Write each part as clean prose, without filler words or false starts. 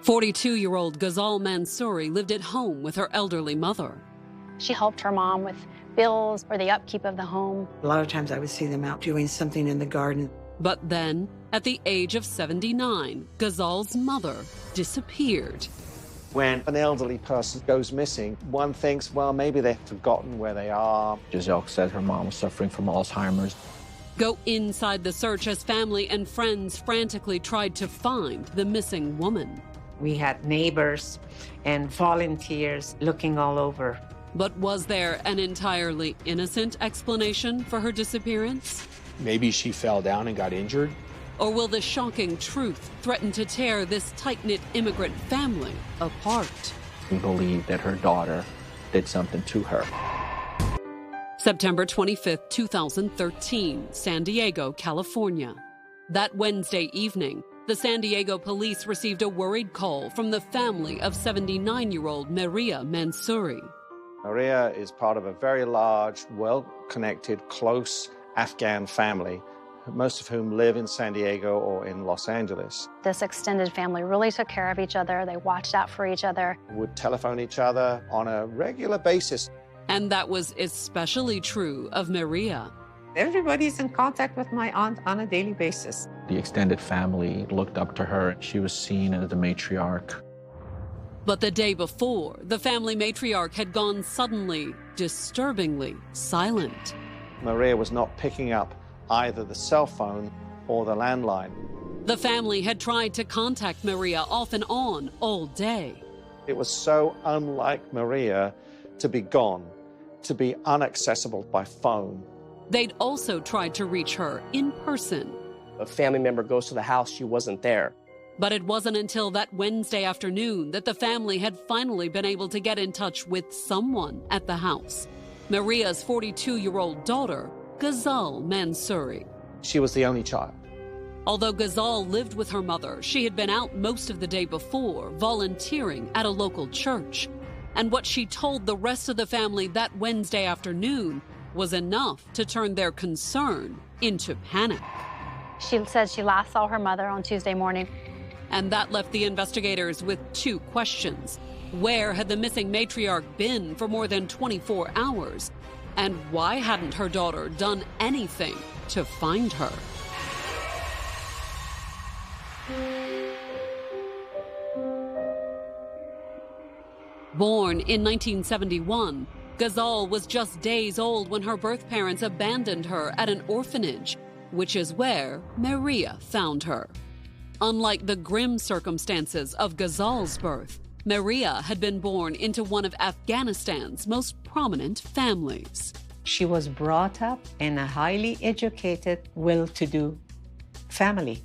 42-year-old Ghazal Mansury lived at home with her elderly mother. She helped her mom with bills or the upkeep of the home. A lot of times I would see them out doing something in the garden. But then, at the age of 79, Ghazal's mother disappeared. When an elderly person goes missing, one thinks, well, maybe they've forgotten where they are. Giselle said her mom was suffering from Alzheimer's. Go inside the search as family and friends frantically tried to find the missing woman. We had neighbors and volunteers looking all over. But was there an entirely innocent explanation for her disappearance? Maybe she fell down and got injured. Or will the shocking truth threaten to tear this tight-knit immigrant family apart? We believe that her daughter did something to her. September 25, 2013, San Diego, California. That Wednesday evening, the San Diego police received a worried call from the family of 79-year-old Maria Mansury. Maria is part of a very large, well-connected, close Afghan family, most of whom live in San Diego or in Los Angeles. This extended family really took care of each other. They watched out for each other. Would telephone each other on a regular basis. And that was especially true of Maria. Everybody's in contact with my aunt on a daily basis. The extended family looked up to her. She was seen as the matriarch. But the day before, the family matriarch had gone suddenly, disturbingly silent. Maria was not picking up either the cell phone or the landline. The family had tried to contact Maria off and on all day. It was so unlike Maria to be gone, to be inaccessible by phone. They'd also tried to reach her in person. A family member goes to the house, she wasn't there. But it wasn't until that Wednesday afternoon that the family had finally been able to get in touch with someone at the house. Maria's 42-year-old daughter, Ghazal Mansury. She was the only child. Although Ghazal lived with her mother, she had been out most of the day before, volunteering at a local church. And what she told the rest of the family that Wednesday afternoon was enough to turn their concern into panic. She said she last saw her mother on Tuesday morning. And that left the investigators with two questions. Where had the missing matriarch been for more than 24 hours? And why hadn't her daughter done anything to find her? Born in 1971, Ghazal was just days old when her birth parents abandoned her at an orphanage, which is where Maria found her. Unlike the grim circumstances of Ghazal's birth, Maria had been born into one of Afghanistan's most prominent families. She was brought up in a highly educated, well-to-do family.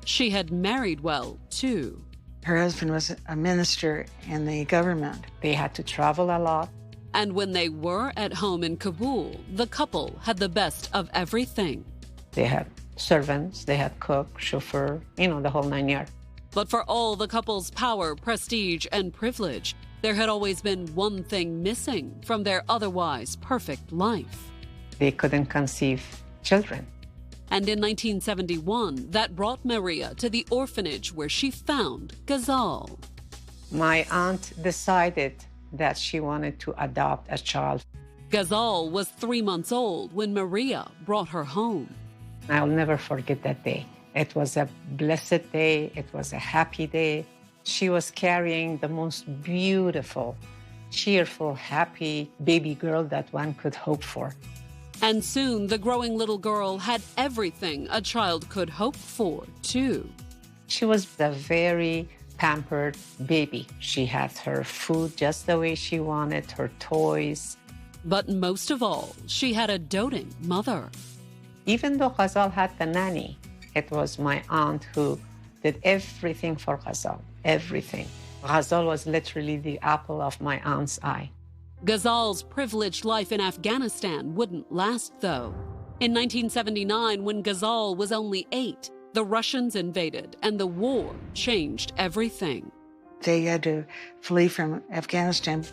She had married well, too. Her husband was a minister in the government. They had to travel a lot. And when they were at home in Kabul, the couple had the best of everything. They had servants, they had cook, chauffeur, the whole 9 yards. But for all the couple's power, prestige, and privilege, there had always been one thing missing from their otherwise perfect life. They couldn't conceive children. And in 1971, that brought Maria to the orphanage where she found Ghazal. My aunt decided that she wanted to adopt a child. Ghazal was 3 months old when Maria brought her home. I'll never forget that day. It was a blessed day. It was a happy day. She was carrying the most beautiful, cheerful, happy baby girl that one could hope for. And soon, the growing little girl had everything a child could hope for, too. She was a very pampered baby. She had her food just the way she wanted, her toys. But most of all, she had a doting mother. Even though Ghazal had the nanny, it was my aunt who did everything for Ghazal, everything. Ghazal was literally the apple of my aunt's eye. Ghazal's privileged life in Afghanistan wouldn't last, though. In 1979, when Ghazal was only 8, the Russians invaded and the war changed everything. They had to flee from Afghanistan.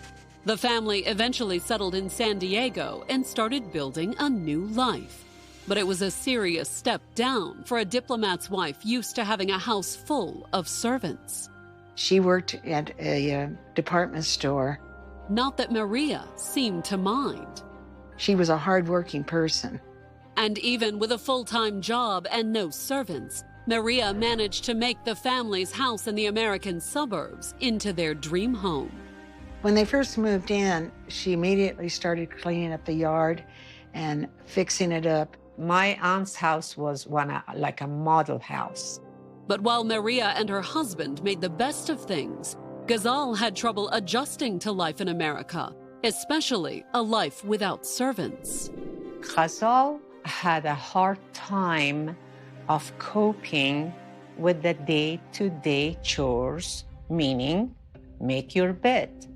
The family eventually settled in San Diego and started building a new life. But it was a serious step down for a diplomat's wife used to having a house full of servants. She worked at a department store. Not that Maria seemed to mind. She was a hardworking person. And even with a full-time job and no servants, Maria managed to make the family's house in the American suburbs into their dream home. When they first moved in, she immediately started cleaning up the yard and fixing it up. My aunt's house was like a model house. But while Maria and her husband made the best of things, Ghazal had trouble adjusting to life in America, especially a life without servants. Ghazal had a hard time of coping with the day-to-day chores, meaning make your bed,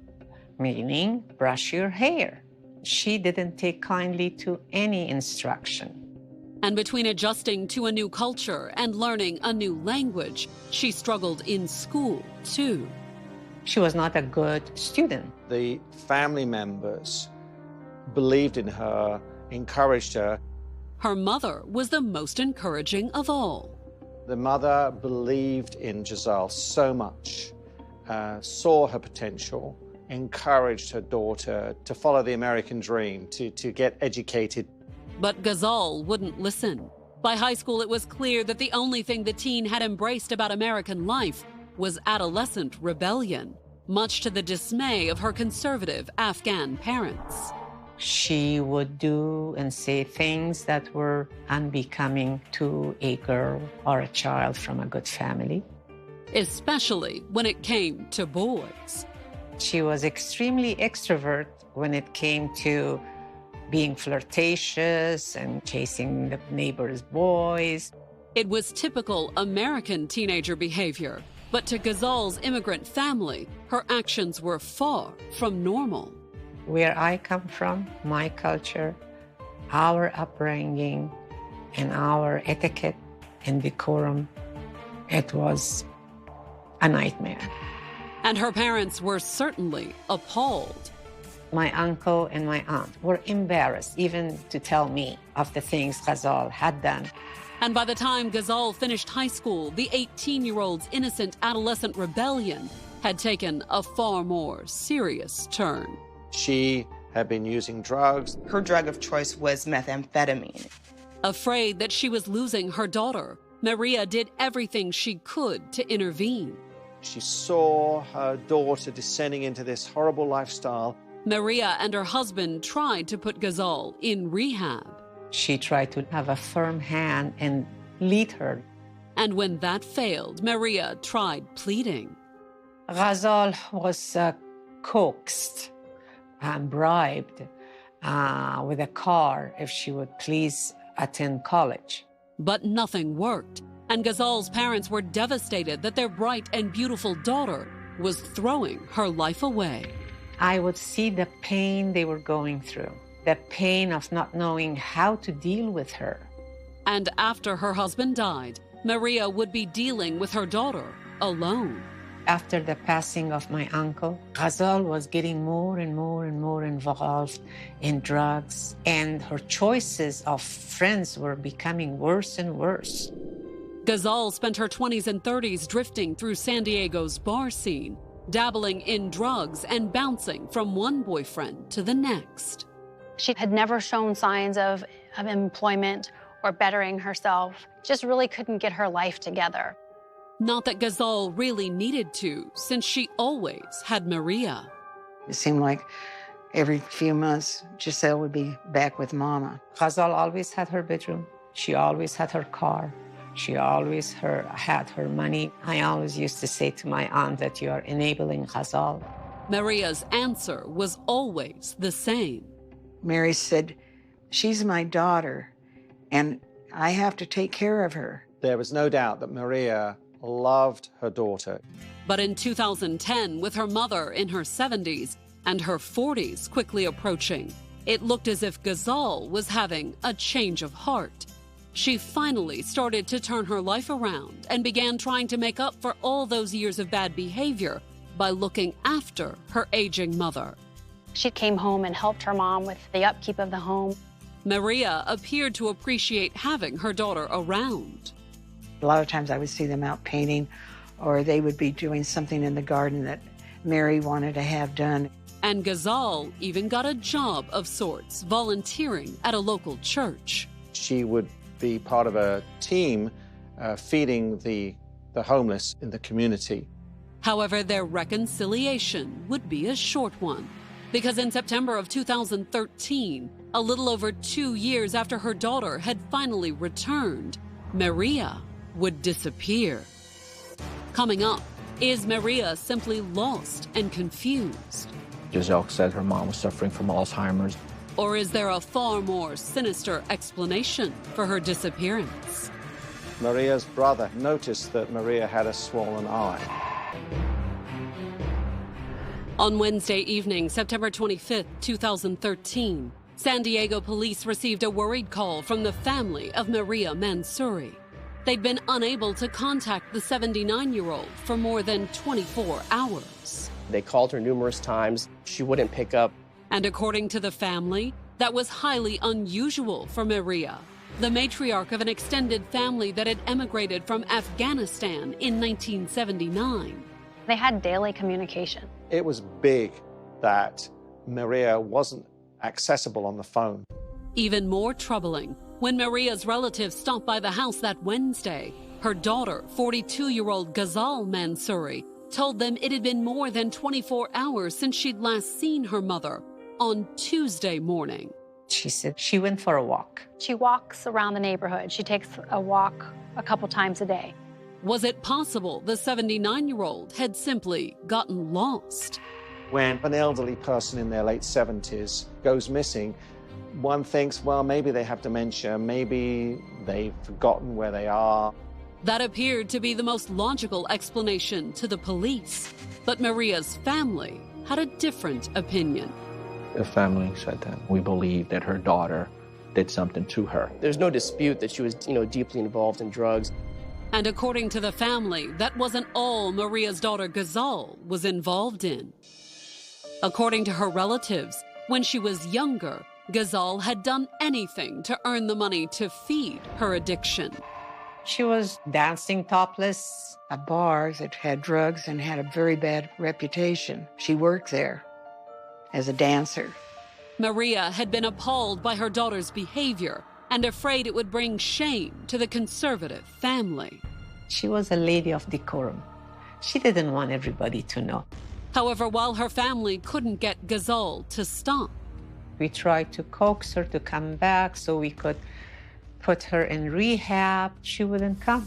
meaning brush your hair. She didn't take kindly to any instruction. And between adjusting to a new culture and learning a new language, she struggled in school, too. She was not a good student. The family members believed in her, encouraged her. Her mother was the most encouraging of all. The mother believed in Ghazal so much, saw her potential, encouraged her daughter to follow the American dream, to get educated. But Ghazal wouldn't listen. By high school, it was clear that the only thing the teen had embraced about American life was adolescent rebellion, much to the dismay of her conservative Afghan parents. She would do and say things that were unbecoming to a girl or a child from a good family. Especially when it came to boys. She was extremely extrovert when it came to being flirtatious and chasing the neighbors' boys. It was typical American teenager behavior, but to Ghazal's immigrant family, her actions were far from normal. Where I come from, my culture, our upbringing, and our etiquette and decorum, it was a nightmare. And her parents were certainly appalled. My uncle and my aunt were embarrassed even to tell me of the things Ghazal had done. And by the time Ghazal finished high school, the 18-year-old's innocent adolescent rebellion had taken a far more serious turn. She had been using drugs. Her drug of choice was methamphetamine. Afraid that she was losing her daughter, Maria did everything she could to intervene. She saw her daughter descending into this horrible lifestyle. Maria and her husband tried to put Ghazal in rehab. She tried to have a firm hand and lead her. And when that failed, Maria tried pleading. Ghazal was coaxed and bribed with a car if she would please attend college. But nothing worked, and Ghazal's parents were devastated that their bright and beautiful daughter was throwing her life away. I would see the pain they were going through, the pain of not knowing how to deal with her. And after her husband died, Maria would be dealing with her daughter alone. After the passing of my uncle, Ghazal was getting more and more and more involved in drugs, and her choices of friends were becoming worse and worse. Ghazal spent her 20s and 30s drifting through San Diego's bar scene, dabbling in drugs and bouncing from one boyfriend to the next. She had never shown signs of employment or bettering herself, just really couldn't get her life together. Not that Ghazal really needed to, since she always had Maria. It seemed like every few months, Giselle would be back with Mama. Ghazal always had her bedroom. She always had her car. She always had her money. I always used to say to my aunt that you are enabling Ghazal. Maria's answer was always the same. Mary said, she's my daughter, and I have to take care of her. There was no doubt that Maria loved her daughter. But in 2010, with her mother in her 70s and her 40s quickly approaching, it looked as if Ghazal was having a change of heart. She finally started to turn her life around and began trying to make up for all those years of bad behavior by looking after her aging mother. She came home and helped her mom with the upkeep of the home. Maria appeared to appreciate having her daughter around. A lot of times I would see them out painting or they would be doing something in the garden that Mary wanted to have done. And Ghazal even got a job of sorts, volunteering at a local church. She would be part of a team feeding the homeless in the community. However, their reconciliation would be a short one, because in September of 2013, a little over 2 years after her daughter had finally returned, Maria would disappear. Coming up, is Maria simply lost and confused? Giselle said her mom was suffering from Alzheimer's. Or is there a far more sinister explanation for her disappearance? Maria's brother noticed that Maria had a swollen eye. On Wednesday evening, September 25th, 2013, San Diego police received a worried call from the family of Maria Mansury. They'd been unable to contact the 79-year-old for more than 24 hours. They called her numerous times. She wouldn't pick up. And according to the family, that was highly unusual for Maria, the matriarch of an extended family that had emigrated from Afghanistan in 1979. They had daily communication. It was big that Maria wasn't accessible on the phone. Even more troubling, when Maria's relatives stopped by the house that Wednesday, her daughter, 42-year-old Ghazal Mansury, told them it had been more than 24 hours since she'd last seen her mother on Tuesday morning. She said she went for a walk. She walks around the neighborhood. She takes a walk a couple times a day. Was it possible the 79-year-old had simply gotten lost? When an elderly person in their late 70s goes missing, one thinks, well, maybe they have dementia, maybe they've forgotten where they are. That appeared to be the most logical explanation to the police. But Maria's family had a different opinion. The family said that we believe that her daughter did something to her. There's no dispute that she was, deeply involved in drugs. And according to the family, that wasn't all Maria's daughter Ghazal was involved in. According to her relatives, when she was younger, Ghazal had done anything to earn the money to feed her addiction. She was dancing topless. A bar that had drugs and had a very bad reputation. She worked there as a dancer. Maria had been appalled by her daughter's behavior and afraid it would bring shame to the conservative family. She was a lady of decorum. She didn't want everybody to know. However, while her family couldn't get Ghazal to stop, we tried to coax her to come back so we could put her in rehab. She wouldn't come.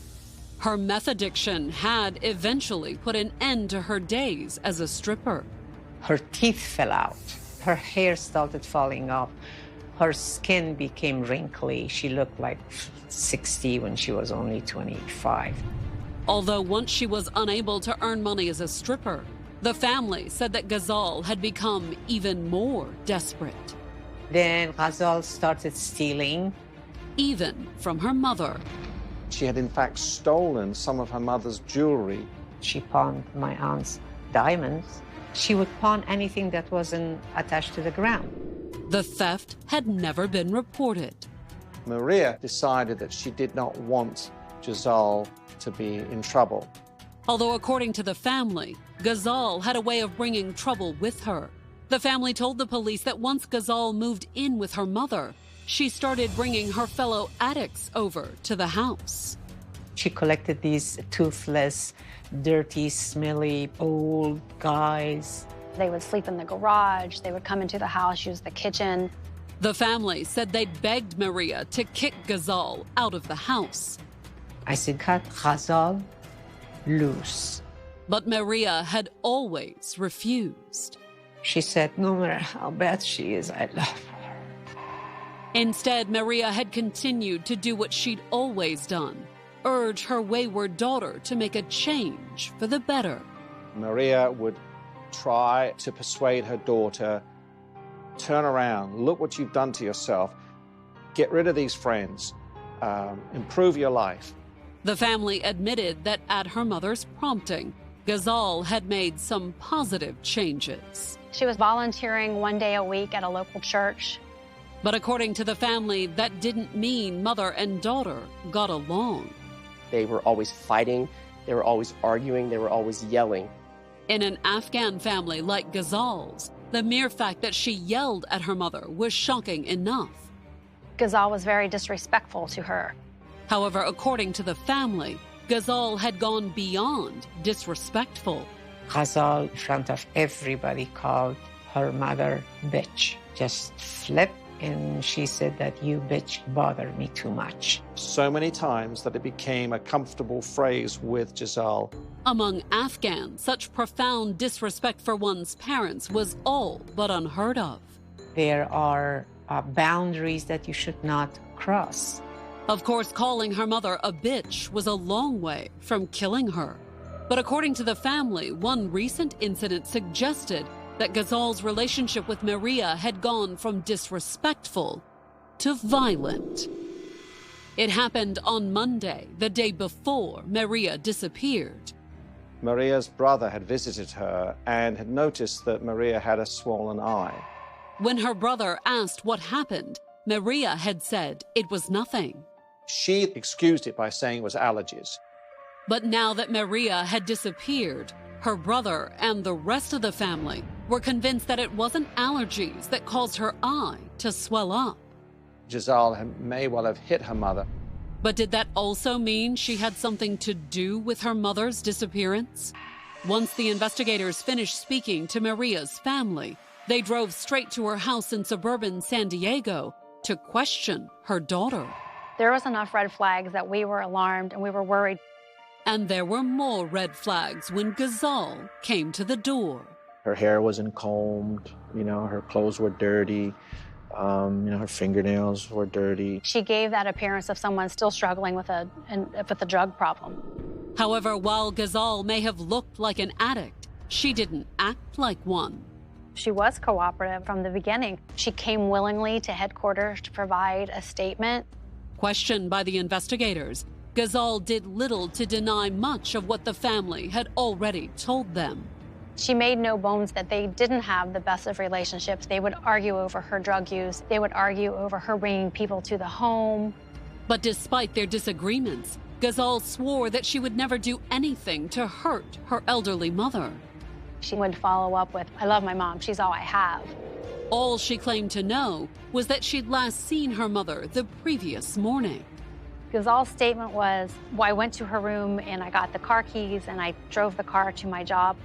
Her meth addiction had eventually put an end to her days as a stripper. Her teeth fell out. Her hair started falling off. Her skin became wrinkly. She looked like 60 when she was only 25. Although once she was unable to earn money as a stripper, the family said that Ghazal had become even more desperate. Then Ghazal started stealing. Even from her mother. She had in fact stolen some of her mother's jewelry. She pawned my aunt's diamonds. She would pawn anything that wasn't attached to the ground. The theft had never been reported. Maria decided that she did not want Ghazal to be in trouble. Although according to the family, Ghazal had a way of bringing trouble with her. The family told the police that once Ghazal moved in with her mother, she started bringing her fellow addicts over to the house. She collected these toothless, dirty, smelly, old guys. They would sleep in the garage. They would come into the house, use the kitchen. The family said they'd begged Maria to kick Ghazal out of the house. I said, cut Ghazal loose. But Maria had always refused. She said, no matter how bad she is, I love her. Instead, Maria had continued to do what she'd always done, urge her wayward daughter to make a change for the better. Maria would try to persuade her daughter, turn around, look what you've done to yourself, get rid of these friends, improve your life. The family admitted that at her mother's prompting, Ghazal had made some positive changes. She was volunteering 1 day a week at a local church. But according to the family, that didn't mean mother and daughter got along. They were always fighting. They were always arguing, they were always yelling. In an Afghan family like Ghazal's, the mere fact that she yelled at her mother was shocking enough. Ghazal was very disrespectful to her. However, according to the family, Ghazal had gone beyond disrespectful. Ghazal, in front of everybody, called her mother bitch. Just flipped, and she said that you bitch bother me too much. So many times that it became a comfortable phrase with Ghazal. Among Afghans, such profound disrespect for one's parents was all but unheard of. There are boundaries that you should not cross. Of course, calling her mother a bitch was a long way from killing her. But according to the family, one recent incident suggested that Ghazal's relationship with Maria had gone from disrespectful to violent. It happened on Monday, the day before Maria disappeared. Maria's brother had visited her and had noticed that Maria had a swollen eye. When her brother asked what happened, Maria had said it was nothing. She excused it by saying it was allergies. But now that Maria had disappeared, her brother and the rest of the family were convinced that it wasn't allergies that caused her eye to swell up. Ghazal may well have hit her mother. But did that also mean she had something to do with her mother's disappearance? Once the investigators finished speaking to Maria's family, they drove straight to her house in suburban San Diego to question her daughter. There was enough red flags that we were alarmed and we were worried. And there were more red flags when Ghazal came to the door. Her hair wasn't combed, her clothes were dirty, her fingernails were dirty. She gave that appearance of someone still struggling with a drug problem. However, while Ghazal may have looked like an addict, she didn't act like one. She was cooperative from the beginning. She came willingly to headquarters to provide a statement. Questioned by the investigators, Ghazal did little to deny much of what the family had already told them. She made no bones that they didn't have the best of relationships. They would argue over her drug use. They would argue over her bringing people to the home. But despite their disagreements, Ghazal swore that she would never do anything to hurt her elderly mother. She would follow up with, "I love my mom. She's all I have." All she claimed to know was that she'd last seen her mother the previous morning. Ghazal's statement was, "Well, I went to her room and I got the car keys and I drove the car to my job."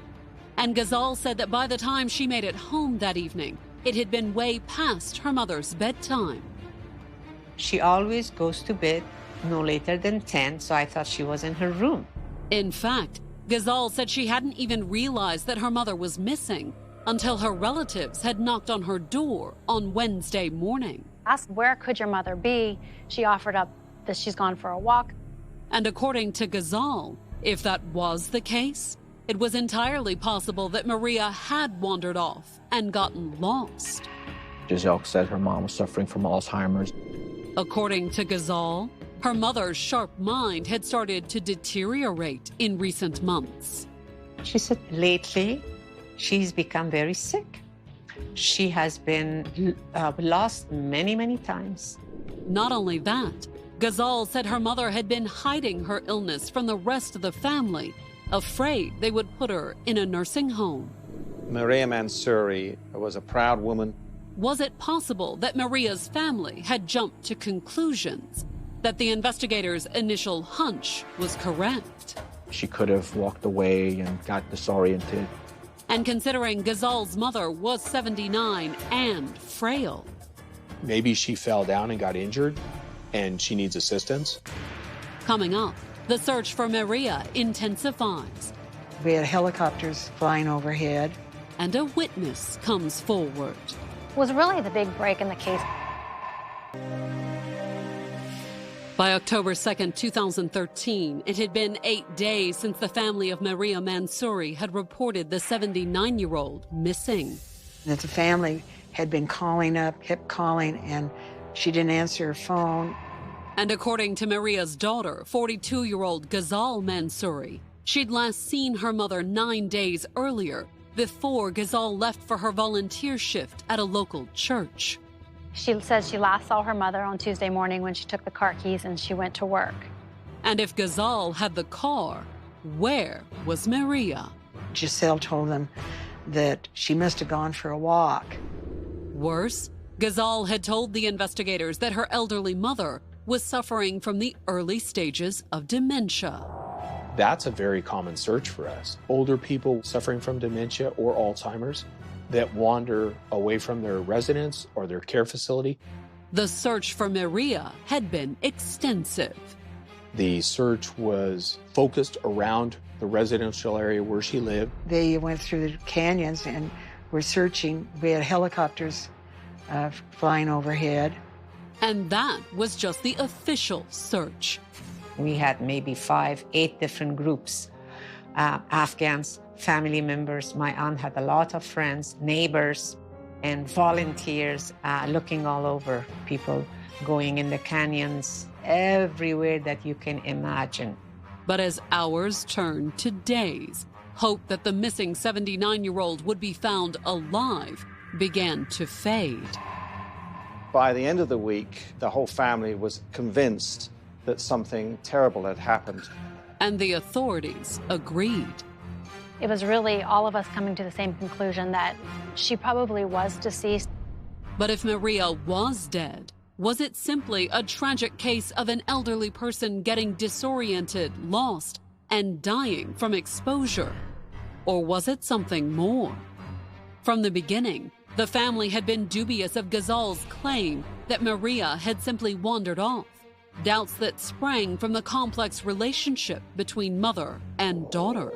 And Ghazal said that by the time she made it home that evening, it had been way past her mother's bedtime. She always goes to bed no later than 10, so I thought she was in her room. In fact, Ghazal said she hadn't even realized that her mother was missing until her relatives had knocked on her door on Wednesday morning. Asked, "Where could your mother be?" She offered up that she's gone for a walk. And according to Ghazal, if that was the case, it was entirely possible that Maria had wandered off and gotten lost. Ghazal said her mom was suffering from Alzheimer's. According to Ghazal, her mother's sharp mind had started to deteriorate in recent months. She said lately she's become very sick. She has been lost many, many times. Not only that, Ghazal said her mother had been hiding her illness from the rest of the family, afraid they would put her in a nursing home. Maria Mansury was a proud woman. Was it possible that Maria's family had jumped to conclusions, that the investigators' initial hunch was correct? She could have walked away and got disoriented. And considering Ghazal's mother was 79 and frail. Maybe she fell down and got injured and she needs assistance. Coming up, the search for Maria intensifies. We had helicopters flying overhead. And a witness comes forward. Was really the big break in the case. By October 2nd, 2013, it had been 8 days since the family of Maria Mansury had reported the 79-year-old missing. That the family had been calling up, kept calling, and she didn't answer her phone. And according to Maria's daughter, 42-year-old Ghazal Mansury, she'd last seen her mother 9 days earlier, before Ghazal left for her volunteer shift at a local church. She said she last saw her mother on Tuesday morning when she took the car keys and she went to work. And if Ghazal had the car, where was Maria? Giselle told them that she must have gone for a walk. Worse, Ghazal had told the investigators that her elderly mother was suffering from the early stages of dementia. That's a very common search for us. Older people suffering from dementia or Alzheimer's that wander away from their residence or their care facility. The search for Maria had been extensive. The search was focused around the residential area where she lived. They went through the canyons and were searching. We had helicopters flying overhead. And that was just the official search. We had maybe 5, 8 different groups, Afghans, family members. My aunt had a lot of friends, neighbors, and volunteers looking all over, people going in the canyons, everywhere that you can imagine. But as hours turned to days, hope that the missing 79-year-old would be found alive began to fade. By the end of the week, the whole family was convinced that something terrible had happened. And the authorities agreed. It was really all of us coming to the same conclusion that she probably was deceased. But if Maria was dead, was it simply a tragic case of an elderly person getting disoriented, lost, and dying from exposure? Or was it something more? From the beginning, the family had been dubious of Ghazal's claim that Maria had simply wandered off, doubts that sprang from the complex relationship between mother and daughter.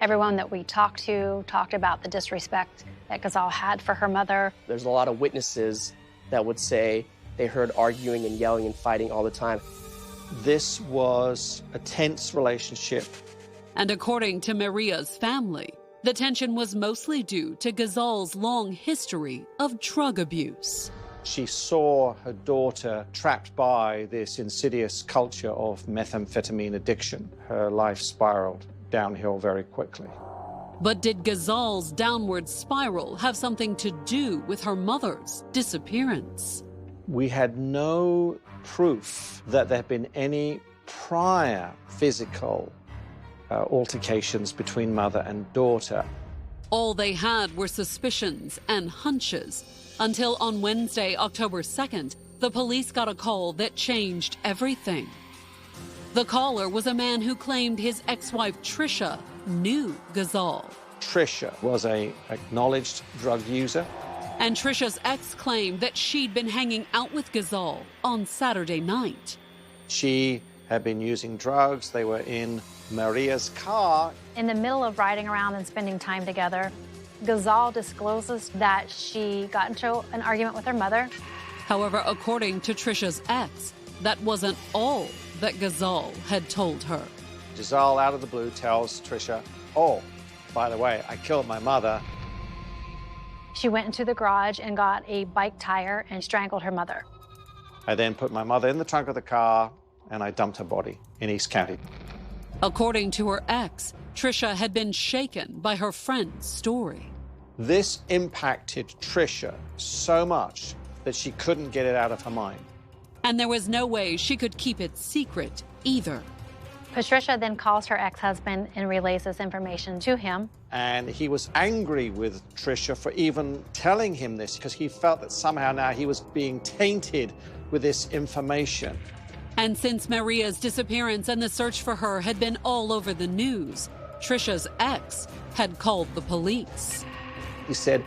Everyone that we talked to talked about the disrespect that Ghazal had for her mother. There's a lot of witnesses that would say they heard arguing and yelling and fighting all the time. This was a tense relationship. And according to Maria's family, the tension was mostly due to Ghazal's long history of drug abuse. She saw her daughter trapped by this insidious culture of methamphetamine addiction. Her life spiraled downhill very quickly. But did Ghazal's downward spiral have something to do with her mother's disappearance? We had no proof that there had been any prior physical altercations between mother and daughter. All they had were suspicions and hunches, until on Wednesday, October 2nd, the police got a call that changed everything. The caller was a man who claimed his ex-wife Trisha knew Ghazal. Trisha was an acknowledged drug user. And Trisha's ex claimed that she'd been hanging out with Ghazal on Saturday night. She had been using drugs. They were in Maria's car. In the middle of riding around and spending time together, Ghazal discloses that she got into an argument with her mother. However, according to Trisha's ex, that wasn't all that Ghazal had told her. Ghazal, out of the blue, tells Trisha, "Oh, by the way, I killed my mother." She went into the garage and got a bike tire and strangled her mother. I then put my mother in the trunk of the car and I dumped her body in East County. According to her ex, Trisha had been shaken by her friend's story. This impacted Trisha so much that she couldn't get it out of her mind. And there was no way she could keep it secret either. Patricia then calls her ex-husband and relays this information to him. And he was angry with Trisha for even telling him this, because he felt that somehow now he was being tainted with this information. And since Maria's disappearance and the search for her had been all over the news, Trisha's ex had called the police. He said,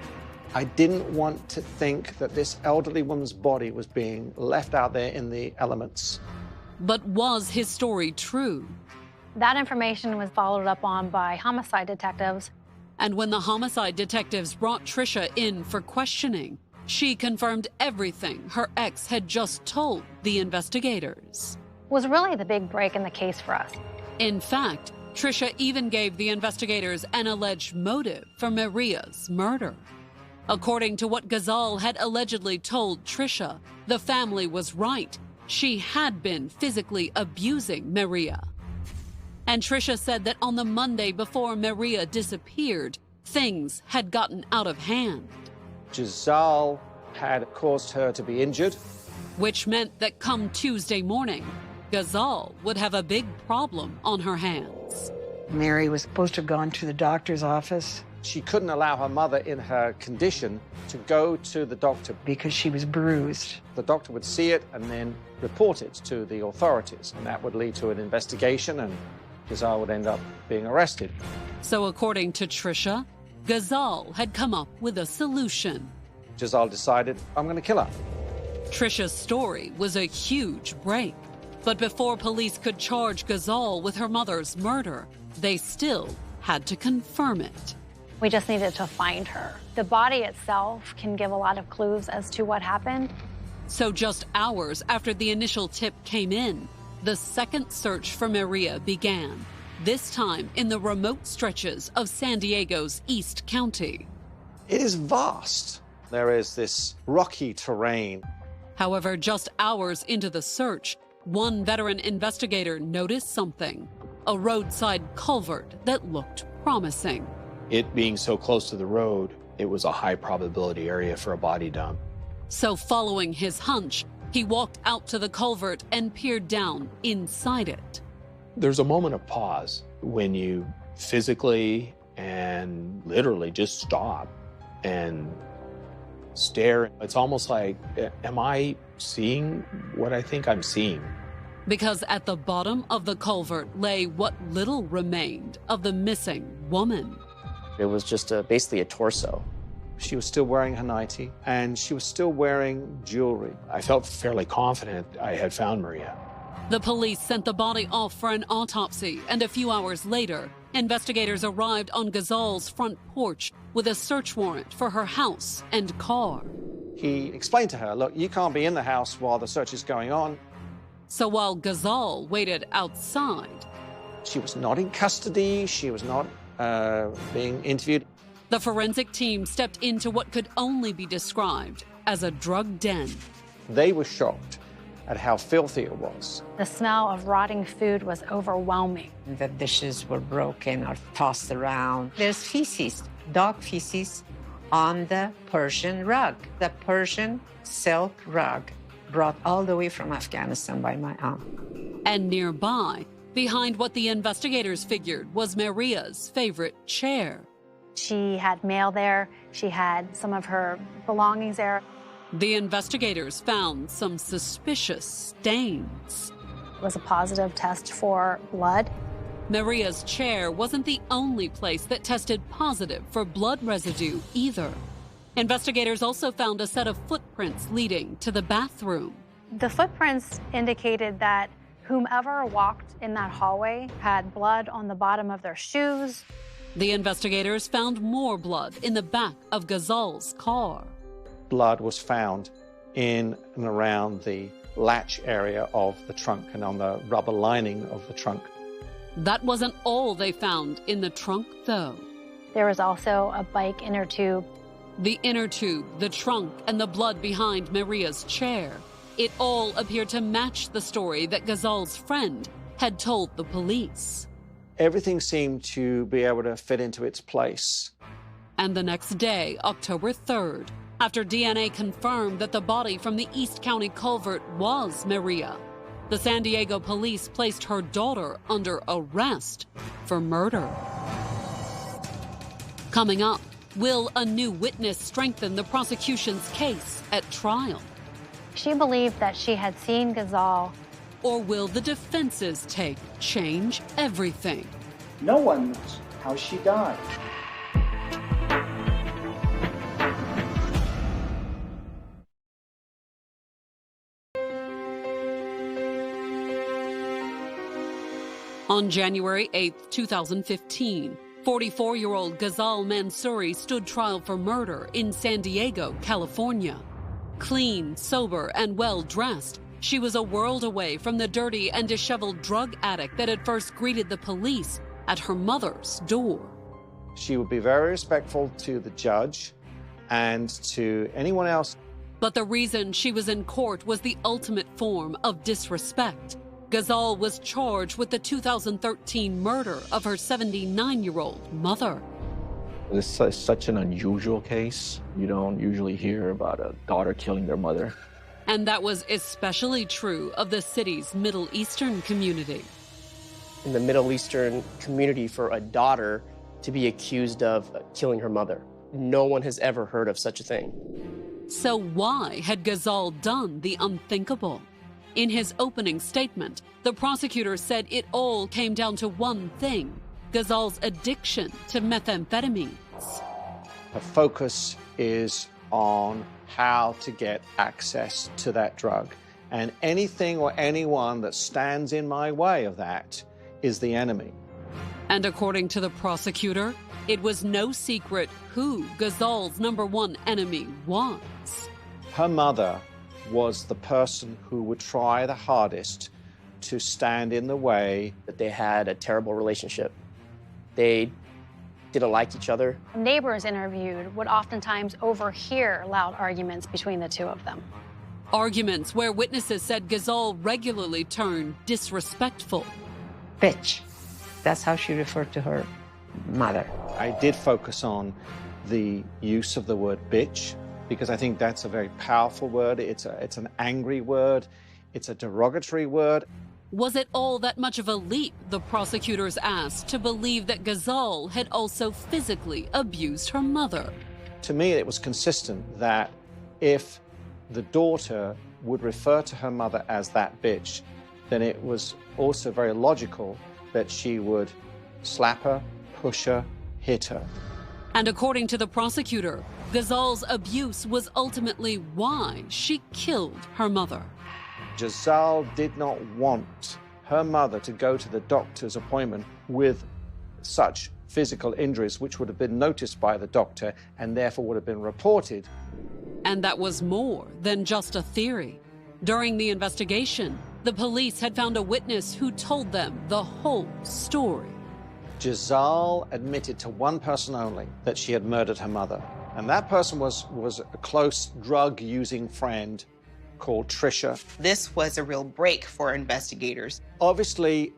"I didn't want to think that this elderly woman's body was being left out there in the elements." But was his story true? That information was followed up on by homicide detectives. And when the homicide detectives brought Trisha in for questioning, she confirmed everything her ex had just told the investigators. Was really the big break in the case for us. In fact, Trisha even gave the investigators an alleged motive for Maria's murder. According to what Ghazal had allegedly told Trisha, the family was right. She had been physically abusing Maria. And Trisha said that on the Monday before Maria disappeared, things had gotten out of hand. Ghazal had caused her to be injured. Which meant that come Tuesday morning, Ghazal would have a big problem on her hands. Mary was supposed to have gone to the doctor's office She couldn't allow her mother in her condition to go to the doctor. because she was bruised. The doctor would see it and then report it to the authorities, and that would lead to an investigation, and Ghazal would end up being arrested. So according to Trisha, Ghazal had come up with a solution. Ghazal decided, I'm going to kill her. Trisha's story was a huge break. But before police could charge Ghazal with her mother's murder, they still had to confirm it. We just needed to find her. The body itself can give a lot of clues as to what happened. So just hours after the initial tip came in, the second search for Maria began, this time in the remote stretches of San Diego's East County. It is vast. There is this rocky terrain. However, just hours into the search, one veteran investigator noticed something, a roadside culvert that looked promising. It being so close to the road, it was a high probability area for a body dump. So following his hunch, he walked out to the culvert and peered down inside it. There's a moment of pause when you physically and literally just stop and stare. It's almost like, am I seeing what I think I'm seeing? Because at the bottom of the culvert lay what little remained of the missing woman. It was just basically a torso. She was still wearing her nightie, and she was still wearing jewelry. I felt fairly confident I had found Maria. The police sent the body off for an autopsy, and a few hours later, investigators arrived on Ghazal's front porch with a search warrant for her house and car. He explained to her, look, you can't be in the house while the search is going on. So while Ghazal waited outside, She was not in custody. She was not being interviewed. the forensic team stepped into what could only be described as a drug den. They were shocked at how filthy it was. The smell of rotting food was overwhelming. The dishes were broken or tossed around. There's feces, dog feces, on the Persian rug. The Persian silk rug brought all the way from Afghanistan by my aunt. And nearby, behind what the investigators figured was Maria's favorite chair. She had mail there. She had some of her belongings there. The investigators found some suspicious stains. It was a positive test for blood. Maria's chair wasn't the only place that tested positive for blood residue either. Investigators also found a set of footprints leading to the bathroom. The footprints indicated that whomever walked in that hallway had blood on the bottom of their shoes. The investigators found more blood in the back of Ghazal's car. Blood was found in and around the latch area of the trunk and on the rubber lining of the trunk. That wasn't all they found in the trunk, though. There was also a bike inner tube. The inner tube, the trunk, and the blood behind Maria's chair. It all appeared to match the story that Ghazal's friend had told the police. Everything seemed to be able to fit into its place. And the next day, October 3rd, after DNA confirmed that the body from the East County culvert was Maria, the San Diego police placed her daughter under arrest for murder. Coming up, will a new witness strengthen the prosecution's case at trial? She believed that she had seen Ghazal. Or will the defense's take change everything? No one knows how she died. On January 8, 2015, 44-year-old Ghazal Mansury stood trial for murder in San Diego, California. Clean, sober, and well-dressed, she was a world away from the dirty and disheveled drug addict that had first greeted the police at her mother's door. She would be very respectful to the judge and to anyone else. But the reason she was in court was the ultimate form of disrespect. Ghazal was charged with the 2013 murder of her 79-year-old mother. This is such an unusual case. You don't usually hear about a daughter killing their mother. And that was especially true of the city's Middle Eastern community. in the Middle Eastern community for a daughter to be accused of killing her mother. No one has ever heard of such a thing. So why had Ghazal done the unthinkable? In his opening statement, the prosecutor said it all came down to one thing: Ghazal's addiction to methamphetamines. The focus is on how to get access to that drug. And anything or anyone that stands in my way of that is the enemy. And according to the prosecutor, it was no secret who Ghazal's #1 enemy was. Her mother was the person who would try the hardest to stand in the way. That they had a terrible relationship. They didn't like each other. Neighbors interviewed would oftentimes overhear loud arguments between the two of them. Arguments where witnesses said Ghazal regularly turned disrespectful. Bitch. That's how she referred to her mother. I did focus on the use of the word bitch because I think that's a very powerful word. It's an angry word. It's a derogatory word. Was it all that much of a leap, the prosecutors asked, to believe that Ghazal had also physically abused her mother? To me, it was consistent that if the daughter would refer to her mother as that bitch, then it was also very logical that she would slap her, push her, hit her. And according to the prosecutor, Ghazal's abuse was ultimately why she killed her mother. Ghazal did not want her mother to go to the doctor's appointment with such physical injuries, which would have been noticed by the doctor and therefore would have been reported. And that was more than just a theory. During the investigation, the police had found a witness who told them the whole story. Ghazal admitted to one person only that she had murdered her mother. And that person was a close drug-using friend called Trisha. This was a real break for investigators. Obviously,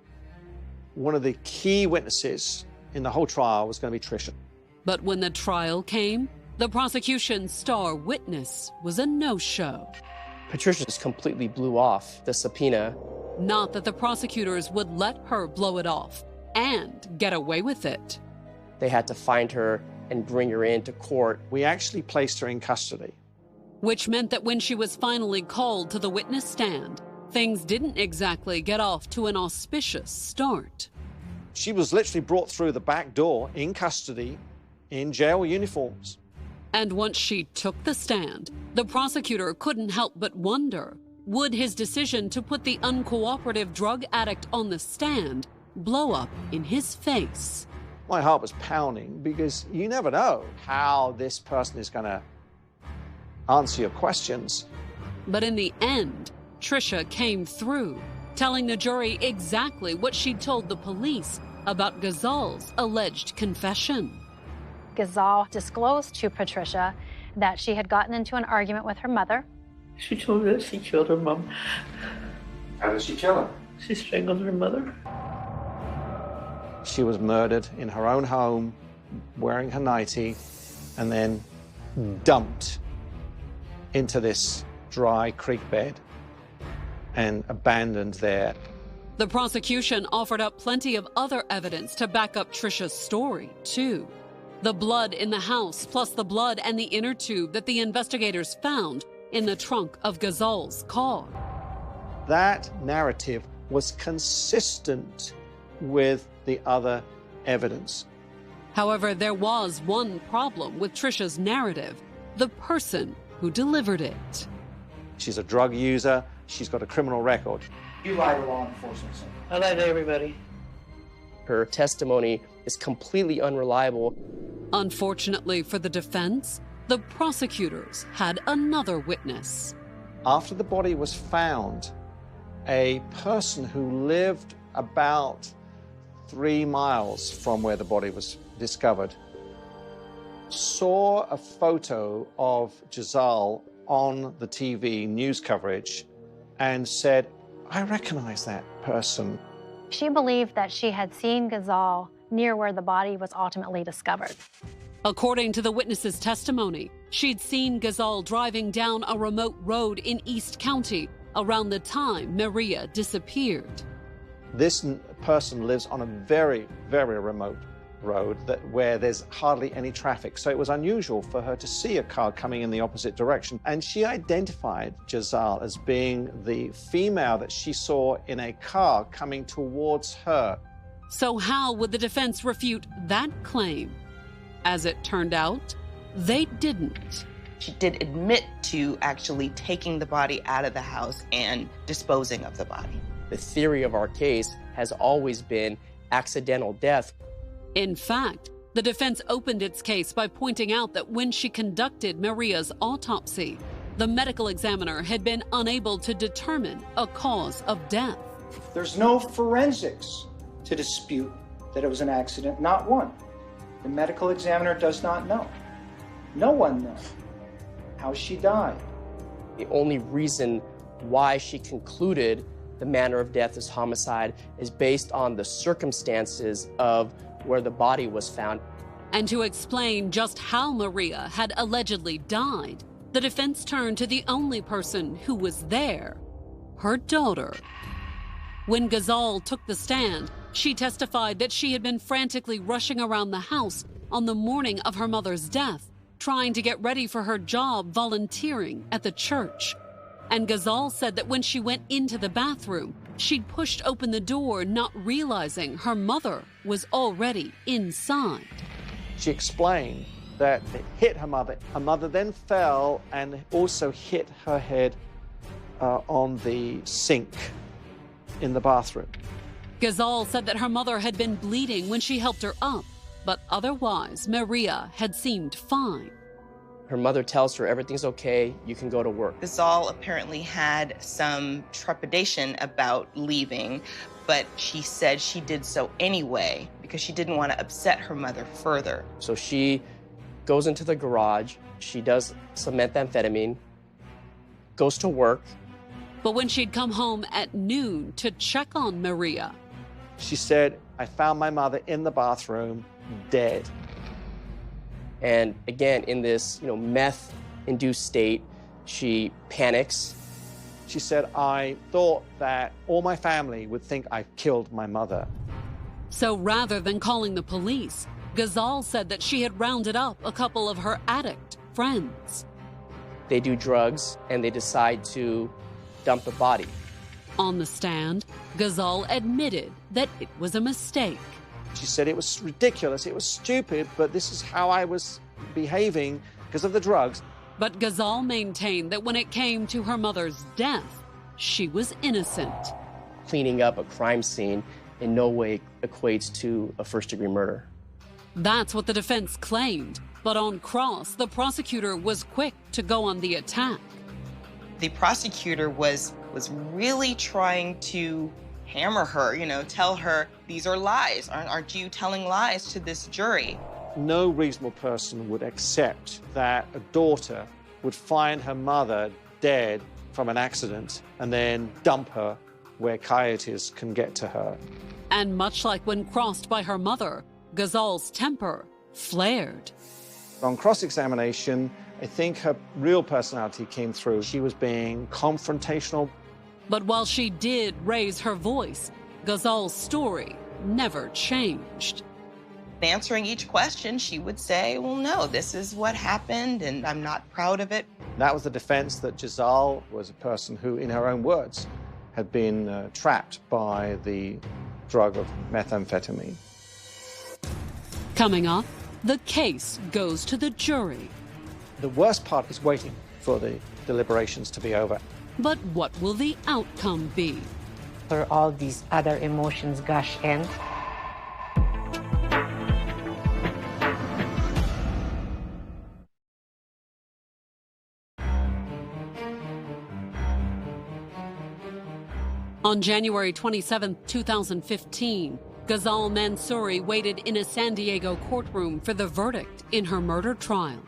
one of the key witnesses in the whole trial was going to be Trisha. But when the trial came, the prosecution's star witness was a no-show. Patricia just completely blew off the subpoena. Not that the prosecutors would let her blow it off and get away with it. They had to find her and bring her into court. We actually placed her in custody. Which meant that when she was finally called to the witness stand, things didn't exactly get off to an auspicious start. She was literally brought through the back door in custody, in jail uniforms. And once she took the stand, the prosecutor couldn't help but wonder, would his decision to put the uncooperative drug addict on the stand blow up in his face? My heart was pounding because you never know how this person is going to answer your questions. But in the end, Trisha came through, telling the jury exactly what she'd told the police about Ghazal's alleged confession. Ghazal disclosed to Patricia that she had gotten into an argument with her mother. She told me that she killed her mom. How did she kill her? She strangled her mother. She was murdered in her own home, wearing her nightie, and then dumped into this dry creek bed and abandoned there. The prosecution offered up plenty of other evidence to back up Trisha's story, too. The blood in the house, plus the blood and the inner tube that the investigators found in the trunk of Ghazal's car. That narrative was consistent with the other evidence. However, there was one problem with Trisha's narrative: the person who delivered it. She's a drug user. She's got a criminal record. You lie to law enforcement, sir. I lie to everybody. Her testimony is completely unreliable. Unfortunately for the defense, the prosecutors had another witness. After the body was found, a person who lived about 3 miles from where the body was discovered saw a photo of Ghazal on the TV news coverage and said, "I recognize that person." She believed that she had seen Ghazal near where the body was ultimately discovered. According to the witness's testimony, she'd seen Ghazal driving down a remote road in East County around the time Maria disappeared. This person lives on a very, very remote road where there's hardly any traffic. So it was unusual for her to see a car coming in the opposite direction. And she identified Ghazal as being the female that she saw in a car coming towards her. So how would the defense refute that claim? As it turned out, they didn't. She did admit to actually taking the body out of the house and disposing of the body. The theory of our case has always been accidental death. In fact, the defense opened its case by pointing out that when she conducted Maria's autopsy, the medical examiner had been unable to determine a cause of death. There's no forensics to dispute that it was an accident, not one. The medical examiner does not know. No one knows how she died. The only reason why she concluded the manner of death is homicide is based on the circumstances of where the body was found. And to explain just how Maria had allegedly died, the defense turned to the only person who was there, her daughter. When Ghazal took the stand, she testified that she had been frantically rushing around the house on the morning of her mother's death, trying to get ready for her job volunteering at the church. And Ghazal said that when she went into the bathroom, she'd pushed open the door, not realizing her mother was already inside. She explained that it hit her mother. Her mother then fell and also hit her head on the sink in the bathroom. Ghazal said that her mother had been bleeding when she helped her up, but otherwise, Maria had seemed fine. Her mother tells her everything's okay, you can go to work. Ghazal apparently had some trepidation about leaving, but she said she did so anyway because she didn't want to upset her mother further. So she goes into the garage, she does some methamphetamine, goes to work. But when she'd come home at noon to check on Maria, she said, I found my mother in the bathroom, dead. And again, in this, meth-induced state, she panics. She said, I thought that all my family would think I killed my mother. So rather than calling the police, Ghazal said that she had rounded up a couple of her addict friends. They do drugs, and they decide to dump the body. On the stand, Ghazal admitted that it was a mistake. She said it was ridiculous, it was stupid, but this is how I was behaving because of the drugs. But Ghazal maintained that when it came to her mother's death, she was innocent. Cleaning up a crime scene in no way equates to a first-degree murder. That's what the defense claimed, but on cross, the prosecutor was quick to go on the attack. The prosecutor was really trying to hammer her, tell her, these are lies. Aren't you telling lies to this jury? No reasonable person would accept that a daughter would find her mother dead from an accident and then dump her where coyotes can get to her. And much like when crossed by her mother, Ghazal's temper flared. On cross-examination, I think her real personality came through. She was being confrontational. But while she did raise her voice, Ghazal's story never changed. Answering each question, she would say, well, no, this is what happened, and I'm not proud of it. That was the defense, that Ghazal was a person who, in her own words, had been trapped by the drug of methamphetamine. Coming up, the case goes to the jury. The worst part is waiting for the deliberations to be over. But what will the outcome be? For all these other emotions gush in. On January 27, 2015, Ghazal Mansury waited in a San Diego courtroom for the verdict in her murder trial.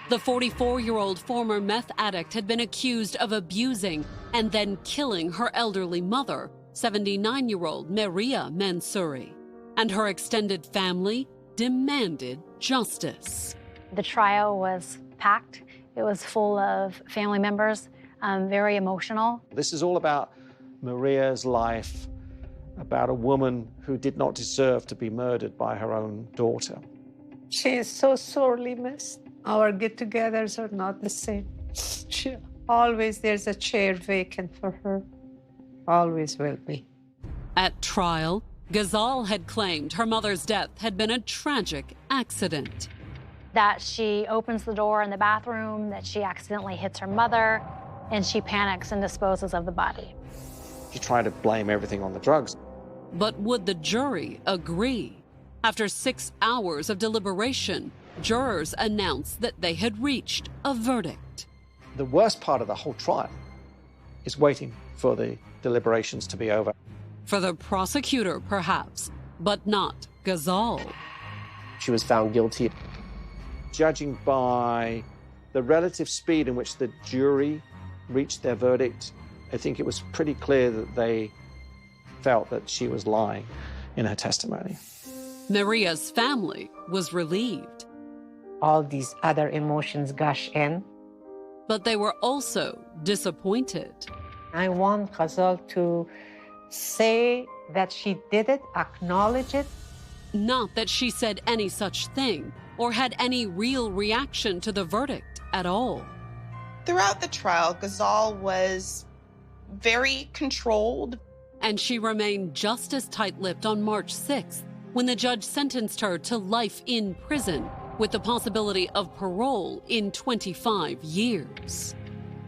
The 44-year-old former meth addict had been accused of abusing and then killing her elderly mother, 79-year-old Maria Mansury. And her extended family demanded justice. The trial was packed. It was full of family members, very emotional. This is all about Maria's life about a woman who did not deserve to be murdered by her own daughter. She is so sorely missed. Our get-togethers are not the same. Always there's a chair vacant for her. Always will be. At trial, Ghazal had claimed her mother's death had been a tragic accident. That she opens the door in the bathroom, that she accidentally hits her mother, and she panics and disposes of the body. She tried to blame everything on the drugs. But would the jury agree? After 6 hours of deliberation, jurors announced that they had reached a verdict. The worst part of the whole trial is waiting for the deliberations to be over. For the prosecutor, perhaps, but not Ghazal. She was found guilty. Judging by the relative speed in which the jury reached their verdict, I think it was pretty clear that they felt that she was lying in her testimony. Maria's family was relieved. All these other emotions gush in. But they were also disappointed. I want Ghazal to say that she did it, acknowledge it. Not that she said any such thing or had any real reaction to the verdict at all. Throughout the trial, Ghazal was very controlled. And she remained just as tight-lipped on March 6th, when the judge sentenced her to life in prison with the possibility of parole in 25 years.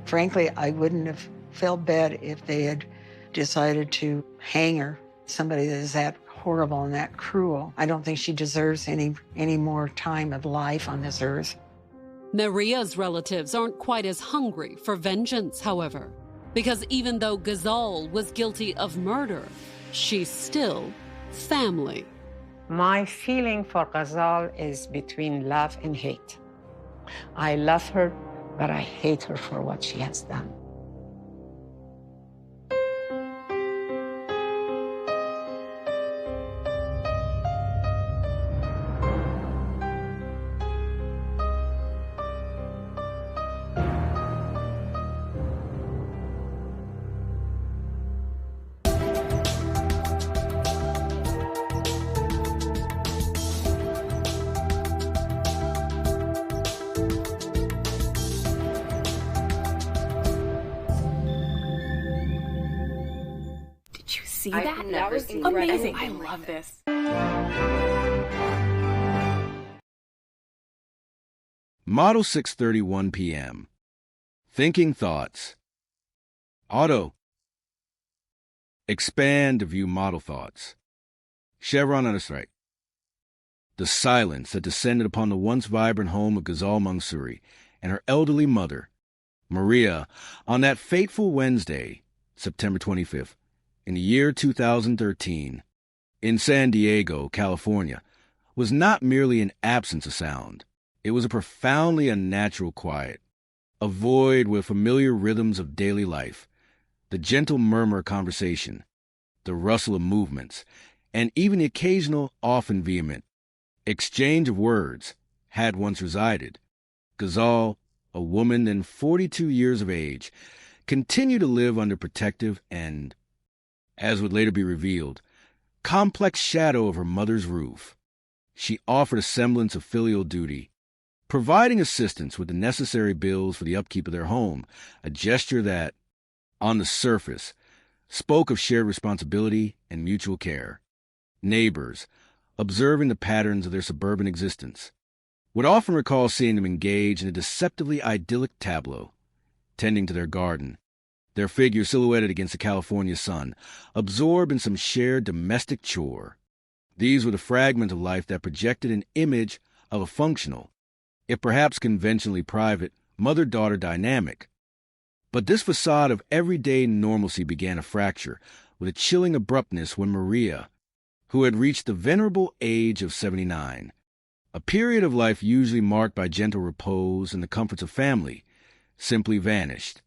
Frankly, I wouldn't have felt bad if they had decided to hang her. Somebody that is that horrible and that cruel. I don't think she deserves any more time of life on this earth. Maria's relatives aren't quite as hungry for vengeance, however, because even though Ghazal was guilty of murder, she's still family. My feeling for Ghazal is between love and hate. I love her, but I hate her for what she has done. See that? That was amazing. I love this. Model 6:31 p.m. Thinking thoughts. Auto. Expand to view model thoughts. Chevron on its right. The silence that descended upon the once vibrant home of Ghazal Mansury and her elderly mother, Maria, on that fateful Wednesday, September 25th, in the year 2013, in San Diego, California, was not merely an absence of sound. It was a profoundly unnatural quiet, a void with familiar rhythms of daily life, the gentle murmur of conversation, the rustle of movements, and even the occasional, often vehement, exchange of words had once resided. Ghazal, a woman then 42 years of age, continued to live under protective and, as would later be revealed, complex shadow of her mother's roof. She offered a semblance of filial duty, providing assistance with the necessary bills for the upkeep of their home, a gesture that, on the surface, spoke of shared responsibility and mutual care. Neighbors, observing the patterns of their suburban existence, would often recall seeing them engage in a deceptively idyllic tableau, tending to their garden, their figures silhouetted against the California sun, absorbed in some shared domestic chore. These were the fragments of life that projected an image of a functional, if perhaps conventionally private, mother-daughter dynamic. But this facade of everyday normalcy began to fracture with a chilling abruptness when Maria, who had reached the venerable age of 79, a period of life usually marked by gentle repose and the comforts of family, simply vanished.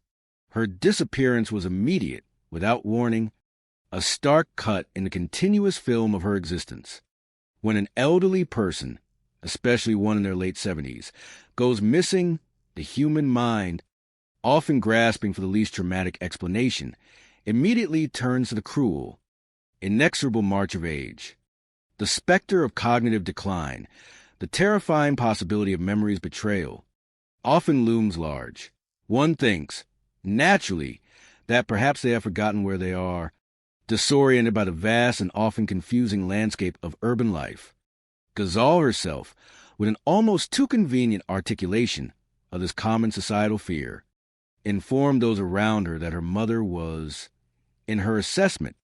Her disappearance was immediate, without warning, a stark cut in the continuous film of her existence. When an elderly person, especially one in their late 70s, goes missing, the human mind, often grasping for the least dramatic explanation, immediately turns to the cruel, inexorable march of age. The specter of cognitive decline, the terrifying possibility of memory's betrayal, often looms large. One thinks, naturally, that perhaps they have forgotten where they are, disoriented by the vast and often confusing landscape of urban life. Ghazal herself, with an almost too convenient articulation of this common societal fear, informed those around her that her mother was, in her assessment,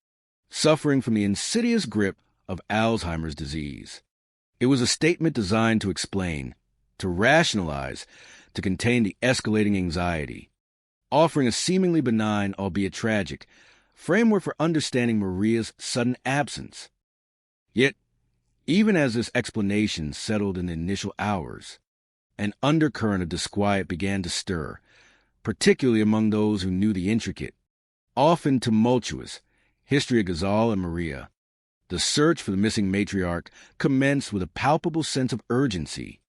suffering from the insidious grip of Alzheimer's disease. It was a statement designed to explain, to rationalize, to contain the escalating anxiety, offering a seemingly benign, albeit tragic, framework for understanding Maria's sudden absence. Yet, even as this explanation settled in the initial hours, an undercurrent of disquiet began to stir, particularly among those who knew the intricate, often tumultuous, history of Ghazal and Maria. The search for the missing matriarch commenced with a palpable sense of urgency,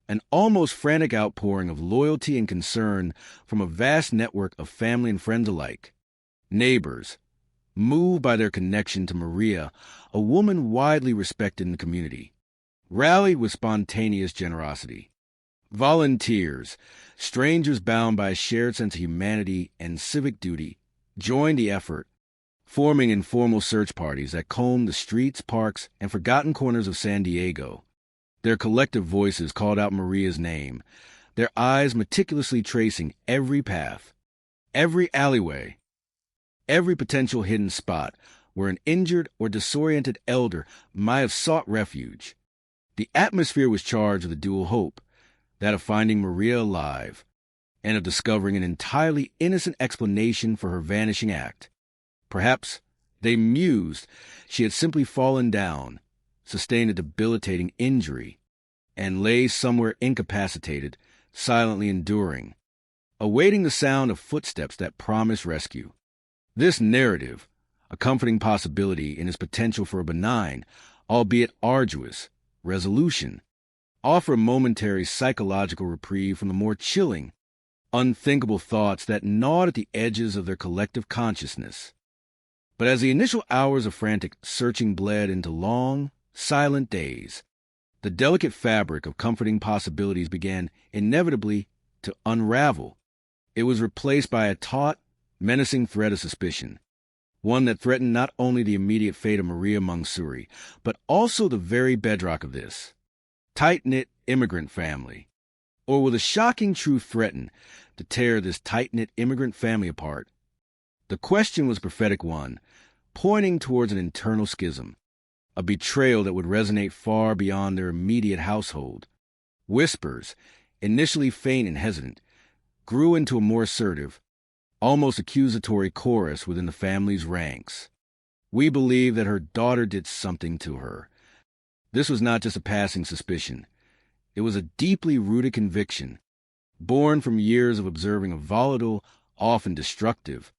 an almost frantic outpouring of loyalty and concern from a vast network of family and friends alike. Neighbors, moved by their connection to Maria, a woman widely respected in the community, rallied with spontaneous generosity. Volunteers, strangers bound by a shared sense of humanity and civic duty, joined the effort, forming informal search parties that combed the streets, parks, and forgotten corners of San Diego. Their collective voices called out Maria's name, their eyes meticulously tracing every path, every alleyway, every potential hidden spot where an injured or disoriented elder might have sought refuge. The atmosphere was charged with a dual hope, that of finding Maria alive, and of discovering an entirely innocent explanation for her vanishing act. Perhaps, they mused, she had simply fallen down, sustained a debilitating injury, and lay somewhere incapacitated, silently enduring, awaiting the sound of footsteps that promised rescue. This narrative, a comforting possibility in its potential for a benign, albeit arduous, resolution, offer a momentary psychological reprieve from the more chilling, unthinkable thoughts that gnawed at the edges of their collective consciousness. But as the initial hours of frantic searching bled into long, silent days, the delicate fabric of comforting possibilities began inevitably to unravel. It was replaced by a taut, menacing threat of suspicion, one that threatened not only the immediate fate of Maria Mansury, but also the very bedrock of this tight-knit immigrant family. Or will the shocking truth threaten to tear this tight-knit immigrant family apart? The question was a prophetic one, pointing towards an internal schism, a betrayal that would resonate far beyond their immediate household. Whispers, initially faint and hesitant, grew into a more assertive, almost accusatory chorus within the family's ranks. We believe that her daughter did something to her. This was not just a passing suspicion. It was a deeply rooted conviction, born from years of observing a volatile, often destructive,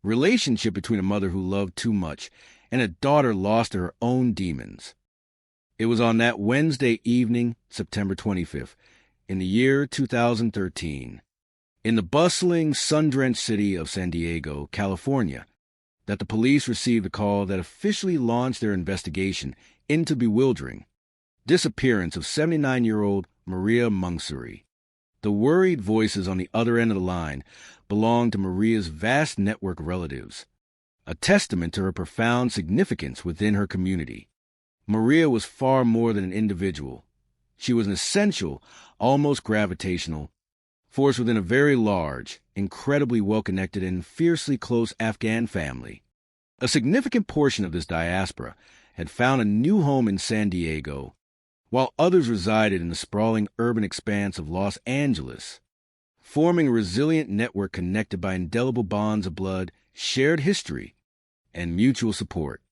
relationship between a mother who loved too much and a daughter lost to her own demons. It was on that Wednesday evening, September 25th, in the year 2013, in the bustling, sun-drenched city of San Diego, California, that the police received a call that officially launched their investigation into bewildering disappearance of 79-year-old Maria Mansury. The worried voices on the other end of the line belonged to Maria's vast network of relatives, a testament to her profound significance within her community. Maria was far more than an individual. She was an essential, almost gravitational, force within a very large, incredibly well-connected, and fiercely close Afghan family. A significant portion of this diaspora had found a new home in San Diego, while others resided in the sprawling urban expanse of Los Angeles, forming a resilient network connected by indelible bonds of blood, shared history, and mutual support.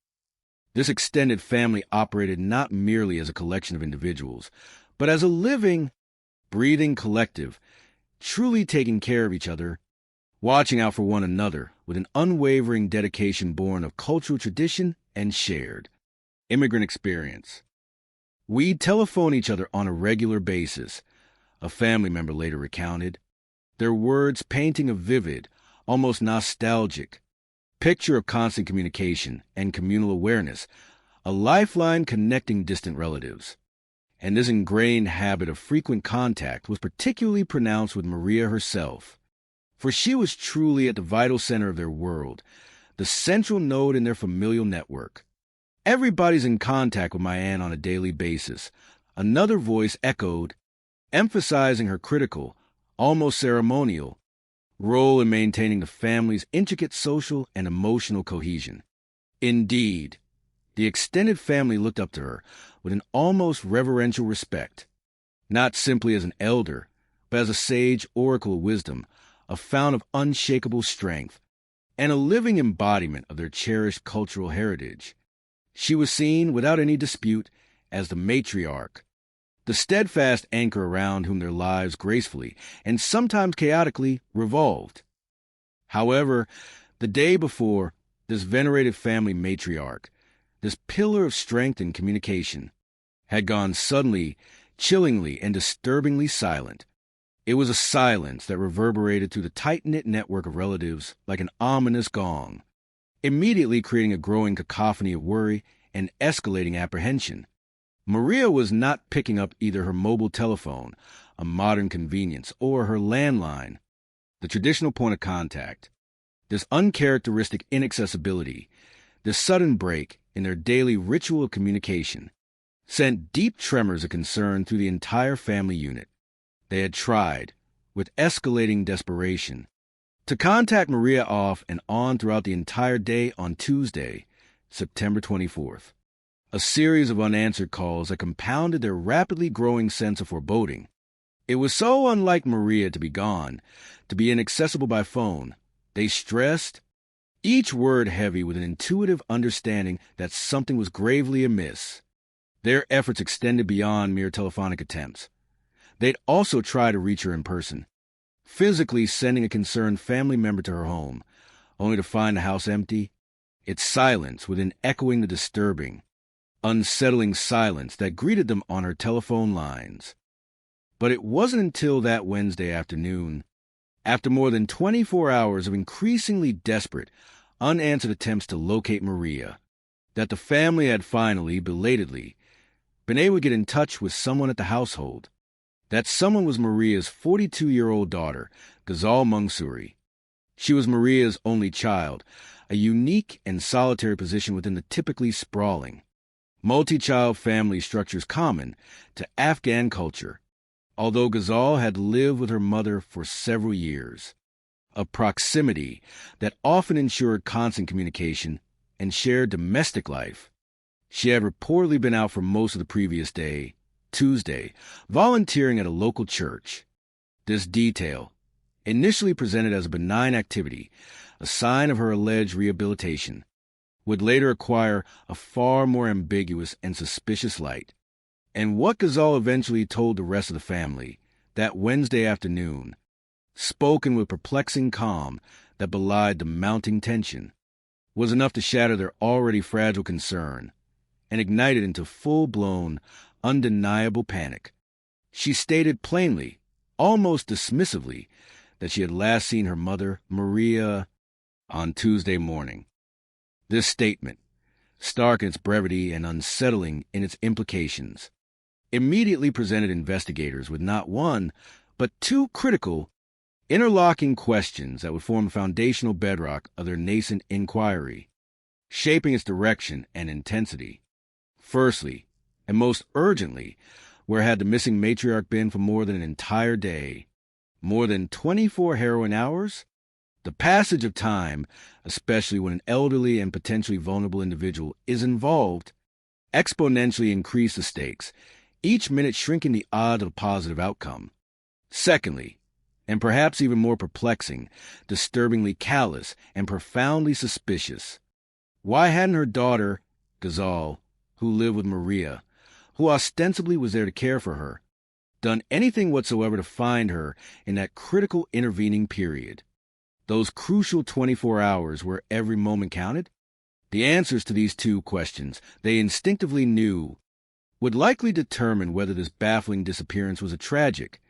This extended family operated not merely as a collection of individuals, but as a living, breathing collective, truly taking care of each other, watching out for one another with an unwavering dedication born of cultural tradition and shared immigrant experience. We'd telephone each other on a regular basis, a family member later recounted, their words painting a vivid, almost nostalgic picture of constant communication and communal awareness, a lifeline connecting distant relatives. And this ingrained habit of frequent contact was particularly pronounced with Maria herself, for she was truly at the vital center of their world, the central node in their familial network. "Everybody's in contact with my aunt on a daily basis," another voice echoed, emphasizing her critical, almost ceremonial, role in maintaining the family's intricate social and emotional cohesion. Indeed, the extended family looked up to her with an almost reverential respect, not simply as an elder, but as a sage oracle of wisdom, a fount of unshakable strength, and a living embodiment of their cherished cultural heritage. She was seen, without any dispute, as the matriarch, the steadfast anchor around whom their lives gracefully, and sometimes chaotically, revolved. However, the day before, this venerated family matriarch, this pillar of strength and communication, had gone suddenly, chillingly, and disturbingly silent. It was a silence that reverberated through the tight-knit network of relatives like an ominous gong, immediately creating a growing cacophony of worry and escalating apprehension. Maria was not picking up either her mobile telephone, a modern convenience, or her landline, the traditional point of contact. This uncharacteristic inaccessibility, this sudden break in their daily ritual of communication, sent deep tremors of concern through the entire family unit. They had tried, with escalating desperation, to contact Maria off and on throughout the entire day on Tuesday, September 24th. A series of unanswered calls that compounded their rapidly growing sense of foreboding. It was so unlike Maria to be gone, to be inaccessible by phone. They stressed, each word heavy with an intuitive understanding that something was gravely amiss. Their efforts extended beyond mere telephonic attempts. They'd also try to reach her in person, physically sending a concerned family member to her home, only to find the house empty, its silence within echoing the disturbing, unsettling silence that greeted them on her telephone lines. But it wasn't until that Wednesday afternoon, after more than 24 hours of increasingly desperate, unanswered attempts to locate Maria, that the family had finally, belatedly, been able to get in touch with someone at the household. That someone was Maria's 42-year-old daughter, Ghazal Mansury. She was Maria's only child, a unique and solitary position within the typically sprawling, multi-child family structures common to Afghan culture, although Ghazal had lived with her mother for several years. A proximity that often ensured constant communication and shared domestic life. She had reportedly been out for most of the previous day, Tuesday, volunteering at a local church. This detail, initially presented as a benign activity, a sign of her alleged rehabilitation, would later acquire a far more ambiguous and suspicious light. And what Ghazal eventually told the rest of the family that Wednesday afternoon, spoken with perplexing calm that belied the mounting tension, was enough to shatter their already fragile concern and ignite it into full-blown, undeniable panic. She stated plainly, almost dismissively, that she had last seen her mother, Maria, on Tuesday morning. This statement, stark in its brevity and unsettling in its implications, immediately presented investigators with not one, but two critical, interlocking questions that would form the foundational bedrock of their nascent inquiry, shaping its direction and intensity. Firstly, and most urgently, where had the missing matriarch been for more than an entire day? More than 24 harrowing hours? The passage of time, especially when an elderly and potentially vulnerable individual is involved, exponentially increased the stakes, each minute shrinking the odds of a positive outcome. Secondly, and perhaps even more perplexing, disturbingly callous, and profoundly suspicious, why hadn't her daughter, Ghazal, who lived with Maria, who ostensibly was there to care for her, done anything whatsoever to find her in that critical intervening period? Those crucial 24 hours where every moment counted? The answers to these two questions, they instinctively knew, would likely determine whether this baffling disappearance was a tragic,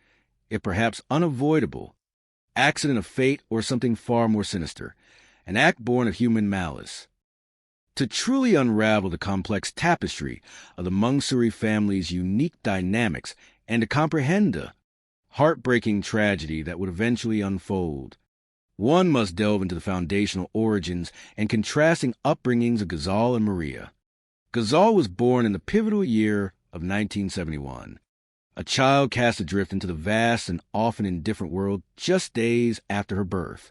if perhaps unavoidable, accident of fate or something far more sinister, an act born of human malice. To truly unravel the complex tapestry of the Mansury family's unique dynamics and to comprehend the heartbreaking tragedy that would eventually unfold, one must delve into the foundational origins and contrasting upbringings of Ghazal and Maria. Ghazal was born in the pivotal year of 1971, a child cast adrift into the vast and often indifferent world just days after her birth.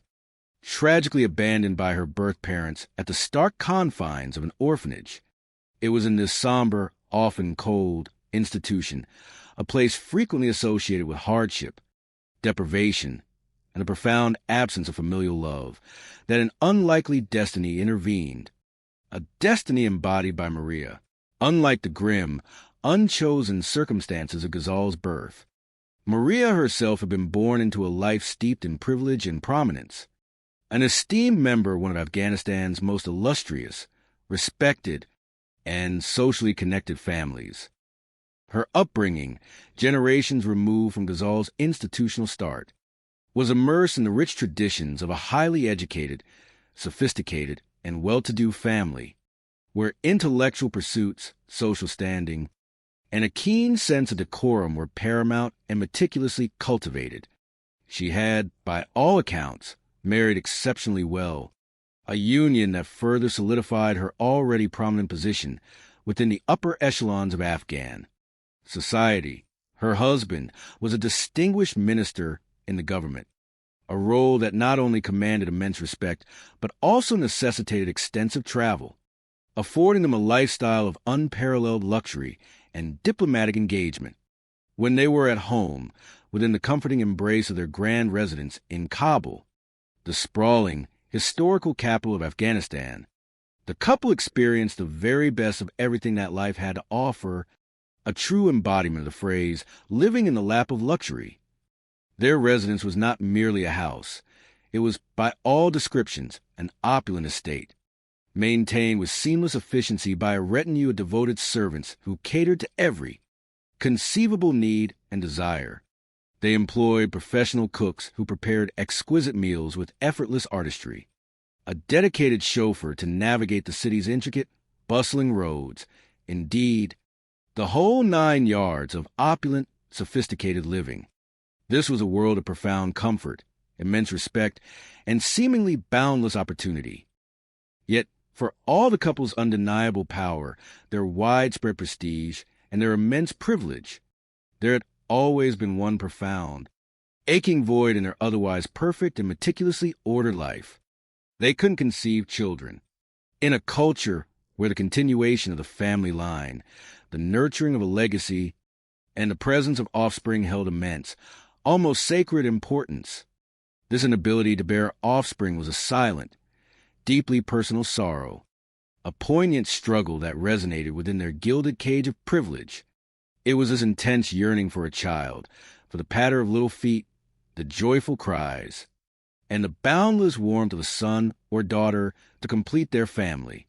Tragically abandoned by her birth parents at the stark confines of an orphanage, it was in this somber, often cold, institution, a place frequently associated with hardship, deprivation, and a profound absence of familial love, that an unlikely destiny intervened, a destiny embodied by Maria. Unlike the grim, unchosen circumstances of Ghazal's birth, Maria herself had been born into a life steeped in privilege and prominence. An esteemed member of one of Afghanistan's most illustrious, respected, and socially connected families. Her upbringing, generations removed from Ghazal's institutional start, was immersed in the rich traditions of a highly educated, sophisticated, and well-to-do family, where intellectual pursuits, social standing, and a keen sense of decorum were paramount and meticulously cultivated. She had, by all accounts, married exceptionally well, a union that further solidified her already prominent position within the upper echelons of Afghan society. Her husband was a distinguished minister in the government, a role that not only commanded immense respect, but also necessitated extensive travel, affording them a lifestyle of unparalleled luxury and diplomatic engagement. When they were at home, within the comforting embrace of their grand residence in Kabul, the sprawling, historical capital of Afghanistan, the couple experienced the very best of everything that life had to offer, a true embodiment of the phrase, living in the lap of luxury. Their residence was not merely a house. It was, by all descriptions, an opulent estate, maintained with seamless efficiency by a retinue of devoted servants who catered to every conceivable need and desire. They employed professional cooks who prepared exquisite meals with effortless artistry, a dedicated chauffeur to navigate the city's intricate, bustling roads. Indeed, the whole 9 yards of opulent, sophisticated living. This was a world of profound comfort, immense respect, and seemingly boundless opportunity. Yet, for all the couple's undeniable power, their widespread prestige, and their immense privilege, there had always been one profound, aching void in their otherwise perfect and meticulously ordered life. They couldn't conceive children. In a culture where the continuation of the family line, the nurturing of a legacy, and the presence of offspring held immense, almost sacred importance, this inability to bear offspring was a silent, deeply personal sorrow, a poignant struggle that resonated within their gilded cage of privilege. It was this intense yearning for a child, for the patter of little feet, the joyful cries, and the boundless warmth of a son or daughter to complete their family,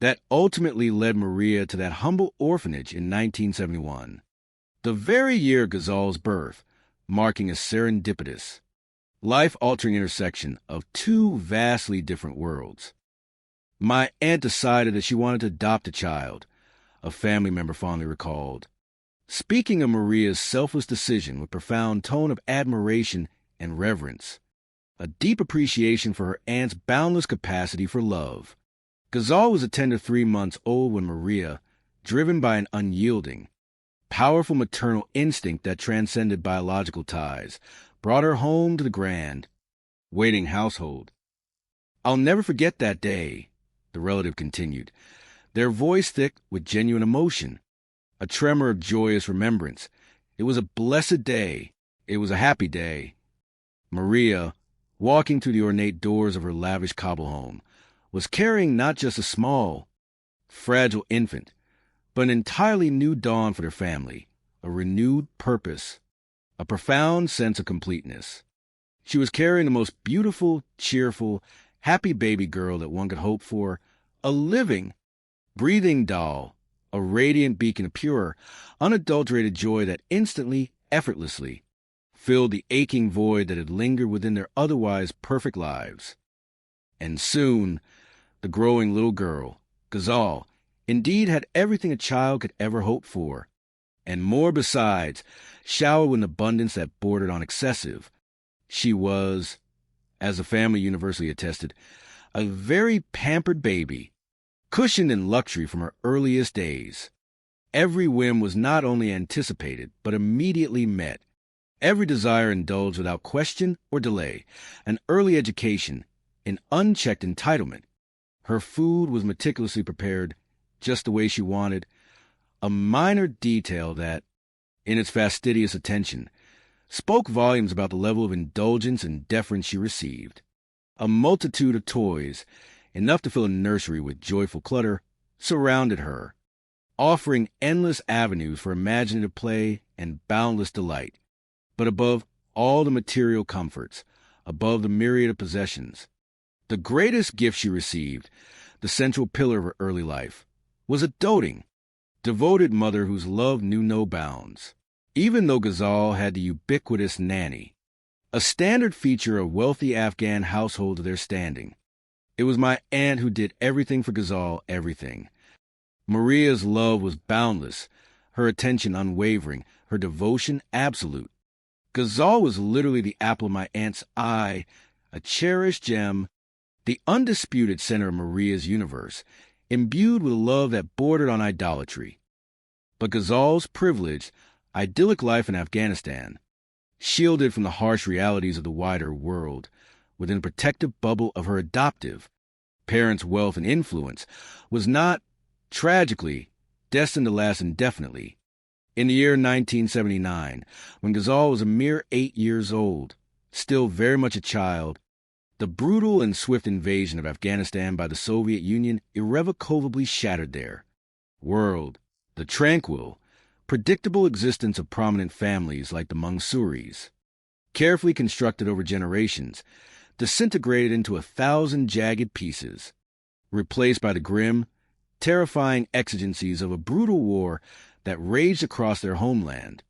that ultimately led Maria to that humble orphanage in 1971, the very year of Ghazal's birth, marking a serendipitous, life-altering intersection of two vastly different worlds. My aunt decided that she wanted to adopt a child, a family member fondly recalled, speaking of Maria's selfless decision with profound tone of admiration and reverence, a deep appreciation for her aunt's boundless capacity for love. Ghazal was a tender 3 months old when Maria, driven by an unyielding, powerful maternal instinct that transcended biological ties, brought her home to the grand, waiting household. "I'll never forget that day," the relative continued, their voice thick with genuine emotion, a tremor of joyous remembrance. "It was a blessed day. It was a happy day." Maria, walking through the ornate doors of her lavish Kabul home, was carrying not just a small, fragile infant, but an entirely new dawn for their family, a renewed purpose, a profound sense of completeness. She was carrying the most beautiful, cheerful, happy baby girl that one could hope for, a living, breathing doll, a radiant beacon of pure, unadulterated joy that instantly, effortlessly, filled the aching void that had lingered within their otherwise perfect lives. And soon, the growing little girl, Ghazal, indeed had everything a child could ever hope for, and more besides, showered with an abundance that bordered on excessive. She was, as the family universally attested, a very pampered baby, cushioned in luxury from her earliest days. Every whim was not only anticipated, but immediately met. Every desire indulged without question or delay. An early education, an unchecked entitlement. Her food was meticulously prepared just the way she wanted, a minor detail that, in its fastidious attention, spoke volumes about the level of indulgence and deference she received. A multitude of toys, enough to fill a nursery with joyful clutter, surrounded her, offering endless avenues for imaginative play and boundless delight. But above all the material comforts, above the myriad of possessions, the greatest gift she received, the central pillar of her early life, was a doting, devoted mother whose love knew no bounds. Even though Ghazal had the ubiquitous nanny, a standard feature of wealthy Afghan households of their standing, it was my aunt who did everything for Ghazal, everything. Maria's love was boundless, her attention unwavering, her devotion absolute. Ghazal was literally the apple of my aunt's eye, a cherished gem, the undisputed center of Maria's universe, imbued with a love that bordered on idolatry. But Ghazal's privileged, idyllic life in Afghanistan, shielded from the harsh realities of the wider world, within the protective bubble of her adoptive parents' wealth and influence, was not, tragically, destined to last indefinitely. In the year 1979, when Ghazal was a mere 8 years old, still very much a child, the brutal and swift invasion of Afghanistan by the Soviet Union irrevocably shattered their world, the tranquil, predictable existence of prominent families like the Mansuries, carefully constructed over generations, disintegrated into 1,000 jagged pieces, replaced by the grim, terrifying exigencies of a brutal war that raged across their homeland.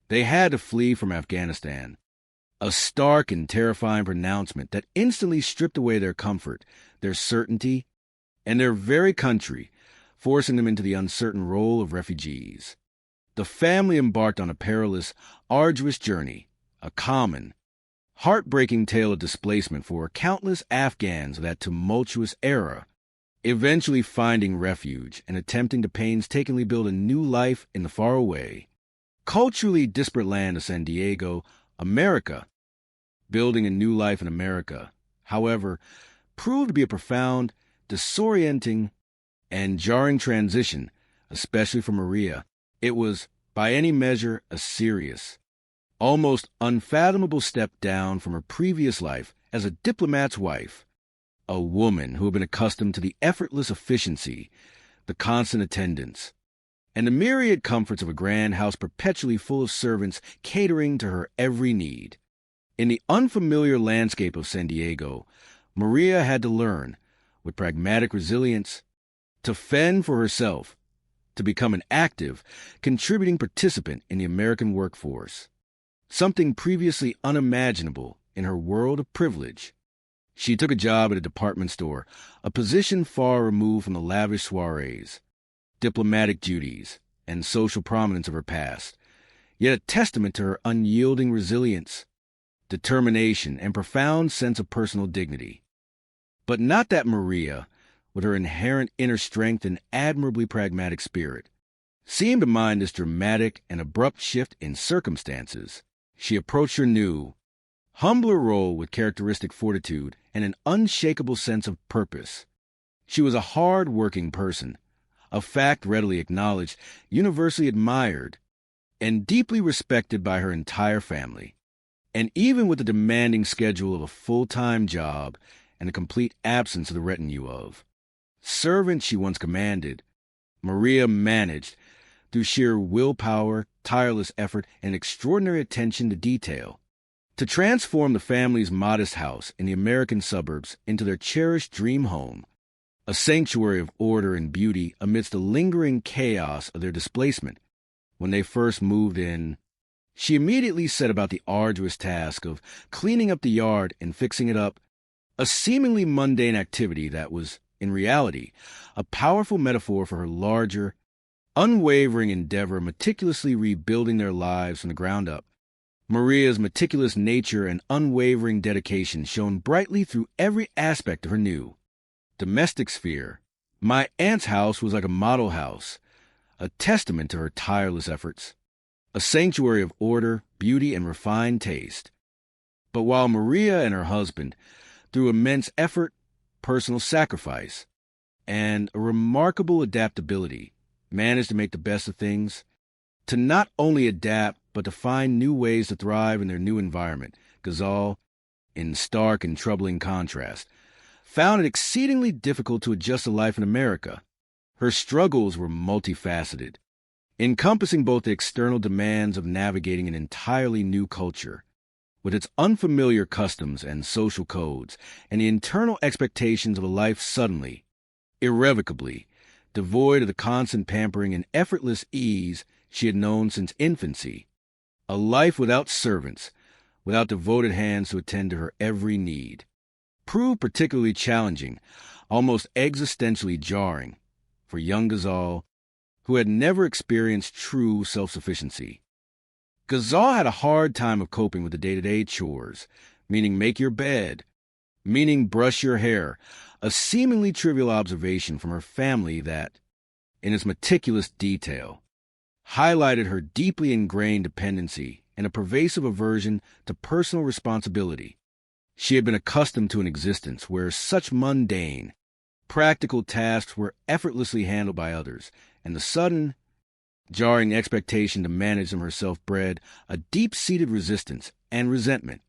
They had to flee from Afghanistan, a stark and terrifying pronouncement that instantly stripped away their comfort, their certainty, and their very country, forcing them into the uncertain role of refugees. The family embarked on a perilous, arduous journey, a common, heartbreaking tale of displacement for countless Afghans of that tumultuous era, eventually finding refuge and attempting to painstakingly build a new life in the faraway, culturally disparate land of San Diego, America. Building a new life in America, however, proved to be a profound, disorienting, and jarring transition, especially for Maria. It was, by any measure, a serious, almost unfathomable step down from her previous life as a diplomat's wife, a woman who had been accustomed to the effortless efficiency, the constant attendance, and the myriad comforts of a grand house perpetually full of servants catering to her every need. In the unfamiliar landscape of San Diego, Maria had to learn, with pragmatic resilience, to fend for herself, to become an active, contributing participant in the American workforce, something previously unimaginable in her world of privilege. She took a job at a department store, a position far removed from the lavish soirees, diplomatic duties, and social prominence of her past, yet a testament to her unyielding resilience, determination, and profound sense of personal dignity. But not that Maria, with her inherent inner strength and admirably pragmatic spirit, seemed to mind this dramatic and abrupt shift in circumstances. She approached her new, humbler role with characteristic fortitude and an unshakable sense of purpose. She was a hard-working person, a fact readily acknowledged, universally admired, and deeply respected by her entire family. And even with the demanding schedule of a full-time job and a complete absence of the retinue of servants she once commanded, Maria managed, through sheer willpower, tireless effort, and extraordinary attention to detail, to transform the family's modest house in the American suburbs into their cherished dream home, a sanctuary of order and beauty amidst the lingering chaos of their displacement. When they first moved in, she immediately set about the arduous task of cleaning up the yard and fixing it up a seemingly mundane activity that was, in reality, a powerful metaphor for her larger, unwavering endeavor meticulously rebuilding their lives from the ground up. Maria's meticulous nature and unwavering dedication shone brightly through every aspect of her new domestic sphere. My aunt's house was like a model house, a testament to her tireless efforts, a sanctuary of order, beauty, and refined taste. But while Maria and her husband, through immense effort, personal sacrifice, and a remarkable adaptability, managed to make the best of things, to not only adapt, but to find new ways to thrive in their new environment, Ghazal, in stark and troubling contrast, found it exceedingly difficult to adjust to life in America. Her struggles were multifaceted, encompassing both the external demands of navigating an entirely new culture, with its unfamiliar customs and social codes, and the internal expectations of a life suddenly, irrevocably, devoid of the constant pampering and effortless ease she had known since infancy, a life without servants, without devoted hands to attend to her every need, proved particularly challenging, almost existentially jarring, for young Ghazal, who had never experienced true self-sufficiency. Ghazal had a hard time of coping with the day-to-day chores, meaning make your bed, meaning brush your hair, a seemingly trivial observation from her family that, in its meticulous detail, highlighted her deeply ingrained dependency and a pervasive aversion to personal responsibility. She had been accustomed to an existence where such mundane, practical tasks were effortlessly handled by others, and the sudden, jarring expectation to manage them herself bred a deep-seated resistance and resentment.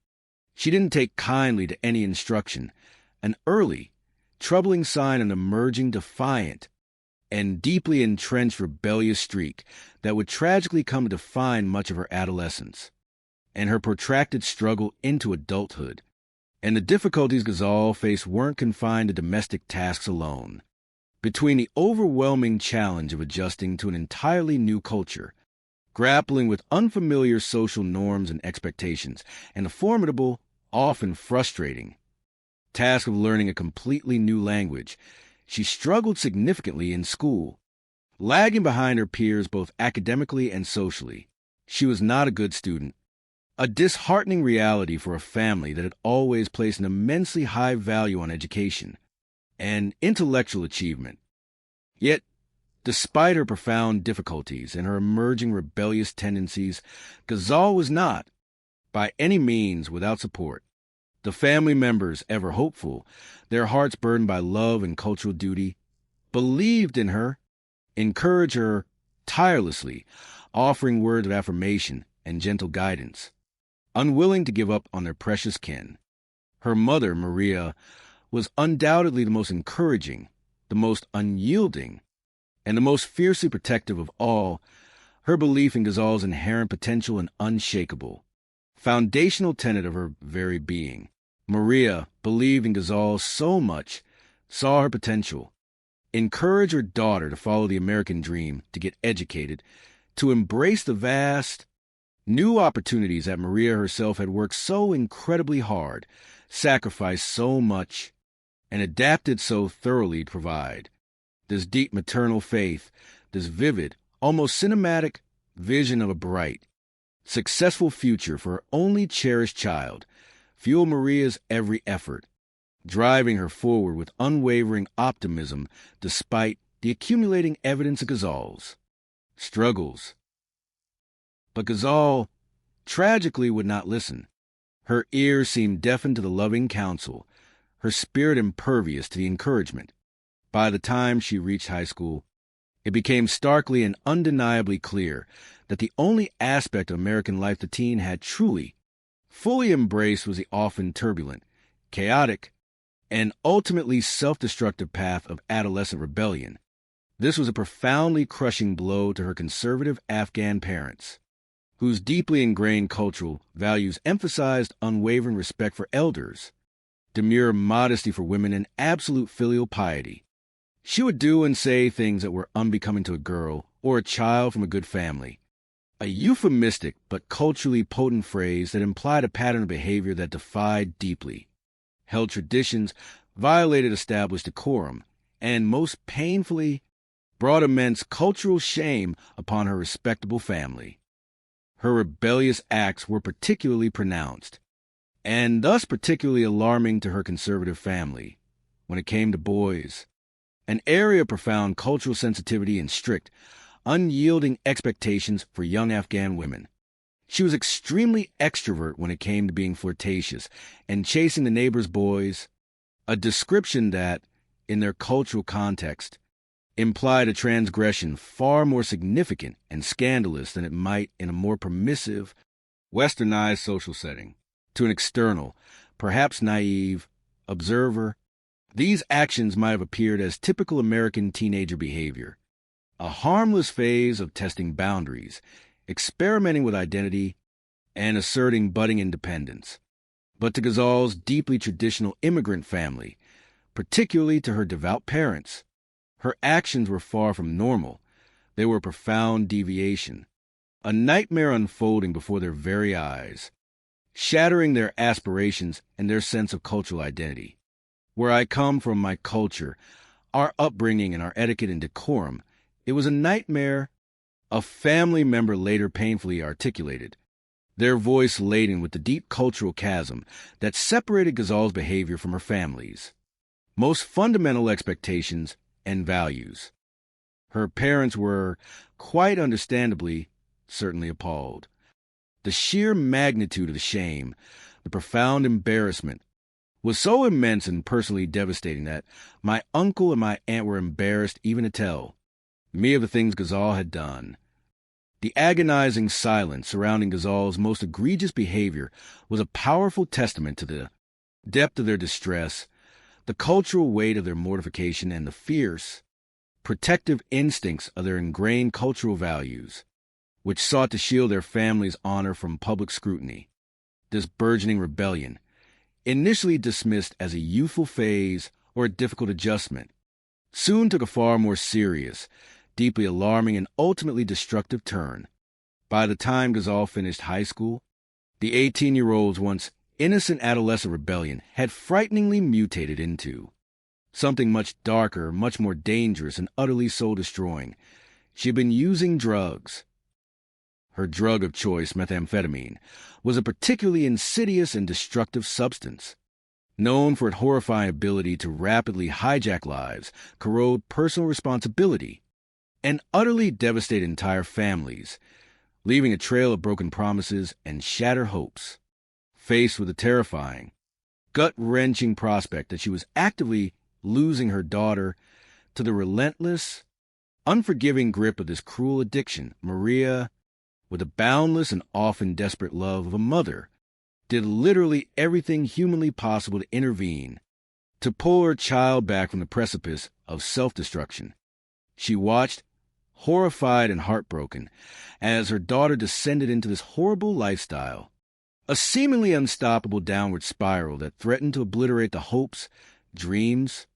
She didn't take kindly to any instruction, an early, troubling sign of an emerging defiant and deeply entrenched rebellious streak that would tragically come to define much of her adolescence and her protracted struggle into adulthood. And the difficulties Ghazal faced weren't confined to domestic tasks alone. Between the overwhelming challenge of adjusting to an entirely new culture, grappling with unfamiliar social norms and expectations, and the formidable, often frustrating, task of learning a completely new language, she struggled significantly in school, lagging behind her peers both academically and socially. She was not a good student, a disheartening reality for a family that had always placed an immensely high value on education and intellectual achievement. Yet, despite her profound difficulties and her emerging rebellious tendencies, Ghazal was not, by any means, without support. The family members, ever hopeful, their hearts burdened by love and cultural duty, believed in her, encouraged her tirelessly, offering words of affirmation and gentle guidance, unwilling to give up on their precious kin. Her mother, Maria, was undoubtedly the most encouraging, the most unyielding, and the most fiercely protective of all, her belief in Ghazal's inherent potential and unshakable, foundational tenet of her very being. Maria believed in Ghazal so much, saw her potential, encouraged her daughter to follow the American dream, to get educated, to embrace the vast, new opportunities that Maria herself had worked so incredibly hard, sacrificed so much, and adapted so thoroughly to provide. This deep maternal faith, this vivid, almost cinematic vision of a bright, successful future for her only cherished child, fueled Maria's every effort, driving her forward with unwavering optimism despite the accumulating evidence of Ghazal's struggles. But Ghazal tragically would not listen. Her ears seemed deafened to the loving counsel, her spirit impervious to the encouragement. By the time she reached high school, it became starkly and undeniably clear that the only aspect of American life the teen had truly, fully embraced was the often turbulent, chaotic, and ultimately self-destructive path of adolescent rebellion. This was a profoundly crushing blow to her conservative Afghan parents, whose deeply ingrained cultural values emphasized unwavering respect for elders, demure modesty for women, and absolute filial piety. She would do and say things that were unbecoming to a girl or a child from a good family, a euphemistic but culturally potent phrase that implied a pattern of behavior that defied deeply held traditions, violated established decorum, and most painfully brought immense cultural shame upon her respectable family. Her rebellious acts were particularly pronounced, and thus particularly alarming to her conservative family. When it came to boys, an area of profound cultural sensitivity and strict, unyielding expectations for young Afghan women. She was extremely extrovert when it came to being flirtatious and chasing the neighbors' boys, a description that, in their cultural context, implied a transgression far more significant and scandalous than it might in a more permissive, westernized social setting. To an external, perhaps naive, observer, these actions might have appeared as typical American teenager behavior, a harmless phase of testing boundaries, experimenting with identity, and asserting budding independence. But to Ghazal's deeply traditional immigrant family, particularly to her devout parents, her actions were far from normal. They were a profound deviation, a nightmare unfolding before their very eyes, shattering their aspirations and their sense of cultural identity. Where I come from, my culture, our upbringing and our etiquette and decorum, it was a nightmare a family member later painfully articulated, their voice laden with the deep cultural chasm that separated Ghazal's behavior from her family's most fundamental expectations and values. Her parents were, quite understandably, certainly appalled. The sheer magnitude of the shame, the profound embarrassment, was so immense and personally devastating that my uncle and my aunt were embarrassed even to tell me of the things Ghazal had done. The agonizing silence surrounding Ghazal's most egregious behavior was a powerful testament to the depth of their distress, the cultural weight of their mortification, and the fierce, protective instincts of their ingrained cultural values, which sought to shield their family's honor from public scrutiny. This burgeoning rebellion, initially dismissed as a youthful phase or a difficult adjustment, soon took a far more serious, deeply alarming, and ultimately destructive turn. By the time Ghazal finished high school, the 18-year-old's once innocent adolescent rebellion had frighteningly mutated into something much darker, much more dangerous, and utterly soul-destroying. She had been using drugs. Her drug of choice, methamphetamine, was a particularly insidious and destructive substance, known for its horrifying ability to rapidly hijack lives, corrode personal responsibility, and utterly devastate entire families, leaving a trail of broken promises and shattered hopes. Faced with the terrifying, gut-wrenching prospect that she was actively losing her daughter to the relentless, unforgiving grip of this cruel addiction, Maria, with the boundless and often desperate love of a mother, did literally everything humanly possible to intervene, to pull her child back from the precipice of self-destruction. She watched, horrified and heartbroken, as her daughter descended into this horrible lifestyle, a seemingly unstoppable downward spiral that threatened to obliterate the hopes, dreams,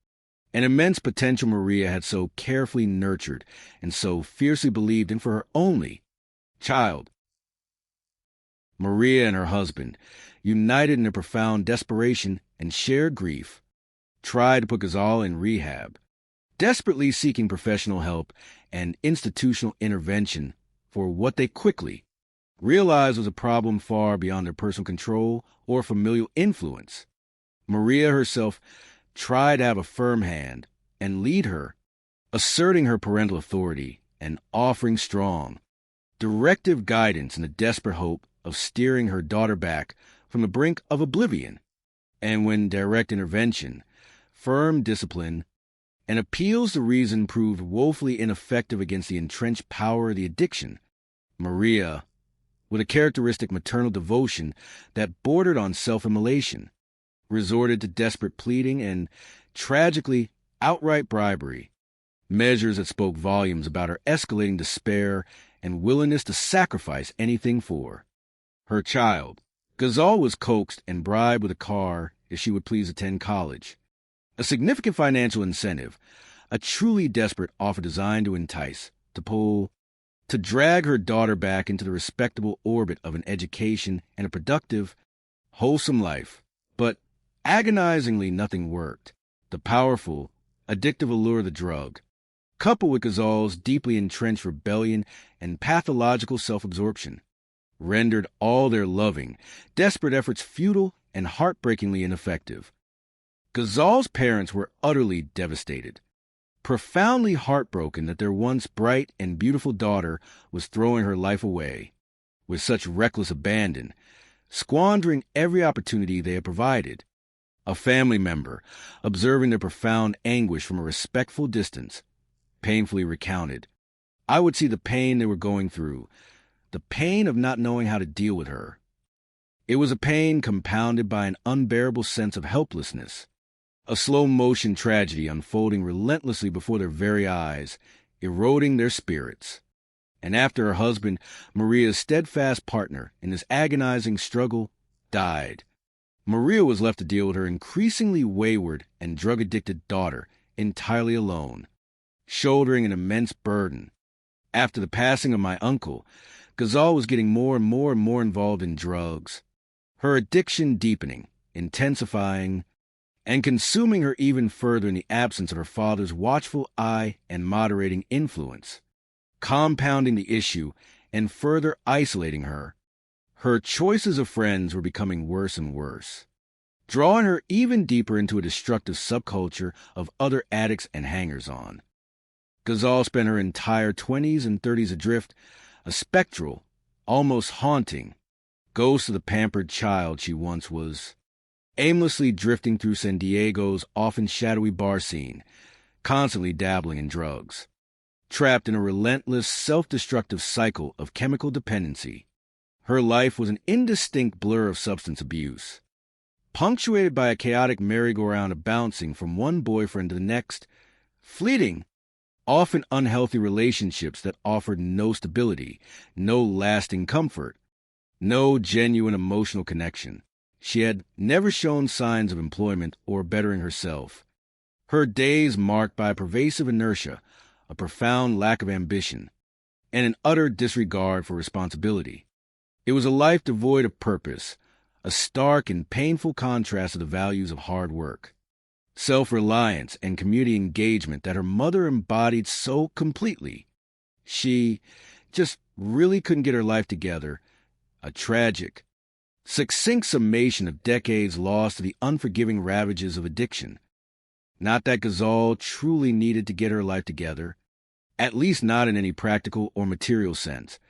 and immense potential Maria had so carefully nurtured and so fiercely believed in for her only child. Maria and her husband, united in a profound desperation and shared grief, tried to put Ghazal in rehab, desperately seeking professional help and institutional intervention for what they quickly realized was a problem far beyond their personal control or familial influence. Maria herself tried to have a firm hand and lead her, asserting her parental authority and offering strong, directive guidance in the desperate hope of steering her daughter back from the brink of oblivion. And when direct intervention, firm discipline, and appeals to reason proved woefully ineffective against the entrenched power of the addiction, Maria, with a characteristic maternal devotion that bordered on self-immolation, resorted to desperate pleading and, tragically, outright bribery, measures that spoke volumes about her escalating despair and willingness to sacrifice anything for her child. Ghazal was coaxed and bribed with a car if she would please attend college, a significant financial incentive, a truly desperate offer designed to entice, to pull, to drag her daughter back into the respectable orbit of an education and a productive, wholesome life. But Agonizingly, nothing worked. The powerful, addictive allure of the drug, coupled with Ghazal's deeply entrenched rebellion and pathological self-absorption, rendered all their loving, desperate efforts futile and heartbreakingly ineffective. Ghazal's parents were utterly devastated, profoundly heartbroken that their once bright and beautiful daughter was throwing her life away with such reckless abandon, squandering every opportunity they had provided. A family member, observing their profound anguish from a respectful distance, painfully recounted, "I would see the pain they were going through, the pain of not knowing how to deal with her. It was a pain compounded by an unbearable sense of helplessness, a slow-motion tragedy unfolding relentlessly before their very eyes, eroding their spirits." And after her husband, Maria's steadfast partner in this agonizing struggle, died, Maria was left to deal with her increasingly wayward and drug-addicted daughter entirely alone, shouldering an immense burden. After the passing of my uncle, Ghazal was getting more and more involved in drugs, her addiction deepening, intensifying, and consuming her even further in the absence of her father's watchful eye and moderating influence, compounding the issue and further isolating her. Her choices of friends were becoming worse and worse, drawing her even deeper into a destructive subculture of other addicts and hangers-on. Ghazal spent her entire 20s and 30s adrift, a spectral, almost haunting, ghost of the pampered child she once was, aimlessly drifting through San Diego's often shadowy bar scene, constantly dabbling in drugs, trapped in a relentless, self-destructive cycle of chemical dependency. Her life was an indistinct blur of substance abuse, punctuated by a chaotic merry-go-round of bouncing from one boyfriend to the next, fleeting, often unhealthy relationships that offered no stability, no lasting comfort, no genuine emotional connection. She had never shown signs of employment or bettering herself. Her days marked by a pervasive inertia, a profound lack of ambition, and an utter disregard for responsibility. It was a life devoid of purpose, a stark and painful contrast to the values of hard work, self-reliance, and community engagement that her mother embodied so completely. She just really couldn't get her life together. A tragic, succinct summation of decades lost to the unforgiving ravages of addiction. Not that Ghazal truly needed to get her life together, at least not in any practical or material sense,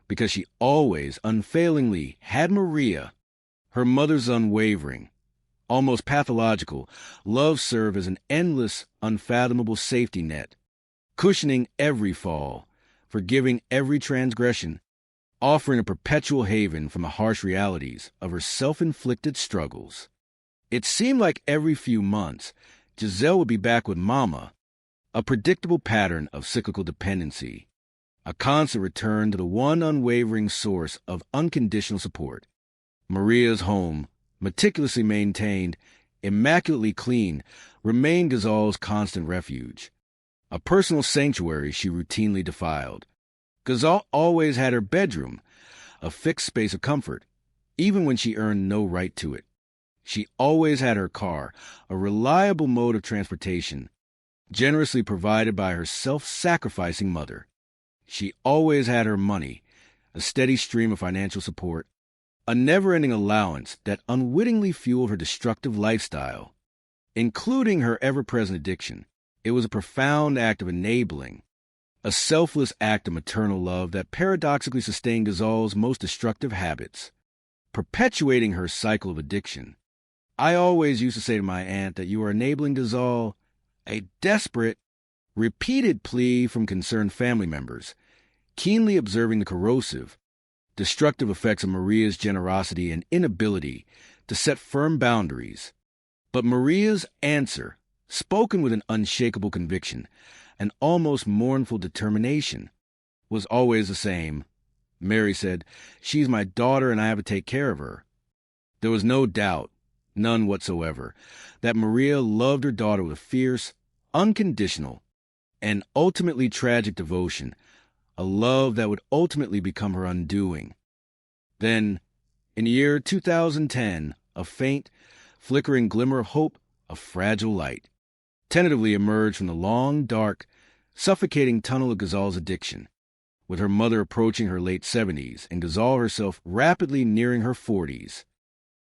because she always, unfailingly, had Maria, her mother's unwavering, almost pathological, love serve as an endless, unfathomable safety net, cushioning every fall, forgiving every transgression, offering a perpetual haven from the harsh realities of her self-inflicted struggles. It seemed like every few months, Giselle would be back with Mama, a predictable pattern of cyclical dependency, a constant return to the one unwavering source of unconditional support. Maria's home, meticulously maintained, immaculately clean, remained Ghazal's constant refuge, a personal sanctuary she routinely defiled. Ghazal always had her bedroom, a fixed space of comfort, even when she earned no right to it. She always had her car, a reliable mode of transportation, generously provided by her self-sacrificing mother. She always had her money, a steady stream of financial support, a never-ending allowance that unwittingly fueled her destructive lifestyle, including her ever-present addiction. It was a profound act of enabling, a selfless act of maternal love that paradoxically sustained Ghazal's most destructive habits, perpetuating her cycle of addiction. I always used to say to my aunt that you are enabling Ghazal, a desperate, repeated plea from concerned family members, keenly observing the corrosive, destructive effects of Maria's generosity and inability to set firm boundaries. But Maria's answer, spoken with an unshakable conviction, an almost mournful determination, was always the same. Mary said, "She's my daughter and I have to take care of her." There was no doubt, none whatsoever, that Maria loved her daughter with a fierce, unconditional, and ultimately tragic devotion, a love that would ultimately become her undoing. Then, in the year 2010, a faint, flickering glimmer of hope, a fragile light, tentatively emerged from the long, dark, suffocating tunnel of Ghazal's addiction, with her mother approaching her late 70s and Ghazal herself rapidly nearing her 40s,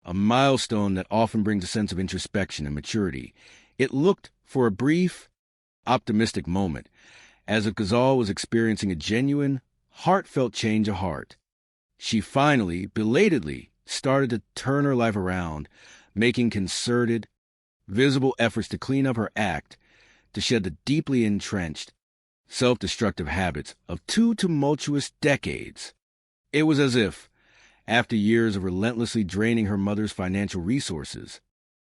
a milestone that often brings a sense of introspection and maturity. It looked, for a brief, optimistic moment, as if Ghazal was experiencing a genuine, heartfelt change of heart. She finally, belatedly, started to turn her life around, making concerted, visible efforts to clean up her act, to shed the deeply entrenched, self-destructive habits of 2 tumultuous decades. It was as if, after years of relentlessly draining her mother's financial resources,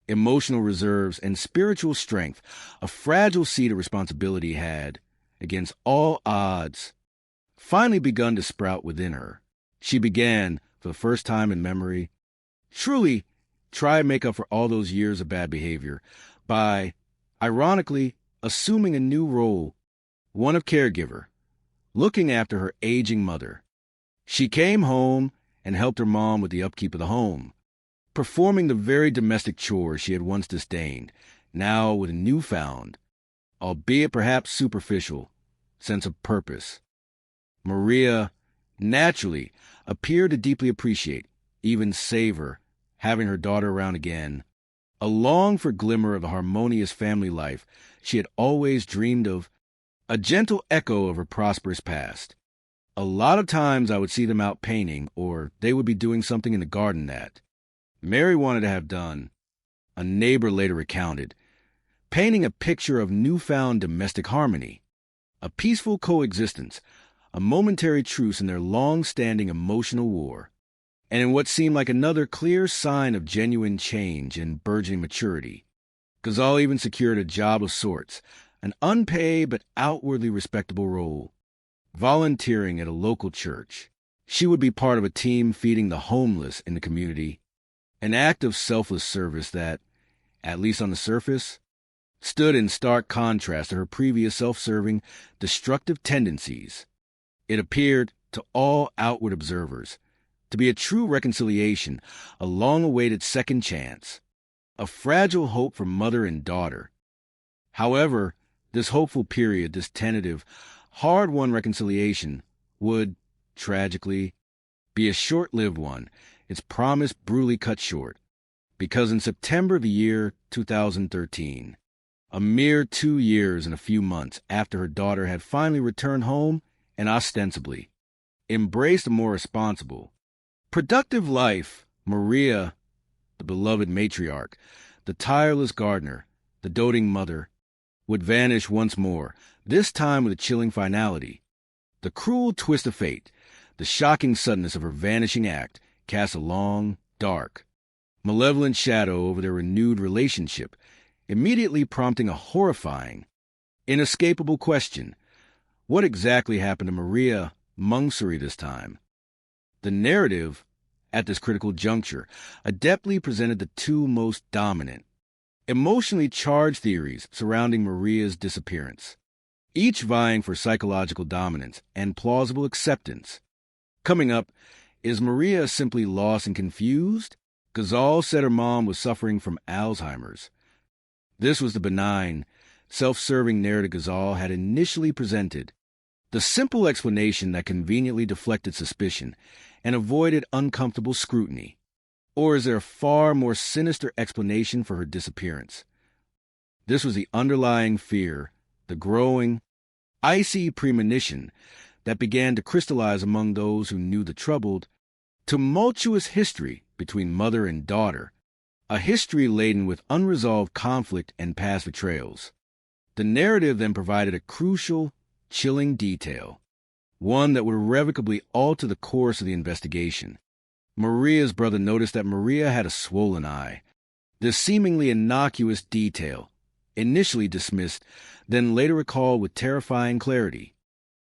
emotional reserves, and spiritual strength, a fragile seed of responsibility had, against all odds, finally begun to sprout within her. She began, for the first time in memory, truly try and make up for all those years of bad behavior by, ironically, assuming a new role, one of caregiver, looking after her aging mother. She came home and helped her mom with the upkeep of the home, performing the very domestic chores she had once disdained, now with a newfound, albeit perhaps superficial, sense of purpose. Maria, naturally, appeared to deeply appreciate, even savor, having her daughter around again, a long-for glimmer of the harmonious family life she had always dreamed of, a gentle echo of her prosperous past. A lot of times I would see them out painting, or they would be doing something in the garden that Mary wanted to have done, a neighbor later recounted, painting a picture of newfound domestic harmony, a peaceful coexistence, a momentary truce in their long-standing emotional war, and in what seemed like another clear sign of genuine change and burgeoning maturity, Ghazal even secured a job of sorts, an unpaid but outwardly respectable role, volunteering at a local church. She would be part of a team feeding the homeless in the community, an act of selfless service that, at least on the surface, stood in stark contrast to her previous self-serving, destructive tendencies. It appeared, to all outward observers, to be a true reconciliation, a long-awaited second chance, a fragile hope for mother and daughter. However, this hopeful period, this tentative, hard-won reconciliation, would, tragically, be a short-lived one, its promise brutally cut short, because in September of the year 2013, a mere 2 years and a few months after her daughter had finally returned home and ostensibly embraced a more responsible, productive life, Maria, the beloved matriarch, the tireless gardener, the doting mother, would vanish once more, this time with a chilling finality. The cruel twist of fate, the shocking suddenness of her vanishing act, cast a long, dark, malevolent shadow over their renewed relationship, immediately prompting a horrifying, inescapable question. What exactly happened to Maria Mansury this time? The narrative, at this critical juncture, adeptly presented the two most dominant, emotionally charged theories surrounding Maria's disappearance, each vying for psychological dominance and plausible acceptance. Coming up, is Maria simply lost and confused? Ghazal said her mom was suffering from Alzheimer's. This was the benign, self-serving narrative Ghazal had initially presented, the simple explanation that conveniently deflected suspicion and avoided uncomfortable scrutiny. Or is there a far more sinister explanation for her disappearance? This was the underlying fear, the growing, icy premonition that began to crystallize among those who knew the troubled, tumultuous history between mother and daughter, a history laden with unresolved conflict and past betrayals. The narrative then provided a crucial, chilling detail, one that would irrevocably alter the course of the investigation. Maria's brother noticed that Maria had a swollen eye. This seemingly innocuous detail, initially dismissed, then later recalled with terrifying clarity,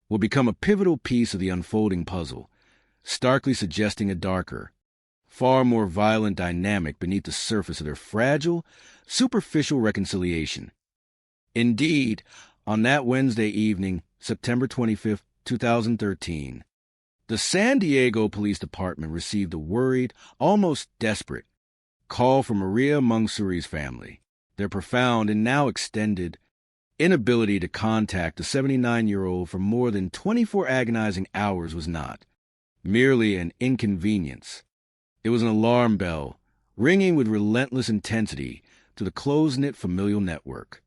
would become a pivotal piece of the unfolding puzzle, starkly suggesting a darker, far more violent dynamic beneath the surface of their fragile, superficial reconciliation. Indeed, on that Wednesday evening, September 25th, 2013, the San Diego Police Department received a worried, almost desperate, call for Maria Mansury's family. Their profound and now extended inability to contact the 79-year-old for more than 24 agonizing hours was not merely an inconvenience. It was an alarm bell, ringing with relentless intensity to the close-knit familial network.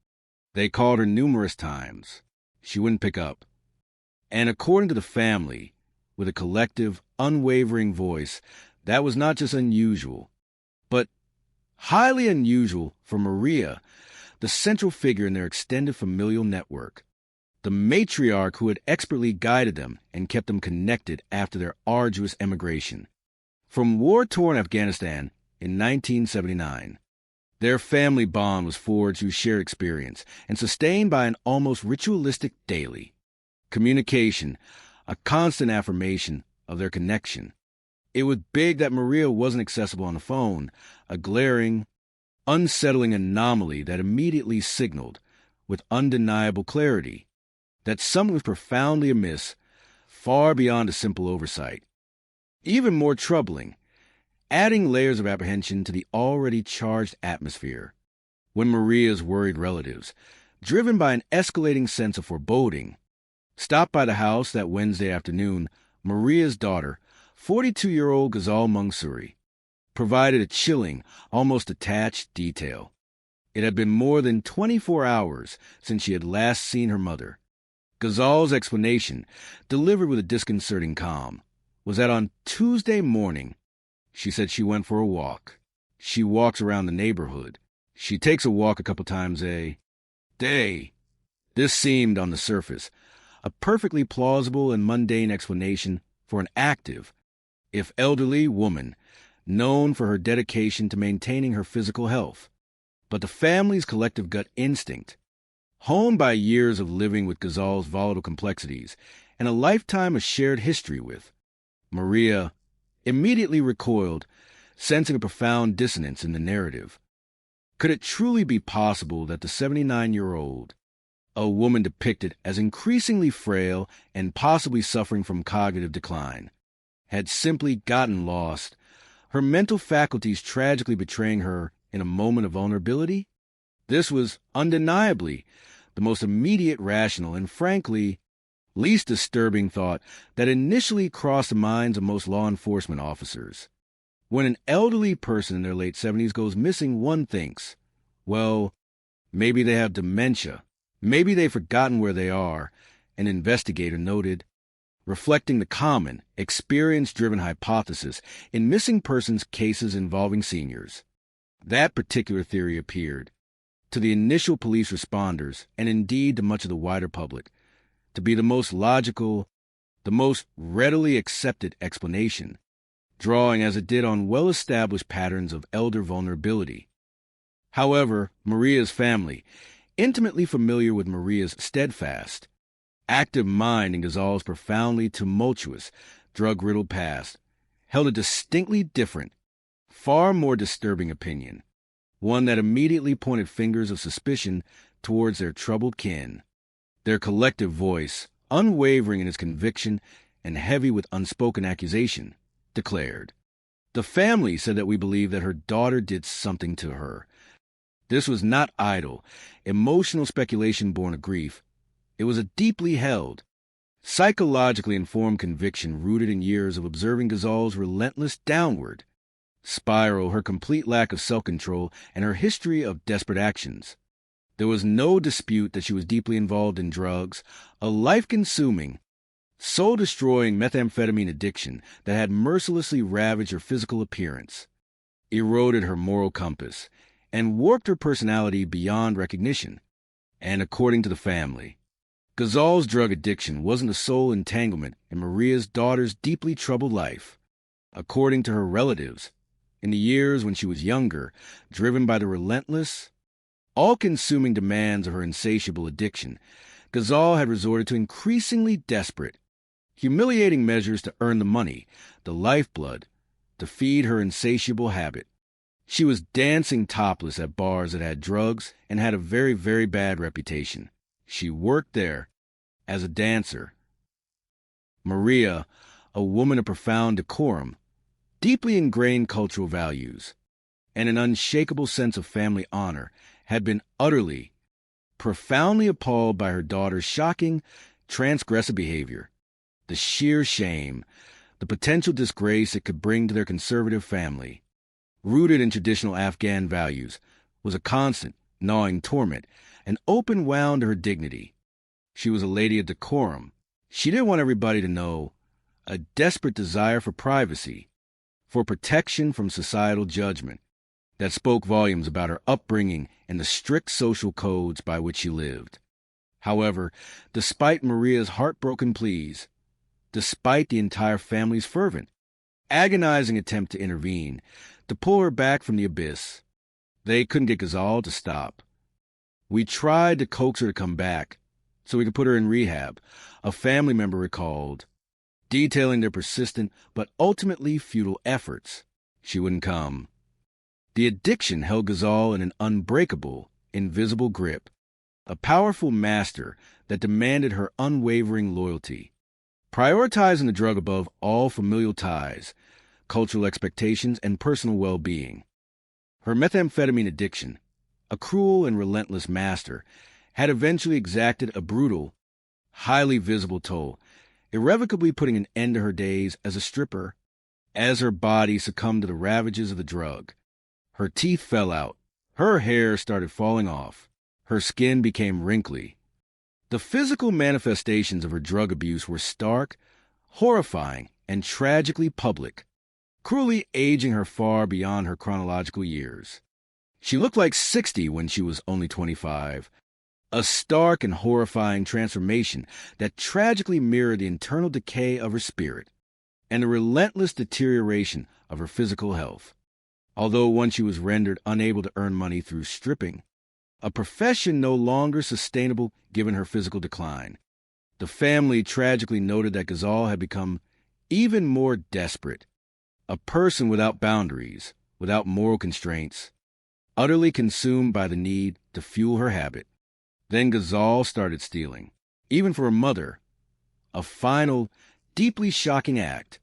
They called her numerous times. She wouldn't pick up. And according to the family, with a collective, unwavering voice, that was not just unusual, but highly unusual for Maria, the central figure in their extended familial network, the matriarch who had expertly guided them and kept them connected after their arduous emigration. From war-torn Afghanistan in 1979, their family bond was forged through shared experience and sustained by an almost ritualistic daily communication, a constant affirmation of their connection. It was big that Maria wasn't accessible on the phone, a glaring, unsettling anomaly that immediately signaled, with undeniable clarity, that something was profoundly amiss, far beyond a simple oversight. Even more troubling, adding layers of apprehension to the already charged atmosphere, when Maria's worried relatives, driven by an escalating sense of foreboding, stopped by the house that Wednesday afternoon, Maria's daughter, 42-year-old Ghazal Mansury, provided a chilling, almost detached detail. It had been more than 24 hours since she had last seen her mother. Ghazal's explanation, delivered with a disconcerting calm, was that on Tuesday morning, she said she went for a walk. She walks around the neighborhood. She takes a walk a couple times a day. This seemed, on the surface, a perfectly plausible and mundane explanation for an active, if elderly, woman known for her dedication to maintaining her physical health. But the family's collective gut instinct, honed by years of living with Ghazal's volatile complexities and a lifetime of shared history with Maria, immediately recoiled, sensing a profound dissonance in the narrative. Could it truly be possible that the 79-year-old, a woman depicted as increasingly frail and possibly suffering from cognitive decline, had simply gotten lost, her mental faculties tragically betraying her in a moment of vulnerability? This was undeniably the most immediate, rational, and frankly, least disturbing thought that initially crossed the minds of most law enforcement officers. When an elderly person in their late 70s goes missing, one thinks, well, maybe they have dementia. Maybe they've forgotten where they are, an investigator noted, reflecting the common, experience-driven hypothesis in missing persons cases involving seniors. That particular theory appeared, to the initial police responders, and indeed to much of the wider public, to be the most logical, the most readily accepted explanation, drawing as it did on well-established patterns of elder vulnerability. However, Maria's family, intimately familiar with Maria's steadfast, active mind and Ghazal's profoundly tumultuous, drug-riddled past, held a distinctly different, far more disturbing opinion, one that immediately pointed fingers of suspicion towards their troubled kin. Their collective voice, unwavering in its conviction and heavy with unspoken accusation, declared, "The family said that we believe that her daughter did something to her. This was not idle, emotional speculation born of grief. It was a deeply held, psychologically informed conviction rooted in years of observing Ghazal's relentless downward spiral, her complete lack of self-control, and her history of desperate actions. There was no dispute that she was deeply involved in drugs, a life-consuming, soul-destroying methamphetamine addiction that had mercilessly ravaged her physical appearance, eroded her moral compass, and warped her personality beyond recognition. And according to the family, Ghazal's drug addiction wasn't the sole entanglement in Maria's daughter's deeply troubled life. According to her relatives, in the years when she was younger, driven by the relentless, all-consuming demands of her insatiable addiction, Ghazal had resorted to increasingly desperate, humiliating measures to earn the money, the lifeblood, to feed her insatiable habit. She was dancing topless at bars that had drugs and had a very, very bad reputation. She worked there as a dancer. Maria, a woman of profound decorum, deeply ingrained cultural values, and an unshakable sense of family honor, had been utterly, profoundly appalled by her daughter's shocking, transgressive behavior. The sheer shame, the potential disgrace it could bring to their conservative family, rooted in traditional Afghan values, was a constant, gnawing torment, an open wound to her dignity. She was a lady of decorum. She didn't want everybody to know. A desperate desire for privacy, for protection from societal judgment, that spoke volumes about her upbringing and the strict social codes by which she lived. However, despite Maria's heartbroken pleas, despite the entire family's fervent, agonizing attempt to intervene, to pull her back from the abyss, they couldn't get Ghazal to stop. We tried to coax her to come back so we could put her in rehab, a family member recalled, detailing their persistent but ultimately futile efforts. She wouldn't come. The addiction held Ghazal in an unbreakable, invisible grip, a powerful master that demanded her unwavering loyalty, prioritizing the drug above all familial ties, cultural expectations, and personal well-being. Her methamphetamine addiction, a cruel and relentless master, had eventually exacted a brutal, highly visible toll, irrevocably putting an end to her days as a stripper. As her body succumbed to the ravages of the drug, her teeth fell out, her hair started falling off, her skin became wrinkly. The physical manifestations of her drug abuse were stark, horrifying, and tragically public, cruelly aging her far beyond her chronological years. She looked like 60 when she was only 25, a stark and horrifying transformation that tragically mirrored the internal decay of her spirit and the relentless deterioration of her physical health. Although once she was rendered unable to earn money through stripping, a profession no longer sustainable given her physical decline, the family tragically noted that Ghazal had become even more desperate, a person without boundaries, without moral constraints, utterly consumed by the need to fuel her habit. Then Ghazal started stealing, even for her mother, a final, deeply shocking act,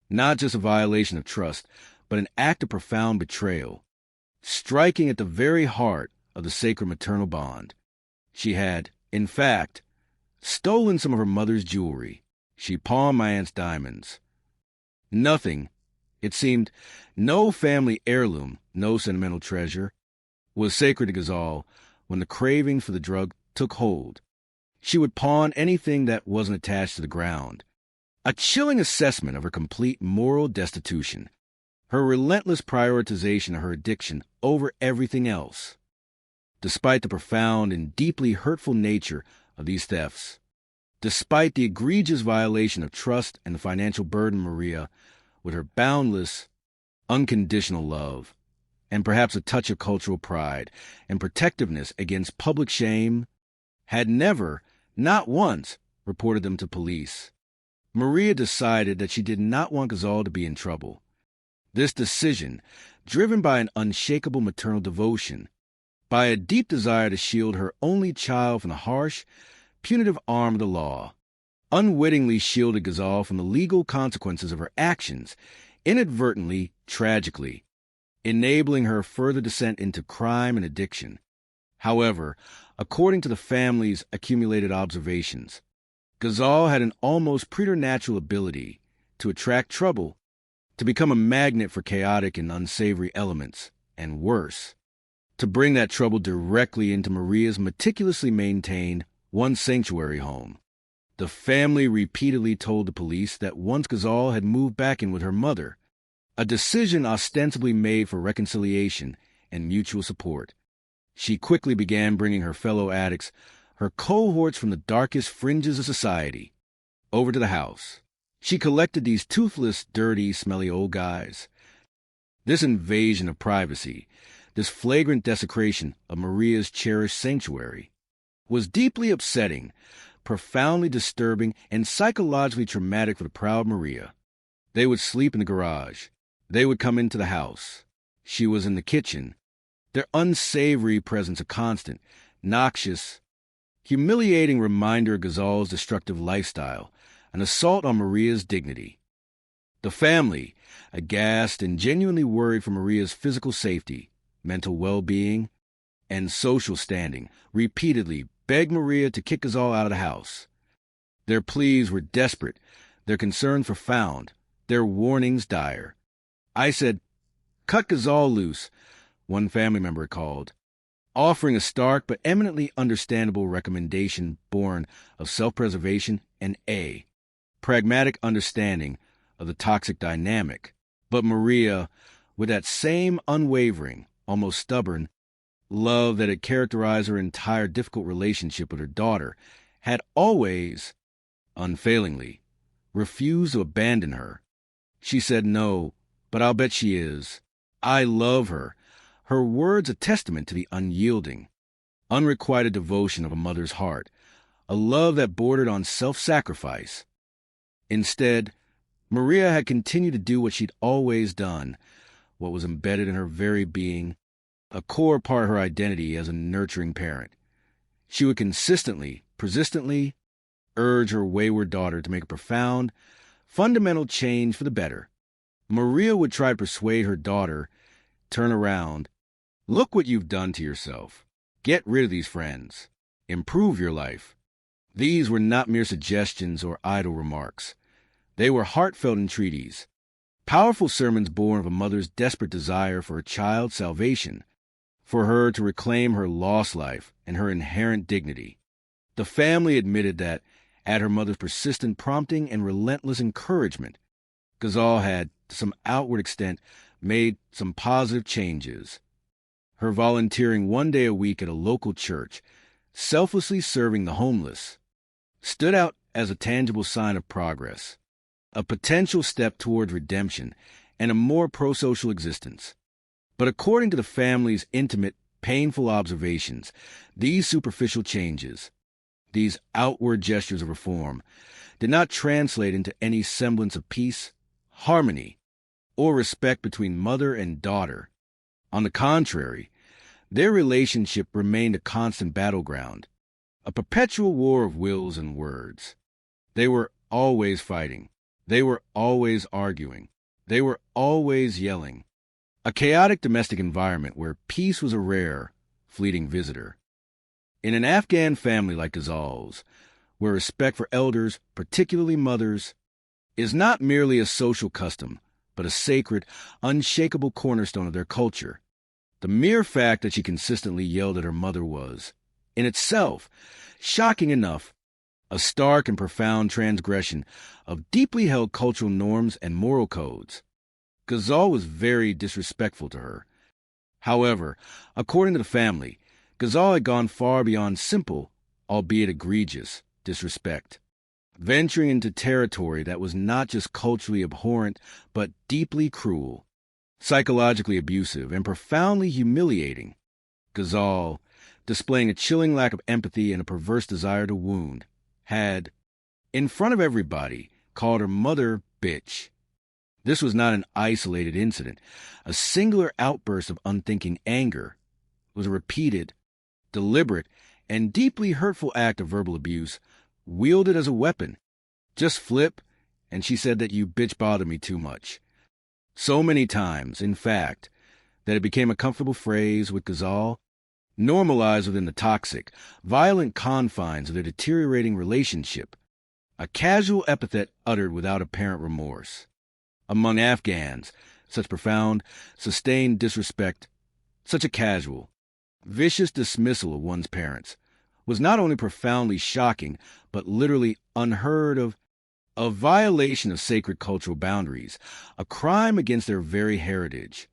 not just a violation of trust, but an act of profound betrayal, striking at the very heart of the sacred maternal bond. She had, in fact, stolen some of her mother's jewelry. She pawned my aunt's diamonds. Nothing, it seemed, no family heirloom, no sentimental treasure, was sacred to Ghazal when the craving for the drug took hold. She would pawn anything that wasn't attached to the ground. A chilling assessment of her complete moral destitution, her relentless prioritization of her addiction over everything else. Despite the profound and deeply hurtful nature of these thefts, despite the egregious violation of trust and the financial burden Maria, with her boundless, unconditional love, and perhaps a touch of cultural pride and protectiveness against public shame, had never, not once, reported them to police. Maria decided that she did not want Ghazal to be in trouble. This decision, driven by an unshakable maternal devotion, by a deep desire to shield her only child from the harsh, punitive arm of the law, unwittingly shielded Ghazal from the legal consequences of her actions, inadvertently, tragically, enabling her further descent into crime and addiction. However, according to the family's accumulated observations, Ghazal had an almost preternatural ability to attract trouble, to become a magnet for chaotic and unsavory elements, and worse, to bring that trouble directly into Maria's meticulously maintained one sanctuary home. The family repeatedly told the police that once Ghazal had moved back in with her mother, a decision ostensibly made for reconciliation and mutual support, she quickly began bringing her fellow addicts, her cohorts from the darkest fringes of society, over to the house. She collected these toothless, dirty, smelly old guys. This invasion of privacy, this flagrant desecration of Maria's cherished sanctuary, was deeply upsetting, profoundly disturbing, and psychologically traumatic for the proud Maria. They would sleep in the garage. They would come into the house. She was in the kitchen. Their unsavory presence a constant, noxious, humiliating reminder of Ghazal's destructive lifestyle, an assault on Maria's dignity. The family, aghast and genuinely worried for Maria's physical safety, mental well-being, and social standing, repeatedly begged Maria to kick Ghazal out of the house. Their pleas were desperate, their concerns profound, their warnings dire. I said, "Cut Ghazal loose," one family member recalled, offering a stark but eminently understandable recommendation born of self-preservation and pragmatic understanding of the toxic dynamic. But Maria, with that same unwavering, almost stubborn, love that had characterized her entire difficult relationship with her daughter, had always, unfailingly, refused to abandon her. She said, "No, but I'll bet she is. I love her." Her words a testament to the unyielding, unrequited devotion of a mother's heart, a love that bordered on self-sacrifice. Instead, Maria had continued to do what she'd always done, what was embedded in her very being, a core part of her identity as a nurturing parent. She would consistently, persistently urge her wayward daughter to make a profound, fundamental change for the better. Maria would try to persuade her daughter, "Turn around. Look what you've done to yourself. Get rid of these friends. Improve your life." These were not mere suggestions or idle remarks. They were heartfelt entreaties, powerful sermons born of a mother's desperate desire for her child's salvation, for her to reclaim her lost life and her inherent dignity. The family admitted that, at her mother's persistent prompting and relentless encouragement, Ghazal had, to some outward extent, made some positive changes. Her volunteering one day a week at a local church, selflessly serving the homeless, stood out as a tangible sign of progress, a potential step toward redemption and a more pro-social existence. But according to the family's intimate, painful observations, these superficial changes, these outward gestures of reform, did not translate into any semblance of peace, harmony, or respect between mother and daughter. On the contrary, their relationship remained a constant battleground, a perpetual war of wills and words. They were always fighting. They were always arguing. They were always yelling. A chaotic domestic environment where peace was a rare, fleeting visitor. In an Afghan family like Ghazal's, where respect for elders, particularly mothers, is not merely a social custom, but a sacred, unshakable cornerstone of their culture, the mere fact that she consistently yelled at her mother was, in itself, shocking enough, a stark and profound transgression of deeply held cultural norms and moral codes. Ghazal was very disrespectful to her. However, according to the family, Ghazal had gone far beyond simple, albeit egregious, disrespect, venturing into territory that was not just culturally abhorrent, but deeply cruel, psychologically abusive, and profoundly humiliating. Ghazal, displaying a chilling lack of empathy and a perverse desire to wound, had, in front of everybody, called her mother bitch. This was not an isolated incident. A singular outburst of unthinking anger. It was a repeated, deliberate, and deeply hurtful act of verbal abuse, wielded as a weapon. Just flip, and she said that "you bitch bother me too much." So many times, in fact, that it became a comfortable phrase with Ghazal, normalized within the toxic, violent confines of their deteriorating relationship, a casual epithet uttered without apparent remorse. Among Afghans, such profound, sustained disrespect, such a casual, vicious dismissal of one's parents, was not only profoundly shocking, but literally unheard of, a violation of sacred cultural boundaries, a crime against their very heritage.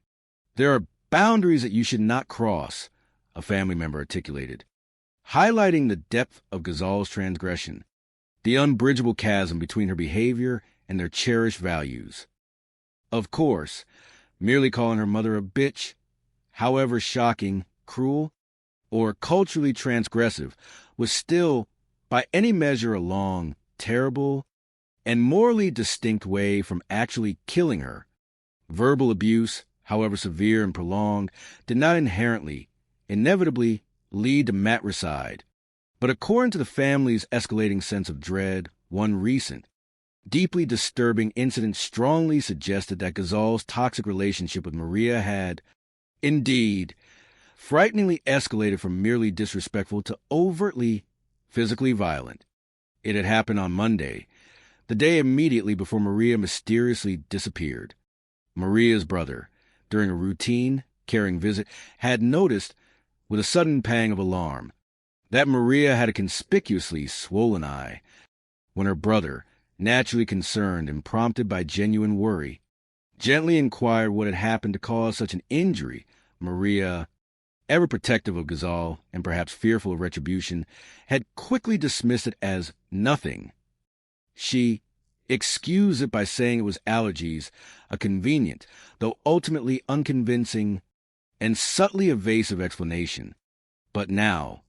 "There are boundaries that you should not cross," a family member articulated, highlighting the depth of Ghazal's transgression, the unbridgeable chasm between her behavior and their cherished values. Of course, merely calling her mother a bitch, however shocking, cruel, or culturally transgressive, was still, by any measure, a long, terrible, and morally distinct way from actually killing her. Verbal abuse, however severe and prolonged, did not inherently, inevitably, lead to matricide. But according to the family's escalating sense of dread, one recent, deeply disturbing incident strongly suggested that Ghazal's toxic relationship with Maria had, indeed, frighteningly escalated from merely disrespectful to overtly physically violent. It had happened on Monday, the day immediately before Maria mysteriously disappeared. Maria's brother, during a routine caring visit, had noticed, with a sudden pang of alarm, that Maria had a conspicuously swollen eye. When her brother, naturally concerned and prompted by genuine worry, gently inquired what had happened to cause such an injury, Maria, ever protective of Ghazal and perhaps fearful of retribution, had quickly dismissed it as nothing. She excused it by saying it was allergies, a convenient, though ultimately unconvincing and subtly evasive explanation. But now,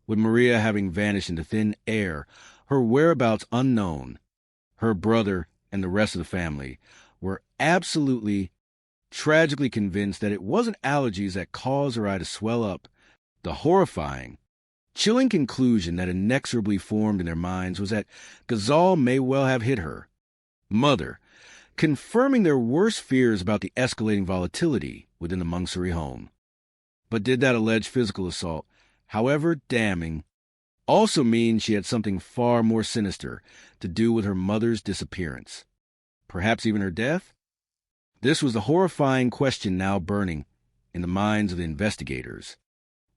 with Maria having vanished into thin air, her whereabouts unknown, her brother and the rest of the family were absolutely, tragically convinced that it wasn't allergies that caused her eye to swell up. The horrifying, chilling conclusion that inexorably formed in their minds was that Ghazal may well have hit her mother, confirming their worst fears about the escalating volatility within the Mansury home. But did that alleged physical assault, however damning, also mean she had something far more sinister to do with her mother's disappearance? Perhaps even her death? This was the horrifying question now burning in the minds of the investigators.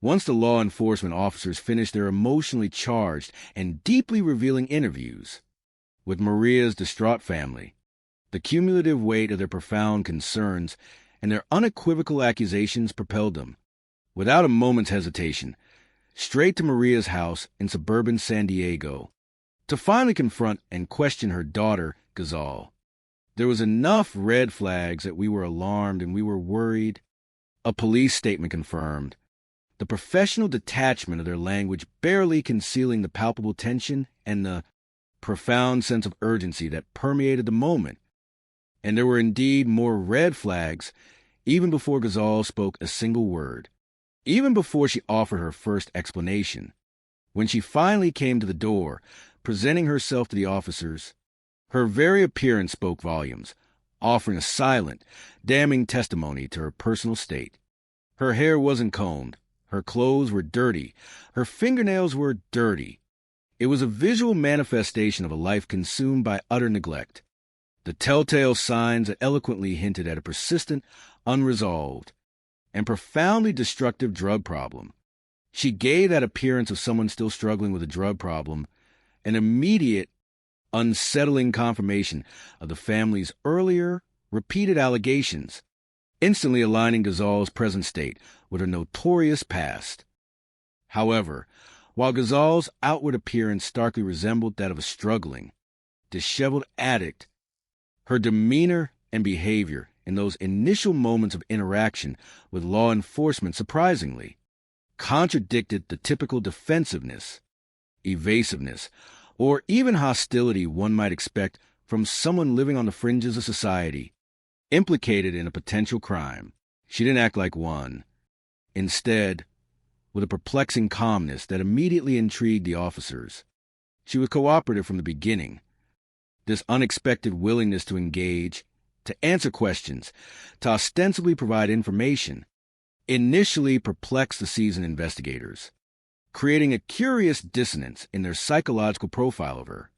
Once the law enforcement officers finished their emotionally charged and deeply revealing interviews with Maria's distraught family, the cumulative weight of their profound concerns and their unequivocal accusations propelled them, without a moment's hesitation, straight to Maria's house in suburban San Diego, to finally confront and question her daughter, Ghazal. There was enough red flags that we were alarmed and we were worried. A police statement confirmed, the professional detachment of their language barely concealing the palpable tension and the profound sense of urgency that permeated the moment. And there were indeed more red flags even before Ghazal spoke a single word, even before she offered her first explanation. When she finally came to the door, presenting herself to the officers, her very appearance spoke volumes, offering a silent, damning testimony to her personal state. Her hair wasn't combed, her clothes were dirty, her fingernails were dirty. It was a visual manifestation of a life consumed by utter neglect, the telltale signs that eloquently hinted at a persistent, unresolved, and profoundly destructive drug problem. She gave that appearance of someone still struggling with a drug problem, an immediate, unsettling confirmation of the family's earlier, repeated allegations, instantly aligning Ghazal's present state with her notorious past. However, while Ghazal's outward appearance starkly resembled that of a struggling, disheveled addict, her demeanor and behavior in those initial moments of interaction with law enforcement surprisingly contradicted the typical defensiveness, evasiveness, or even hostility one might expect from someone living on the fringes of society, implicated in a potential crime. She didn't act like one. Instead, with a perplexing calmness that immediately intrigued the officers, she was cooperative from the beginning. This unexpected willingness to engage, to answer questions, to ostensibly provide information, initially perplexed the seasoned investigators, creating a curious dissonance in their psychological profile of her.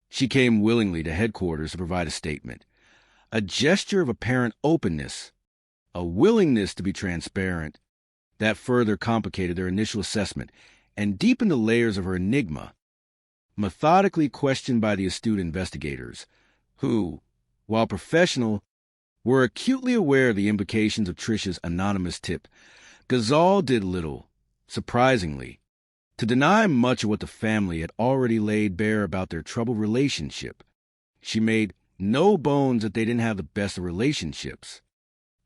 She came willingly to headquarters to provide a statement, a gesture of apparent openness, a willingness to be transparent, that further complicated their initial assessment and deepened the layers of her enigma, methodically questioned by the astute investigators, who, while professional, were acutely aware of the implications of Trisha's anonymous tip. Ghazal did little, surprisingly, to deny much of what the family had already laid bare about their troubled relationship. She made no bones that they didn't have the best of relationships,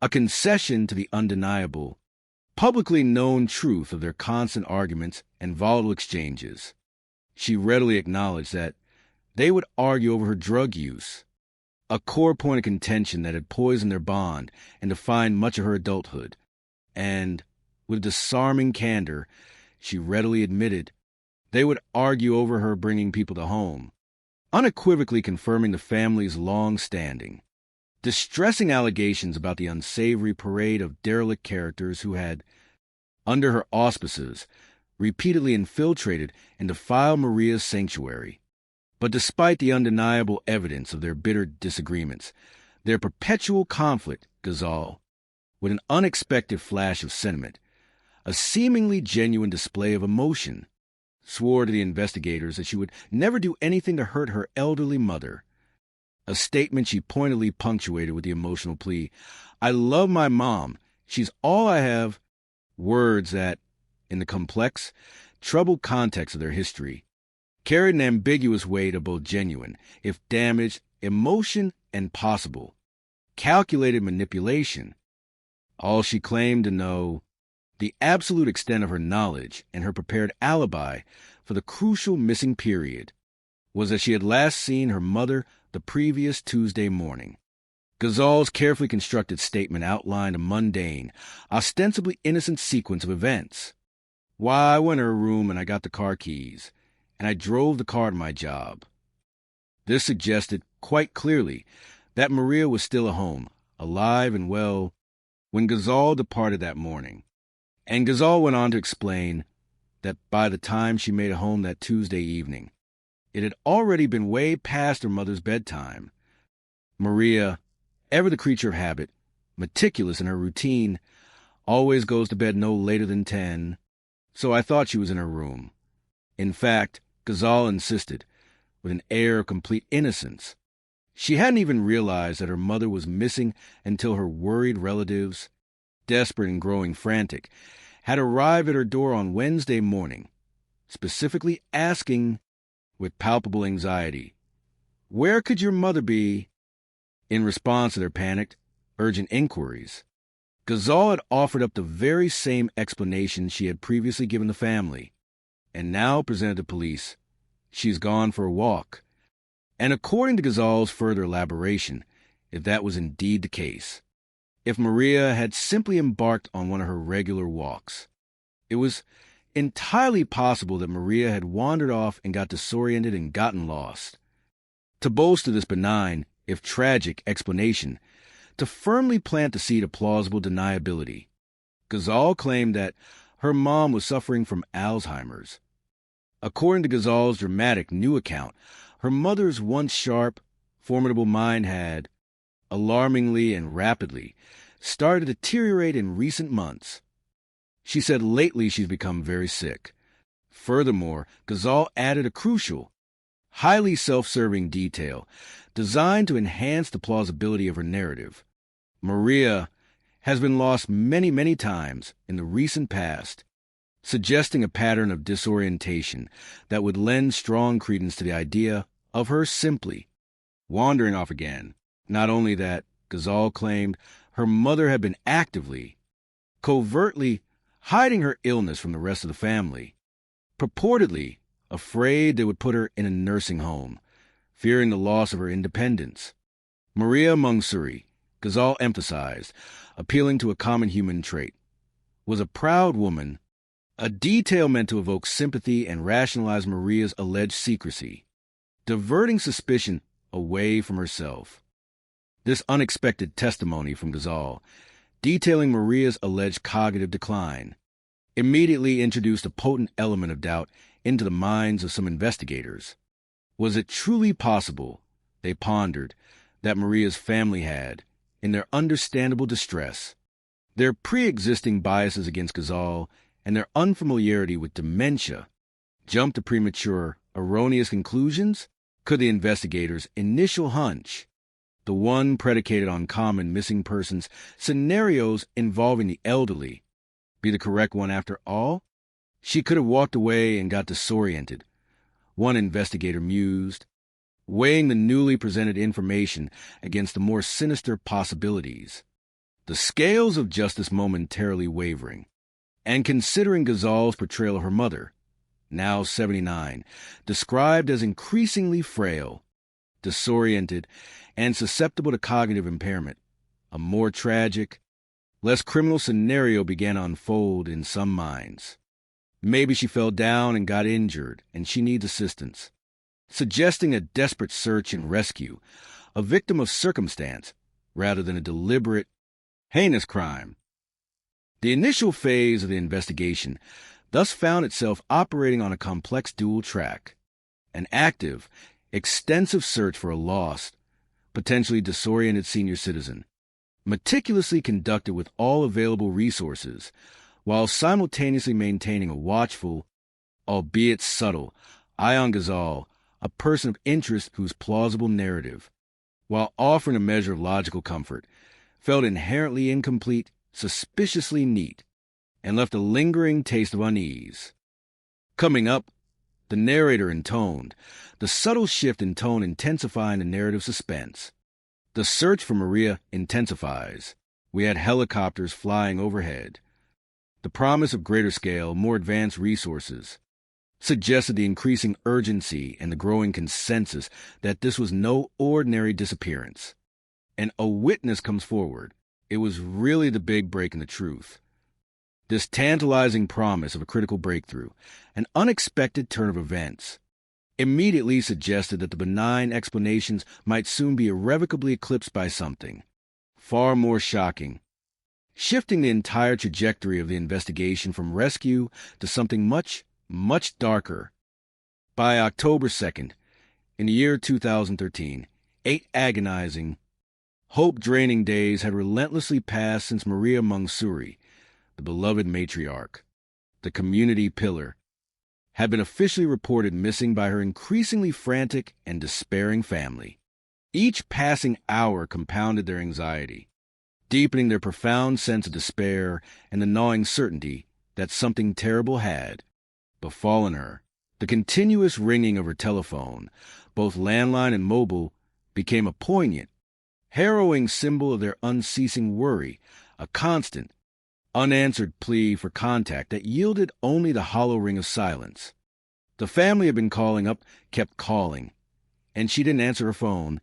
a concession to the undeniable, publicly known truth of their constant arguments and volatile exchanges. She readily acknowledged that they would argue over her drug use, a core point of contention that had poisoned their bond and defined much of her adulthood. And, with disarming candor, she readily admitted they would argue over her bringing people to home, unequivocally confirming the family's long-standing, distressing allegations about the unsavory parade of derelict characters who had, under her auspices, repeatedly infiltrated and defiled Maria's sanctuary. But despite the undeniable evidence of their bitter disagreements, their perpetual conflict, Ghazal, with an unexpected flash of sentiment, a seemingly genuine display of emotion, swore to the investigators that she would never do anything to hurt her elderly mother, a statement she pointedly punctuated with the emotional plea, "I love my mom. She's all I have," words that, in the complex, troubled context of their history, carried an ambiguous weight of both genuine, if damaged, emotion and possible, calculated manipulation. All she claimed to know, the absolute extent of her knowledge and her prepared alibi for the crucial missing period, was that she had last seen her mother the previous Tuesday morning. Ghazal's carefully constructed statement outlined a mundane, ostensibly innocent sequence of events. Why, I went to her room and I got the car keys, and I drove the car to my job. This suggested, quite clearly, that Maria was still at home, alive and well, when Ghazal departed that morning. And Ghazal went on to explain that by the time she made it home that Tuesday evening, it had already been way past her mother's bedtime. Maria, ever the creature of habit, meticulous in her routine, always goes to bed no later than 10, so I thought she was in her room. In fact, Ghazal insisted, with an air of complete innocence, she hadn't even realized that her mother was missing until her worried relatives, desperate and growing frantic, had arrived at her door on Wednesday morning, specifically asking, with palpable anxiety, "Where could your mother be?" In response to their panicked, urgent inquiries, Ghazal had offered up the very same explanation she had previously given the family, and now presented to police. She's gone for a walk. And according to Ghazal's further elaboration, if that was indeed the case, if Maria had simply embarked on one of her regular walks, it was entirely possible that Maria had wandered off and got disoriented and gotten lost. To bolster this benign, if tragic, explanation, to firmly plant the seed of plausible deniability, Ghazal claimed that her mom was suffering from Alzheimer's. According to Ghazal's dramatic new account, her mother's once sharp, formidable mind had, alarmingly and rapidly, started to deteriorate in recent months. She said lately she's become very sick. Furthermore, Ghazal added a crucial, highly self-serving detail designed to enhance the plausibility of her narrative. Maria has been lost many, many times in the recent past, suggesting a pattern of disorientation that would lend strong credence to the idea of her simply wandering off again. Not only that, Ghazal claimed her mother had been actively, covertly hiding her illness from the rest of the family, purportedly afraid they would put her in a nursing home, fearing the loss of her independence. Maria Mansury, Ghazal emphasized, appealing to a common human trait, was a proud woman, a detail meant to evoke sympathy and rationalize Maria's alleged secrecy, diverting suspicion away from herself. This unexpected testimony from Ghazal, detailing Maria's alleged cognitive decline, immediately introduced a potent element of doubt into the minds of some investigators. Was it truly possible, they pondered, that Maria's family had, in their understandable distress, their pre-existing biases against Ghazal, and their unfamiliarity with dementia, jumped to premature, erroneous conclusions? Could the investigators' initial hunch, the one predicated on common missing persons scenarios involving the elderly, be the correct one after all? She could have walked away and got disoriented, one investigator mused, weighing the newly presented information against the more sinister possibilities. The scales of justice momentarily wavering, and considering Ghazal's portrayal of her mother, now 79, described as increasingly frail, disoriented, and susceptible to cognitive impairment, a more tragic, less criminal scenario began to unfold in some minds. Maybe she fell down and got injured, and she needs assistance. suggesting a desperate search and rescue, a victim of circumstance rather than a deliberate, heinous crime. The initial phase of the investigation thus found itself operating on a complex dual track, an active, extensive search for a lost, potentially disoriented senior citizen, meticulously conducted with all available resources, while simultaneously maintaining a watchful, albeit subtle, eye on Ghazal, a person of interest whose plausible narrative, while offering a measure of logical comfort, felt inherently incomplete, suspiciously neat, and left a lingering taste of unease. Coming up, the narrator intoned, the subtle shift in tone intensifying the narrative suspense. The search for Maria intensifies. We had helicopters flying overhead. The promise of greater scale, more advanced resources, suggested the increasing urgency and the growing consensus that this was no ordinary disappearance. And a witness comes forward. It was really the big break in the truth. This tantalizing promise of a critical breakthrough, an unexpected turn of events, immediately suggested that the benign explanations might soon be irrevocably eclipsed by something far more shocking, shifting the entire trajectory of the investigation from rescue to something much, much darker. By October 2nd, in the year 2013, 8 agonizing, hope-draining days had relentlessly passed since Maria Mansury, the beloved matriarch, the community pillar, had been officially reported missing by her increasingly frantic and despairing family. Each passing hour compounded their anxiety, deepening their profound sense of despair and the gnawing certainty that something terrible had befallen her. The continuous ringing of her telephone, both landline and mobile, became a poignant, harrowing symbol of their unceasing worry, a constant, unanswered plea for contact that yielded only the hollow ring of silence. The family had been calling up, kept calling, and she didn't answer her phone,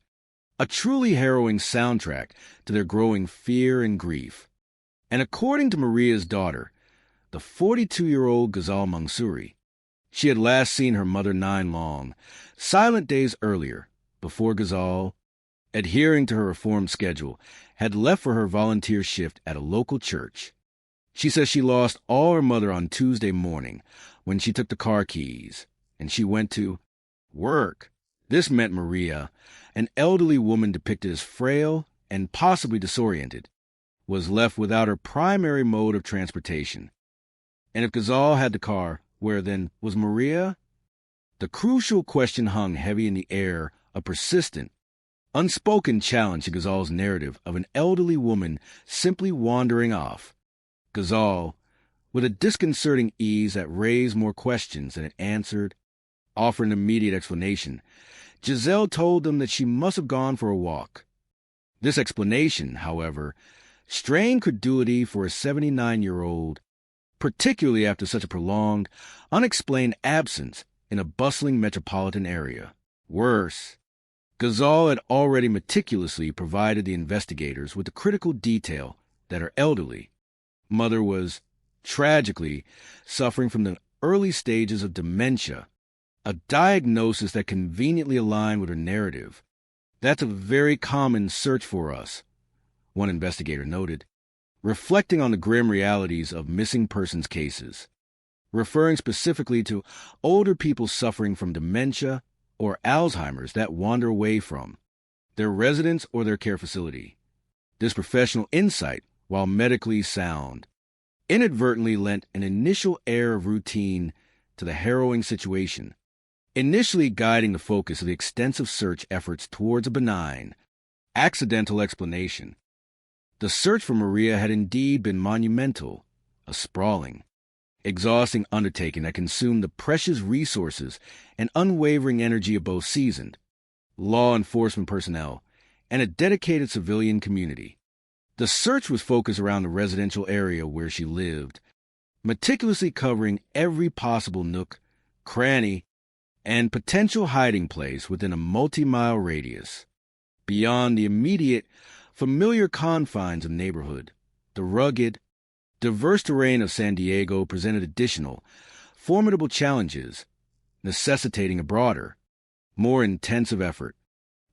a truly harrowing soundtrack to their growing fear and grief. And according to Maria's daughter, the 42-year-old Ghazal Mansury, she had last seen her mother 9 long, silent days earlier, before Ghazal, adhering to her reformed schedule, had left for her volunteer shift at a local church. She says she lost all her mother on Tuesday morning when she took the car keys, and she went to work. This meant Maria, an elderly woman depicted as frail and possibly disoriented, was left without her primary mode of transportation. And if Ghazal had the car, where then was Maria? The crucial question hung heavy in the air, a persistent, unspoken challenge to Ghazal's narrative of an elderly woman simply wandering off. Ghazal, with a disconcerting ease that raised more questions than it answered, offered an immediate explanation. Giselle told them that she must have gone for a walk. This explanation, however, strained credulity for a 79-year-old, particularly after such a prolonged, unexplained absence in a bustling metropolitan area. Worse, Ghazal had already meticulously provided the investigators with the critical detail that her elderly mother was, tragically, suffering from the early stages of dementia, a diagnosis that conveniently aligned with her narrative. That's a very common search for us, one investigator noted, reflecting on the grim realities of missing persons cases, referring specifically to older people suffering from dementia or Alzheimer's that wander away from their residence or their care facility. This professional insight, while medically sound, inadvertently lent an initial air of routine to the harrowing situation, initially guiding the focus of the extensive search efforts towards a benign, accidental explanation. The search for Maria had indeed been monumental, a sprawling, exhausting undertaking that consumed the precious resources and unwavering energy of both seasoned law enforcement personnel and a dedicated civilian community. The search was focused around the residential area where she lived, meticulously covering every possible nook, cranny, and potential hiding place within a multi-mile radius. Beyond the immediate, familiar confines of the neighborhood, the rugged, diverse terrain of San Diego presented additional, formidable challenges, necessitating a broader, more intensive effort.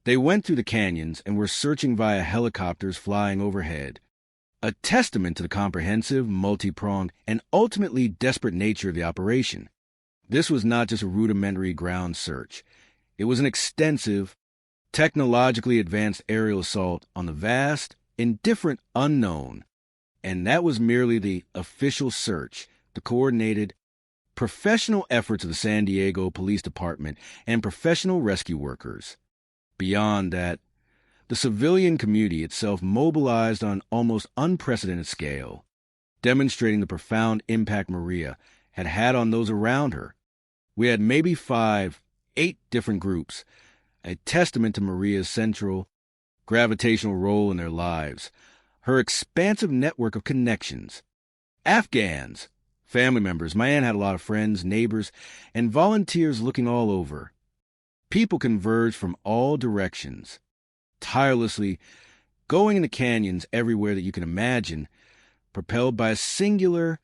They went through the canyons and were searching via helicopters flying overhead, a testament to the comprehensive, multi-pronged, and ultimately desperate nature of the operation. This was not just a rudimentary ground search. It was an extensive, technologically advanced aerial assault on the vast, indifferent unknown. And that was merely the official search, the coordinated, professional efforts of the San Diego Police Department and professional rescue workers. Beyond that, the civilian community itself mobilized on an almost unprecedented scale, demonstrating the profound impact Maria had had on those around her. We had maybe 5, 8 different groups, a testament to Maria's central, gravitational role in their lives, her expansive network of connections. Afghans, family members, my aunt had a lot of friends, neighbors, and volunteers looking all over. People converged from all directions, tirelessly going in the canyons everywhere that you can imagine, propelled by a singular,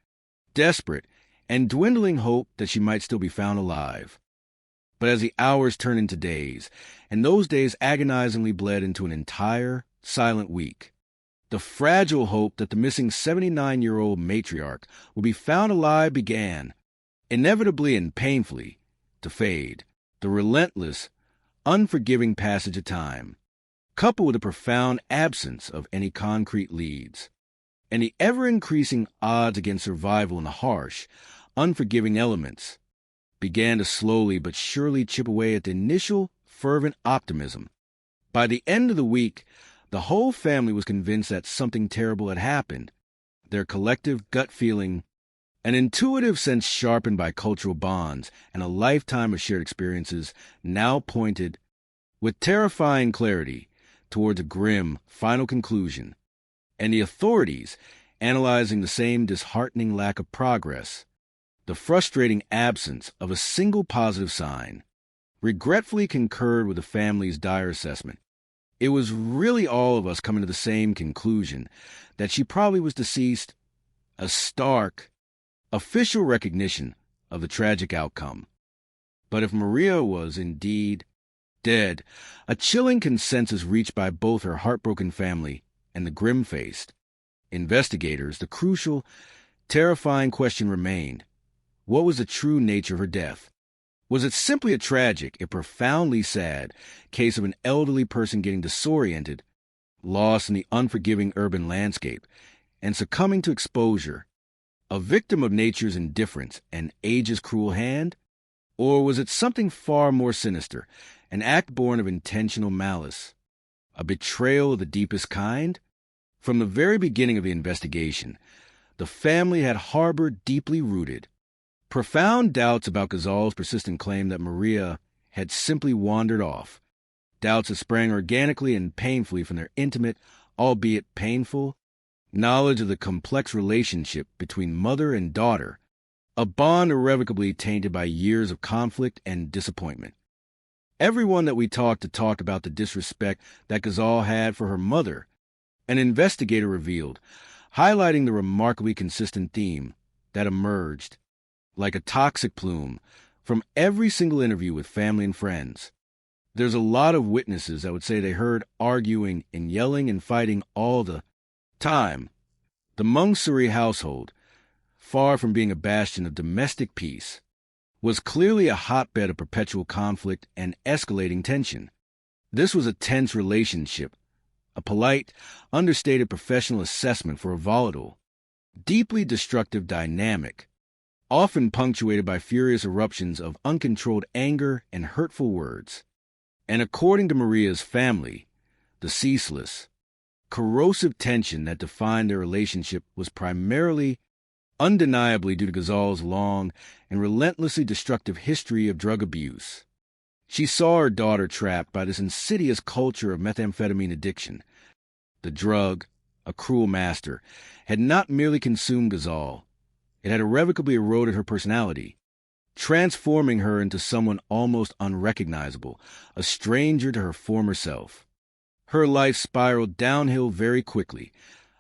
desperate, and dwindling hope that she might still be found alive. But as the hours turned into days, and those days agonizingly bled into an entire, silent week, the fragile hope that the missing 79-year-old matriarch would be found alive began, inevitably and painfully, to fade. The relentless, unforgiving passage of time, coupled with a profound absence of any concrete leads, and the ever-increasing odds against survival in the harsh, unforgiving elements, began to slowly but surely chip away at the initial, fervent optimism. By the end of the week, the whole family was convinced that something terrible had happened. Their collective gut feeling, an intuitive sense sharpened by cultural bonds and a lifetime of shared experiences, now pointed, with terrifying clarity, towards a grim, final conclusion. And the authorities, analyzing the same disheartening lack of progress, the frustrating absence of a single positive sign, regretfully concurred with the family's dire assessment. It was really all of us coming to the same conclusion, that she probably was deceased, a stark, official recognition of the tragic outcome. But if Maria was indeed dead, a chilling consensus reached by both her heartbroken family and the grim-faced investigators, the crucial, terrifying question remained: what was the true nature of her death? Was it simply a tragic, if profoundly sad, case of an elderly person getting disoriented, lost in the unforgiving urban landscape, and succumbing to exposure, a victim of nature's indifference and age's cruel hand? Or was it something far more sinister, an act born of intentional malice, a betrayal of the deepest kind? From the very beginning of the investigation, the family had harbored deeply rooted, profound doubts about Ghazal's persistent claim that Maria had simply wandered off, doubts that sprang organically and painfully from their intimate, albeit painful, knowledge of the complex relationship between mother and daughter, a bond irrevocably tainted by years of conflict and disappointment. Everyone that we talked to talked about the disrespect that Ghazal had for her mother, an investigator revealed, highlighting the remarkably consistent theme that emerged, like a toxic plume, from every single interview with family and friends. There's a lot of witnesses that would say they heard arguing and yelling and fighting all the time. The Mansury household, far from being a bastion of domestic peace, was clearly a hotbed of perpetual conflict and escalating tension. This was a tense relationship, a polite, understated professional assessment for a volatile, deeply destructive dynamic, often punctuated by furious eruptions of uncontrolled anger and hurtful words. And according to Maria's family, the ceaseless, corrosive tension that defined their relationship was primarily, undeniably due to Ghazal's long and relentlessly destructive history of drug abuse. She saw her daughter trapped by this insidious culture of methamphetamine addiction. The drug, a cruel master, had not merely consumed Ghazal. It had irrevocably eroded her personality, transforming her into someone almost unrecognizable, a stranger to her former self. Her life spiraled downhill very quickly,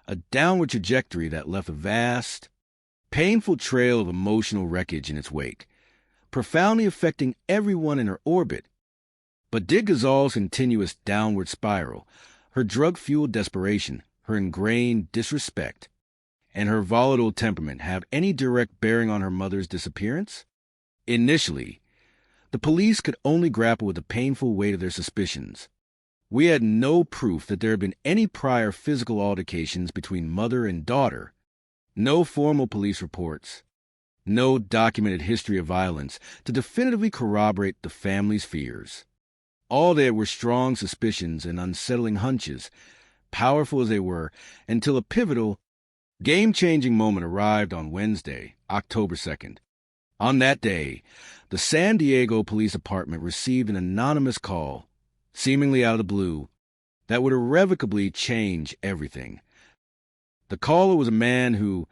a downward trajectory that left a vast, painful trail of emotional wreckage in its wake, profoundly affecting everyone in her orbit. But did Ghazal's continuous downward spiral, her drug-fueled desperation, her ingrained disrespect, and her volatile temperament have any direct bearing on her mother's disappearance? Initially, the police could only grapple with the painful weight of their suspicions. We had no proof that there had been any prior physical altercations between mother and daughter, no formal police reports, no documented history of violence to definitively corroborate the family's fears. All there were strong suspicions and unsettling hunches, powerful as they were, until a pivotal, game-changing moment arrived on Wednesday, October 2nd. On that day, the San Diego Police Department received an anonymous call, seemingly out of the blue, that would irrevocably change everything. The caller was a man who,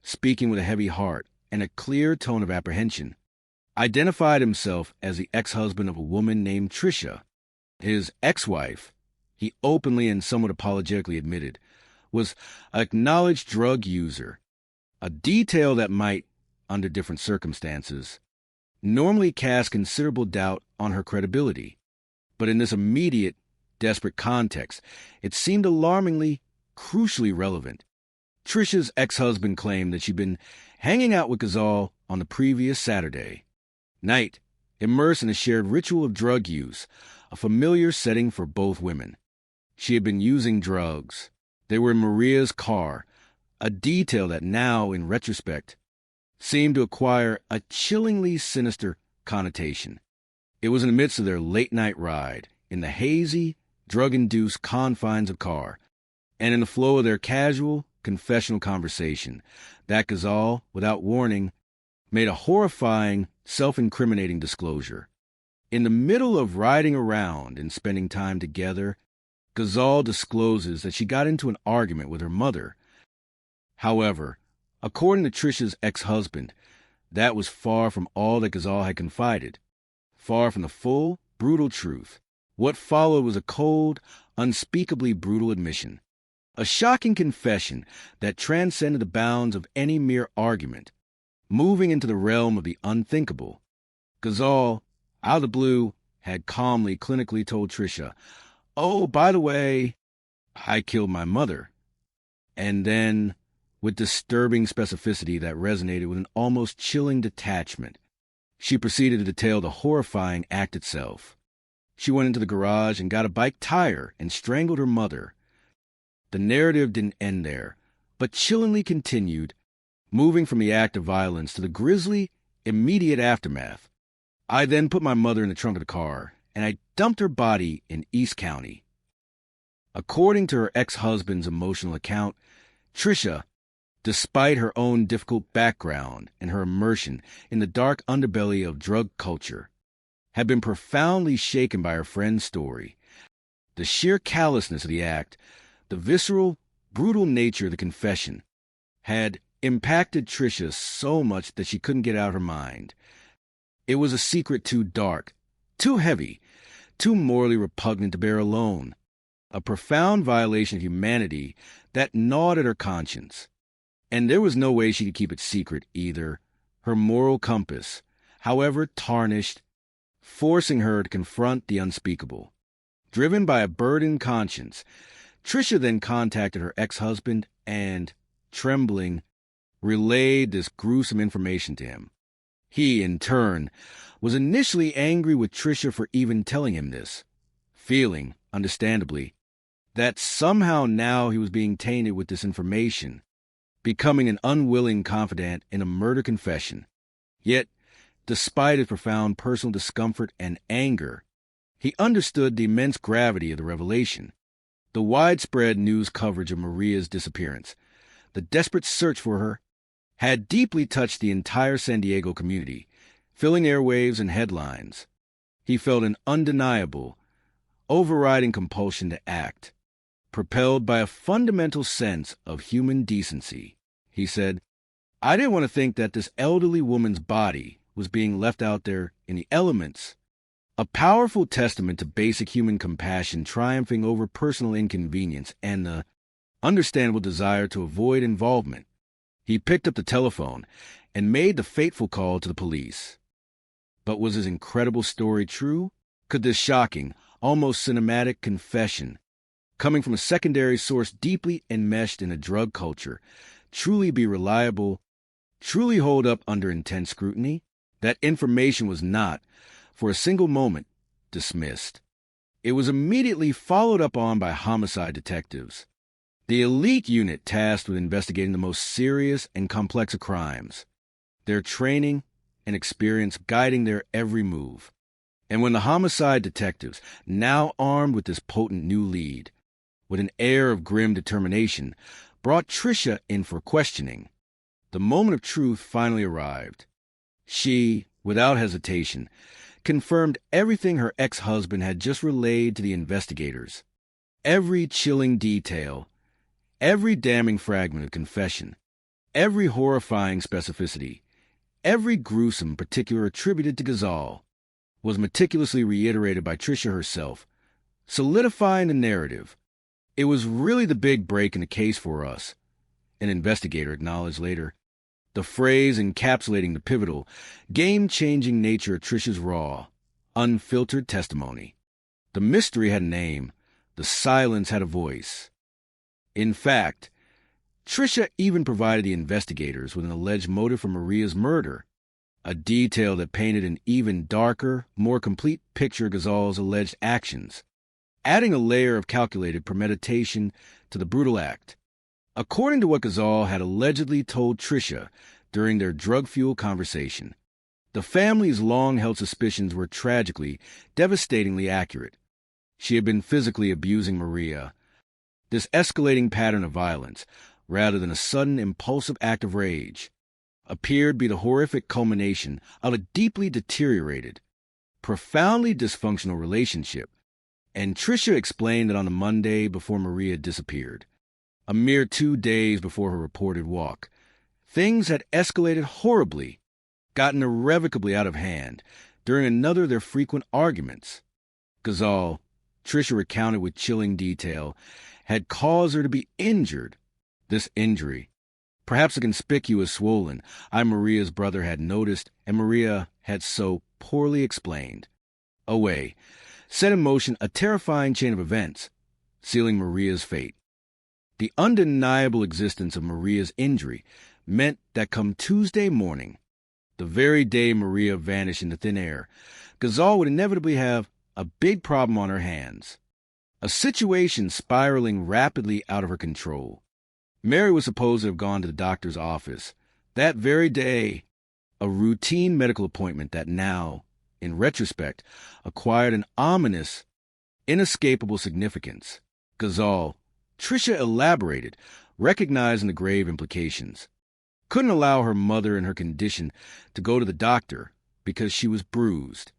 speaking with a heavy heart and a clear tone of apprehension, identified himself as the ex-husband of a woman named Tricia. His ex-wife, he openly and somewhat apologetically admitted, was an acknowledged drug user, a detail that might, under different circumstances, normally cast considerable doubt on her credibility. But in this immediate, desperate context, it seemed alarmingly, crucially relevant. Tricia's ex-husband claimed that she'd been hanging out with Ghazal on the previous Saturday night, immersed in a shared ritual of drug use, a familiar setting for both women. She had been using drugs. They were in Maria's car, a detail that now, in retrospect, seemed to acquire a chillingly sinister connotation. It was in the midst of their late-night ride, in the hazy, drug-induced confines of car, and in the flow of their casual, confessional conversation, that Ghazal, without warning, made a horrifying, self-incriminating disclosure. In the middle of riding around and spending time together, Ghazal discloses that she got into an argument with her mother. However, according to Tricia's ex-husband, that was far from all that Ghazal had confided, far from the full, brutal truth. What followed was a cold, unspeakably brutal admission, a shocking confession that transcended the bounds of any mere argument, moving into the realm of the unthinkable. Ghazal, out of the blue, had calmly, clinically told Tricia, "Oh, by the way, I killed my mother." And then, with disturbing specificity that resonated with an almost chilling detachment, she proceeded to detail the horrifying act itself. She went into the garage and got a bike tire and strangled her mother. The narrative didn't end there, but chillingly continued, moving from the act of violence to the grisly, immediate aftermath. "I then put my mother in the trunk of the car, and I dumped her body in East County." According to her ex-husband's emotional account, Tricia, despite her own difficult background and her immersion in the dark underbelly of drug culture, had been profoundly shaken by her friend's story. The sheer callousness of the act, the visceral, brutal nature of the confession, had impacted Tricia so much that she couldn't get out her mind. It was a secret too dark, too heavy, too morally repugnant to bear alone, a profound violation of humanity that gnawed at her conscience. And there was no way she could keep it secret either, her moral compass, however tarnished, forcing her to confront the unspeakable. Driven by a burdened conscience, Tricia then contacted her ex-husband and, trembling, relayed this gruesome information to him. He, in turn, was initially angry with Tricia for even telling him this, feeling, understandably, that somehow now he was being tainted with this information, becoming an unwilling confidant in a murder confession. Yet, despite his profound personal discomfort and anger, he understood the immense gravity of the revelation. The widespread news coverage of Maria's disappearance, the desperate search for her, had deeply touched the entire San Diego community, filling airwaves and headlines. He felt an undeniable, overriding compulsion to act, propelled by a fundamental sense of human decency. He said, "I didn't want to think that this elderly woman's body was being left out there in the elements." A powerful testament to basic human compassion triumphing over personal inconvenience and the understandable desire to avoid involvement. He picked up the telephone and made the fateful call to the police. But was his incredible story true? Could this shocking, almost cinematic confession, coming from a secondary source deeply enmeshed in a drug culture, truly be reliable, truly hold up under intense scrutiny? That information was not, for a single moment, dismissed. It was immediately followed up on by homicide detectives, the elite unit tasked with investigating the most serious and complex of crimes, their training and experience guiding their every move. And when the homicide detectives, now armed with this potent new lead, with an air of grim determination, brought Tricia in for questioning, the moment of truth finally arrived. She, without hesitation, confirmed everything her ex-husband had just relayed to the investigators. Every chilling detail, every damning fragment of confession, every horrifying specificity, every gruesome particular attributed to Ghazal was meticulously reiterated by Tricia herself, solidifying the narrative. It was really the big break in the case for us, an investigator acknowledged later. The phrase encapsulating the pivotal, game-changing nature of Tricia's raw, unfiltered testimony. The mystery had a name. The silence had a voice. In fact, Tricia even provided the investigators with an alleged motive for Maria's murder, a detail that painted an even darker, more complete picture of Ghazal's alleged actions, adding a layer of calculated premeditation to the brutal act. According to what Ghazal had allegedly told Tricia during their drug-fueled conversation, the family's long-held suspicions were tragically, devastatingly accurate. She had been physically abusing Maria. This escalating pattern of violence, rather than a sudden, impulsive act of rage, appeared to be the horrific culmination of a deeply deteriorated, profoundly dysfunctional relationship, and Tricia explained that on the Monday before Maria disappeared, a mere 2 days before her reported walk, things had escalated horribly, gotten irrevocably out of hand during another of their frequent arguments. Ghazal, Tricia recounted with chilling detail, had caused her to be injured. This injury, perhaps a conspicuous swollen, Maria's brother had noticed, and Maria had so poorly explained away, set in motion a terrifying chain of events, sealing Maria's fate. The undeniable existence of Maria's injury meant that come Tuesday morning, the very day Maria vanished into thin air, Ghazal would inevitably have a big problem on her hands, a situation spiraling rapidly out of her control. Mary was supposed to have gone to the doctor's office that very day, a routine medical appointment that now, in retrospect, acquired an ominous, inescapable significance. Ghazal, Tricia elaborated, recognizing the grave implications. Couldn't allow her mother in her condition to go to the doctor because she was bruised.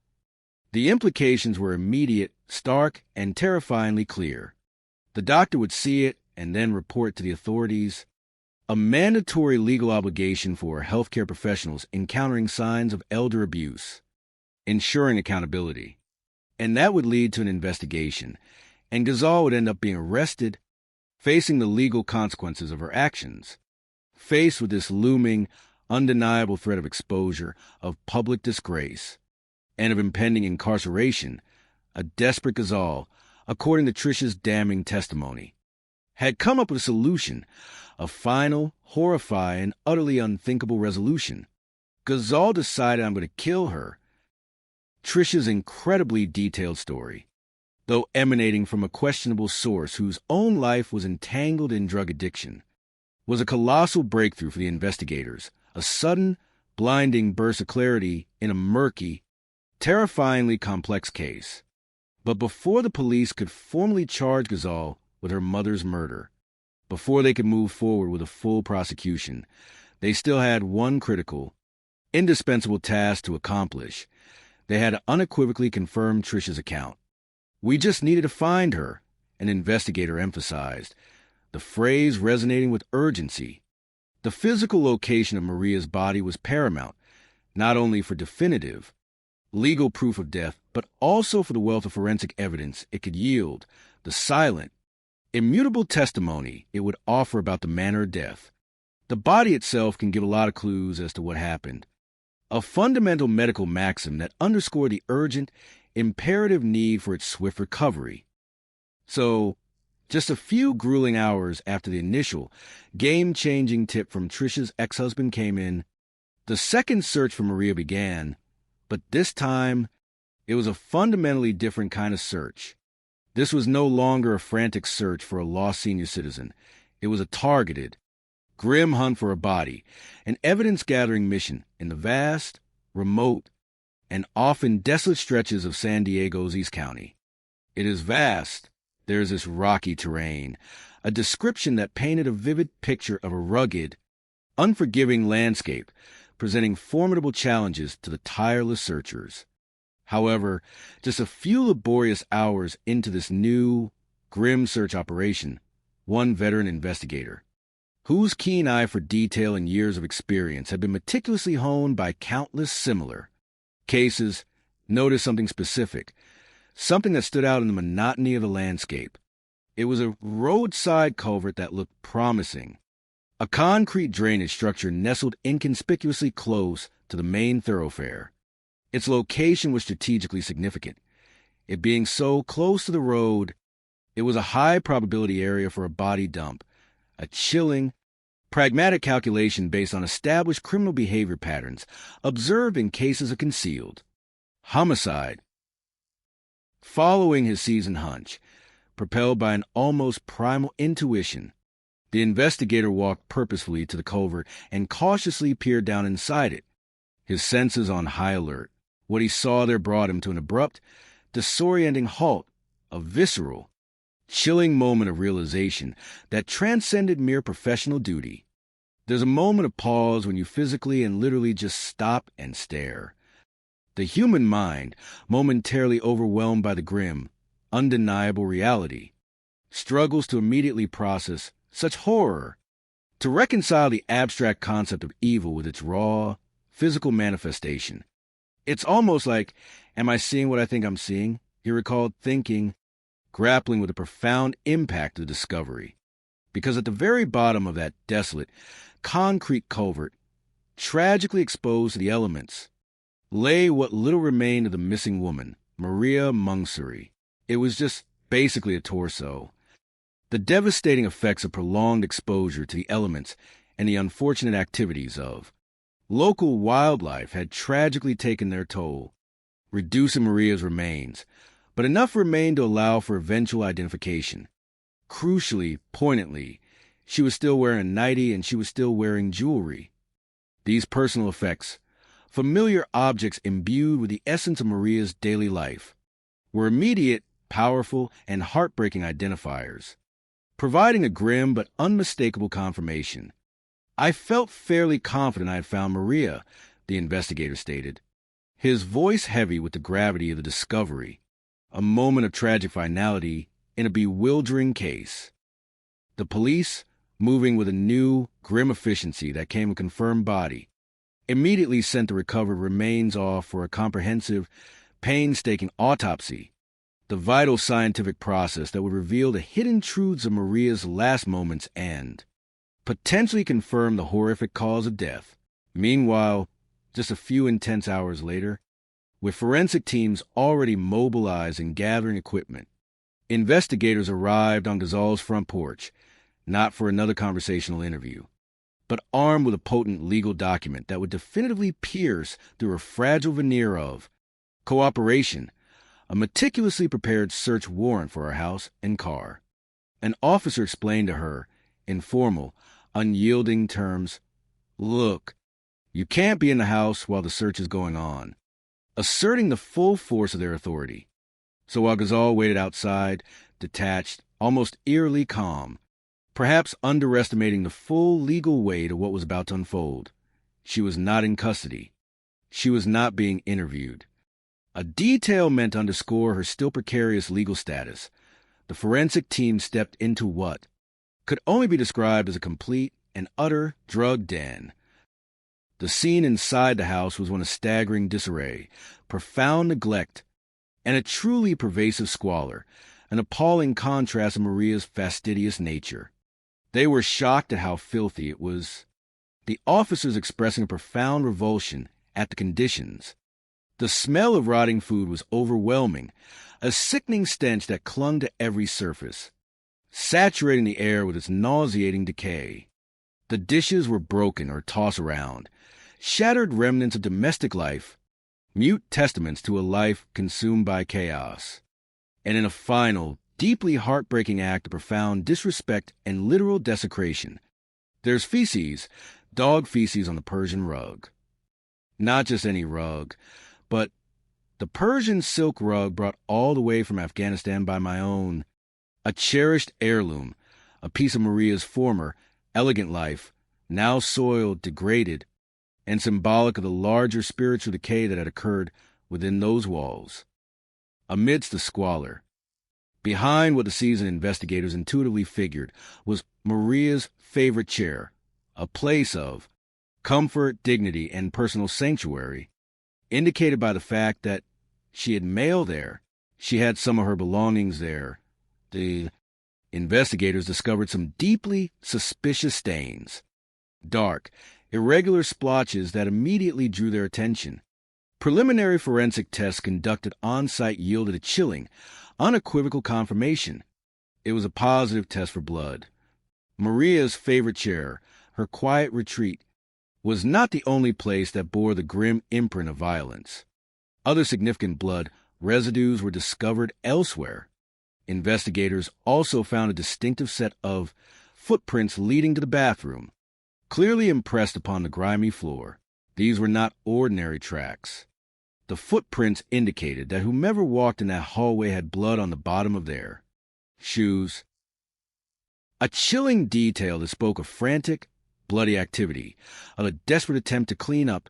The implications were immediate, stark, and terrifyingly clear. The doctor would see it and then report to the authorities, a mandatory legal obligation for healthcare professionals encountering signs of elder abuse, ensuring accountability. And that would lead to an investigation, and Ghazal would end up being arrested, facing the legal consequences of her actions. Faced with this looming, undeniable threat of exposure, of public disgrace, and of impending incarceration, a desperate Ghazal, according to Tricia's damning testimony, had come up with a solution, a final, horrifying, utterly unthinkable resolution. Ghazal decided, I'm going to kill her. Tricia's incredibly detailed story, though emanating from a questionable source whose own life was entangled in drug addiction, was a colossal breakthrough for the investigators, a sudden, blinding burst of clarity in a murky, terrifyingly complex case. But before the police could formally charge Ghazal with her mother's murder, before they could move forward with a full prosecution, they still had one critical, indispensable task to accomplish. They had to unequivocally confirm Tricia's account. We just needed to find her, an investigator emphasized, the phrase resonating with urgency. The physical location of Maria's body was paramount, not only for definitive, legal proof of death, but also for the wealth of forensic evidence it could yield, the silent, immutable testimony it would offer about the manner of death. The body itself can give a lot of clues as to what happened, a fundamental medical maxim that underscored the urgent, imperative need for its swift recovery. So, just a few grueling hours after the initial, game-changing tip from Trisha's ex-husband came in, the second search for Maria began, but this time, it was a fundamentally different kind of search. This was no longer a frantic search for a lost senior citizen. It was a targeted, grim hunt for a body, an evidence-gathering mission in the vast, remote, and often desolate stretches of San Diego's East County. It is vast. There is this rocky terrain, a description that painted a vivid picture of a rugged, unforgiving landscape, presenting formidable challenges to the tireless searchers. However, just a few laborious hours into this new, grim search operation, one veteran investigator, whose keen eye for detail and years of experience had been meticulously honed by countless similar cases, noticed something specific, something that stood out in the monotony of the landscape. It was a roadside culvert that looked promising, a concrete drainage structure nestled inconspicuously close to the main thoroughfare. Its location was strategically significant. It being so close to the road, it was a high-probability area for a body dump, a chilling, pragmatic calculation based on established criminal behavior patterns observed in cases of concealed homicide. Following his seasoned hunch, propelled by an almost primal intuition, the investigator walked purposefully to the culvert and cautiously peered down inside it, his senses on high alert. What he saw there brought him to an abrupt, disorienting halt, a visceral, chilling moment of realization that transcended mere professional duty. There's a moment of pause when you physically and literally just stop and stare. The human mind, momentarily overwhelmed by the grim, undeniable reality, struggles to immediately process such horror, to reconcile the abstract concept of evil with its raw, physical manifestation. It's almost like, am I seeing what I think I'm seeing? He recalled thinking, grappling with the profound impact of the discovery. Because at the very bottom of that desolate, concrete culvert, tragically exposed to the elements, lay what little remained of the missing woman, Maria Mansury. It was just basically a torso. The devastating effects of prolonged exposure to the elements and the unfortunate activities of local wildlife had tragically taken their toll, reducing Maria's remains, but enough remained to allow for eventual identification. Crucially, poignantly, she was still wearing a nightie and she was still wearing jewelry. These personal effects, familiar objects imbued with the essence of Maria's daily life, were immediate, powerful, and heartbreaking identifiers, providing a grim but unmistakable confirmation. I felt fairly confident I had found Maria, the investigator stated, his voice heavy with the gravity of the discovery, a moment of tragic finality in a bewildering case. The police, moving with a new, grim efficiency that came with a confirmed body, immediately sent the recovered remains off for a comprehensive, painstaking autopsy, the vital scientific process that would reveal the hidden truths of Maria's last moments and potentially confirm the horrific cause of death. Meanwhile, just a few intense hours later, with forensic teams already mobilized and gathering equipment, investigators arrived on Ghazal's front porch, not for another conversational interview, but armed with a potent legal document that would definitively pierce through a fragile veneer of cooperation, a meticulously prepared search warrant for our house and car. An officer explained to her, in formal, unyielding terms, "Look, you can't be in the house while the search is going on," asserting the full force of their authority. So while Ghazal waited outside, detached, almost eerily calm, perhaps underestimating the full legal weight of what was about to unfold, she was not in custody. She was not being interviewed. A detail meant to underscore her still precarious legal status. The forensic team stepped into what could only be described as a complete and utter drug den. The scene inside the house was one of staggering disarray, profound neglect, and a truly pervasive squalor, an appalling contrast of Maria's fastidious nature. They were shocked at how filthy it was, the officers expressing a profound revulsion at the conditions. The smell of rotting food was overwhelming, a sickening stench that clung to every surface, saturating the air with its nauseating decay. The dishes were broken or tossed around, shattered remnants of domestic life, mute testaments to a life consumed by chaos. And in a final, deeply heartbreaking act of profound disrespect and literal desecration, there's feces, dog feces on the Persian rug. Not just any rug, but the Persian silk rug brought all the way from Afghanistan by my own, a cherished heirloom, a piece of Maria's former, elegant life, now soiled, degraded, and symbolic of the larger spiritual decay that had occurred within those walls. Amidst the squalor, behind what the seasoned investigators intuitively figured was Maria's favorite chair, a place of comfort, dignity, and personal sanctuary, indicated by the fact that she had mail there. She had some of her belongings there. The investigators discovered some deeply suspicious stains, dark, irregular splotches that immediately drew their attention. Preliminary forensic tests conducted on-site yielded a chilling, unequivocal confirmation. It was a positive test for blood. Maria's favorite chair, her quiet retreat, was not the only place that bore the grim imprint of violence. Other significant blood residues were discovered elsewhere. Investigators also found a distinctive set of footprints leading to the bathroom, clearly impressed upon the grimy floor. These were not ordinary tracks. The footprints indicated that whomever walked in that hallway had blood on the bottom of their shoes. A chilling detail that spoke of frantic, bloody activity, of a desperate attempt to clean up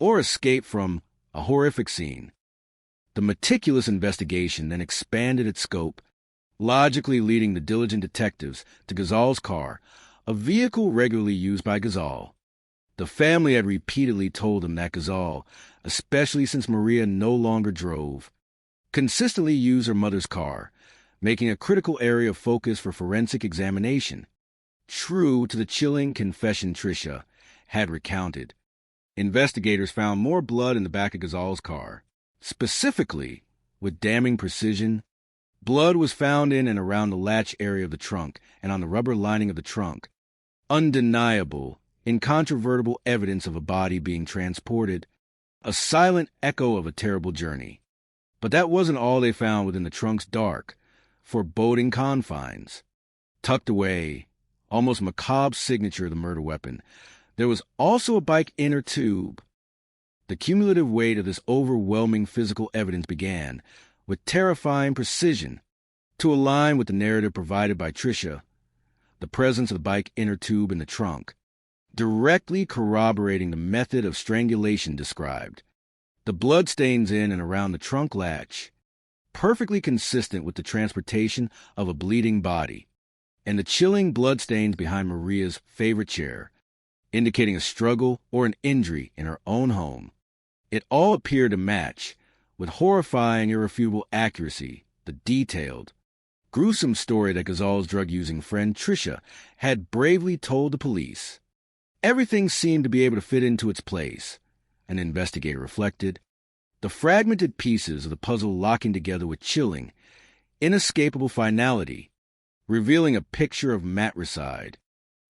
or escape from a horrific scene. The meticulous investigation then expanded its scope, logically leading the diligent detectives to Ghazal's car, a vehicle regularly used by Ghazal. The family had repeatedly told them that Ghazal, especially since Maria no longer drove, consistently used her mother's car, making a critical area of focus for forensic examination. True to the chilling confession Tricia had recounted, investigators found more blood in the back of Ghazal's car. Specifically, with damning precision, blood was found in and around the latch area of the trunk and on the rubber lining of the trunk. Undeniable, incontrovertible evidence of a body being transported, a silent echo of a terrible journey. But that wasn't all they found within the trunk's dark, foreboding confines. Tucked away, almost macabre signature of the murder weapon, there was also a bike inner tube. The cumulative weight of this overwhelming physical evidence began, with terrifying precision, to align with the narrative provided by Tricia, the presence of the bike inner tube in the trunk, directly corroborating the method of strangulation described. The bloodstains in and around the trunk latch, perfectly consistent with the transportation of a bleeding body, and the chilling bloodstains behind Maria's favorite chair, indicating a struggle or an injury in her own home. It all appeared to match, with horrifying, irrefutable accuracy, the detailed, gruesome story that Ghazal's drug-using friend Tricia had bravely told the police. Everything seemed to be able to fit into its place, an investigator reflected, the fragmented pieces of the puzzle locking together with chilling, inescapable finality, revealing a picture of matricide.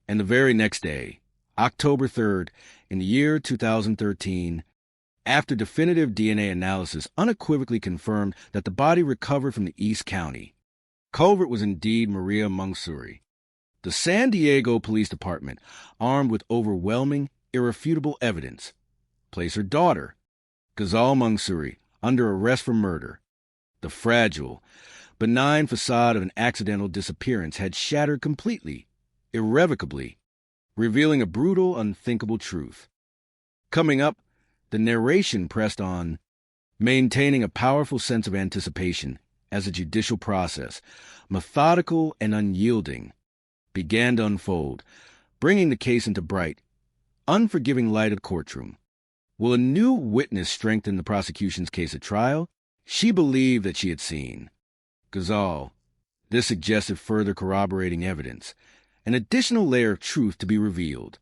And the very next day, October 3rd, in the year 2013, after definitive DNA analysis unequivocally confirmed that the body recovered from the East County, culprit was indeed Maria Mansury. The San Diego Police Department, armed with overwhelming, irrefutable evidence, placed her daughter, Ghazal Mansury, under arrest for murder. The fragile, benign facade of an accidental disappearance had shattered completely, irrevocably, revealing a brutal, unthinkable truth. Coming up, the narration pressed on, maintaining a powerful sense of anticipation as a judicial process, methodical and unyielding, began to unfold, bringing the case into bright, unforgiving light of the courtroom. Will a new witness strengthen the prosecution's case at trial? She believed that she had seen Ghazal. This suggested further corroborating evidence, an additional layer of truth to be revealed.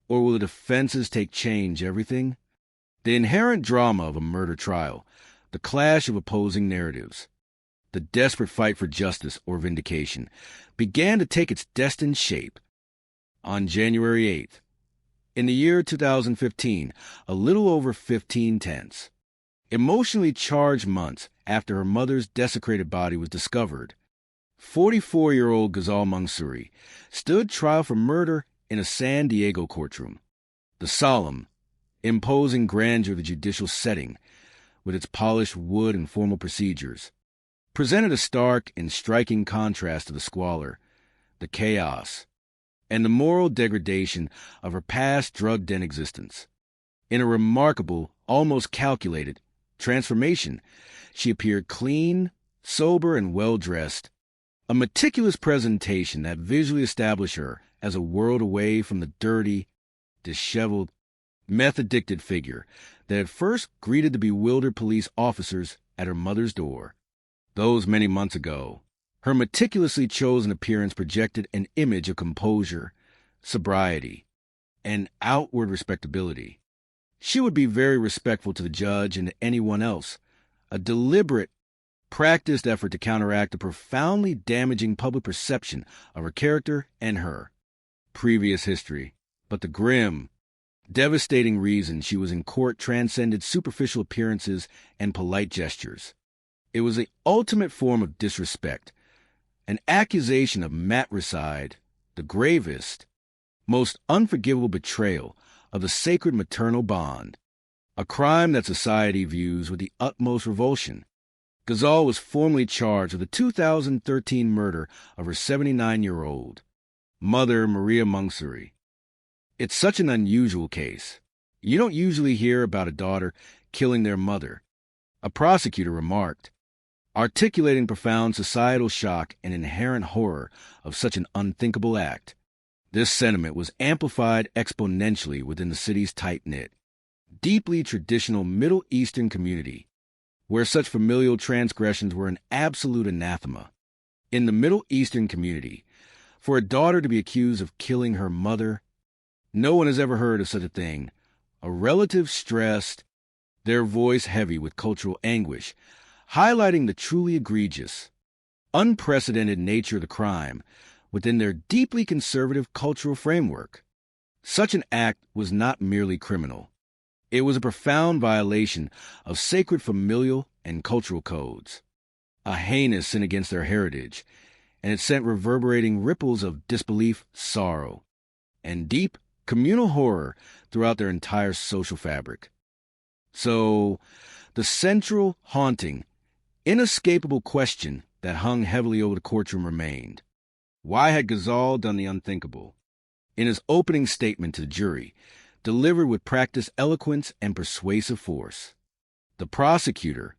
Or will the defenses take change everything? The inherent drama of a murder trial, the clash of opposing narratives, the desperate fight for justice or vindication, began to take its destined shape. On January 8th, in the year 2015, a little over 15 tenths, emotionally charged months after her mother's desecrated body was discovered, 44-year-old Ghazal Mansury stood trial for murder in a San Diego courtroom. The solemn, imposing grandeur of the judicial setting, with its polished wood and formal procedures, presented a stark and striking contrast to the squalor, the chaos, and the moral degradation of her past drug-den existence. In a remarkable, almost calculated, transformation, she appeared clean, sober, and well-dressed, a meticulous presentation that visually established her as a world away from the dirty, disheveled, meth-addicted figure that had first greeted the bewildered police officers at her mother's door. Those many months ago, her meticulously chosen appearance projected an image of composure, sobriety, and outward respectability. She would be very respectful to the judge and to anyone else, a deliberate, practiced effort to counteract the profoundly damaging public perception of her character and her previous history. But the grim, devastating reason she was in court transcended superficial appearances and polite gestures. It was the ultimate form of disrespect, an accusation of matricide, the gravest, most unforgivable betrayal of the sacred maternal bond, a crime that society views with the utmost revulsion. Ghazal was formally charged with the 2013 murder of her 79-year-old mother, Maria Mansury. It's such an unusual case. You don't usually hear about a daughter killing their mother, a prosecutor remarked, articulating profound societal shock and inherent horror of such an unthinkable act. This sentiment was amplified exponentially within the city's tight-knit, deeply traditional Middle Eastern community, where such familial transgressions were an absolute anathema. In the Middle Eastern community, for a daughter to be accused of killing her mother, no one has ever heard of such a thing. A relative stressed, their voice heavy with cultural anguish, highlighting the truly egregious, unprecedented nature of the crime within their deeply conservative cultural framework. Such an act was not merely criminal. It was a profound violation of sacred familial and cultural codes, a heinous sin against their heritage, and it sent reverberating ripples of disbelief, sorrow, and deep communal horror throughout their entire social fabric. So, the central, haunting, inescapable question that hung heavily over the courtroom remained. Why had Ghazal done the unthinkable? In his opening statement to the jury, delivered with practiced eloquence and persuasive force, the prosecutor,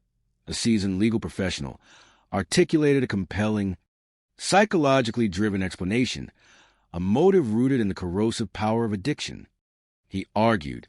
a seasoned legal professional, articulated a compelling, psychologically driven explanation, a motive rooted in the corrosive power of addiction. He argued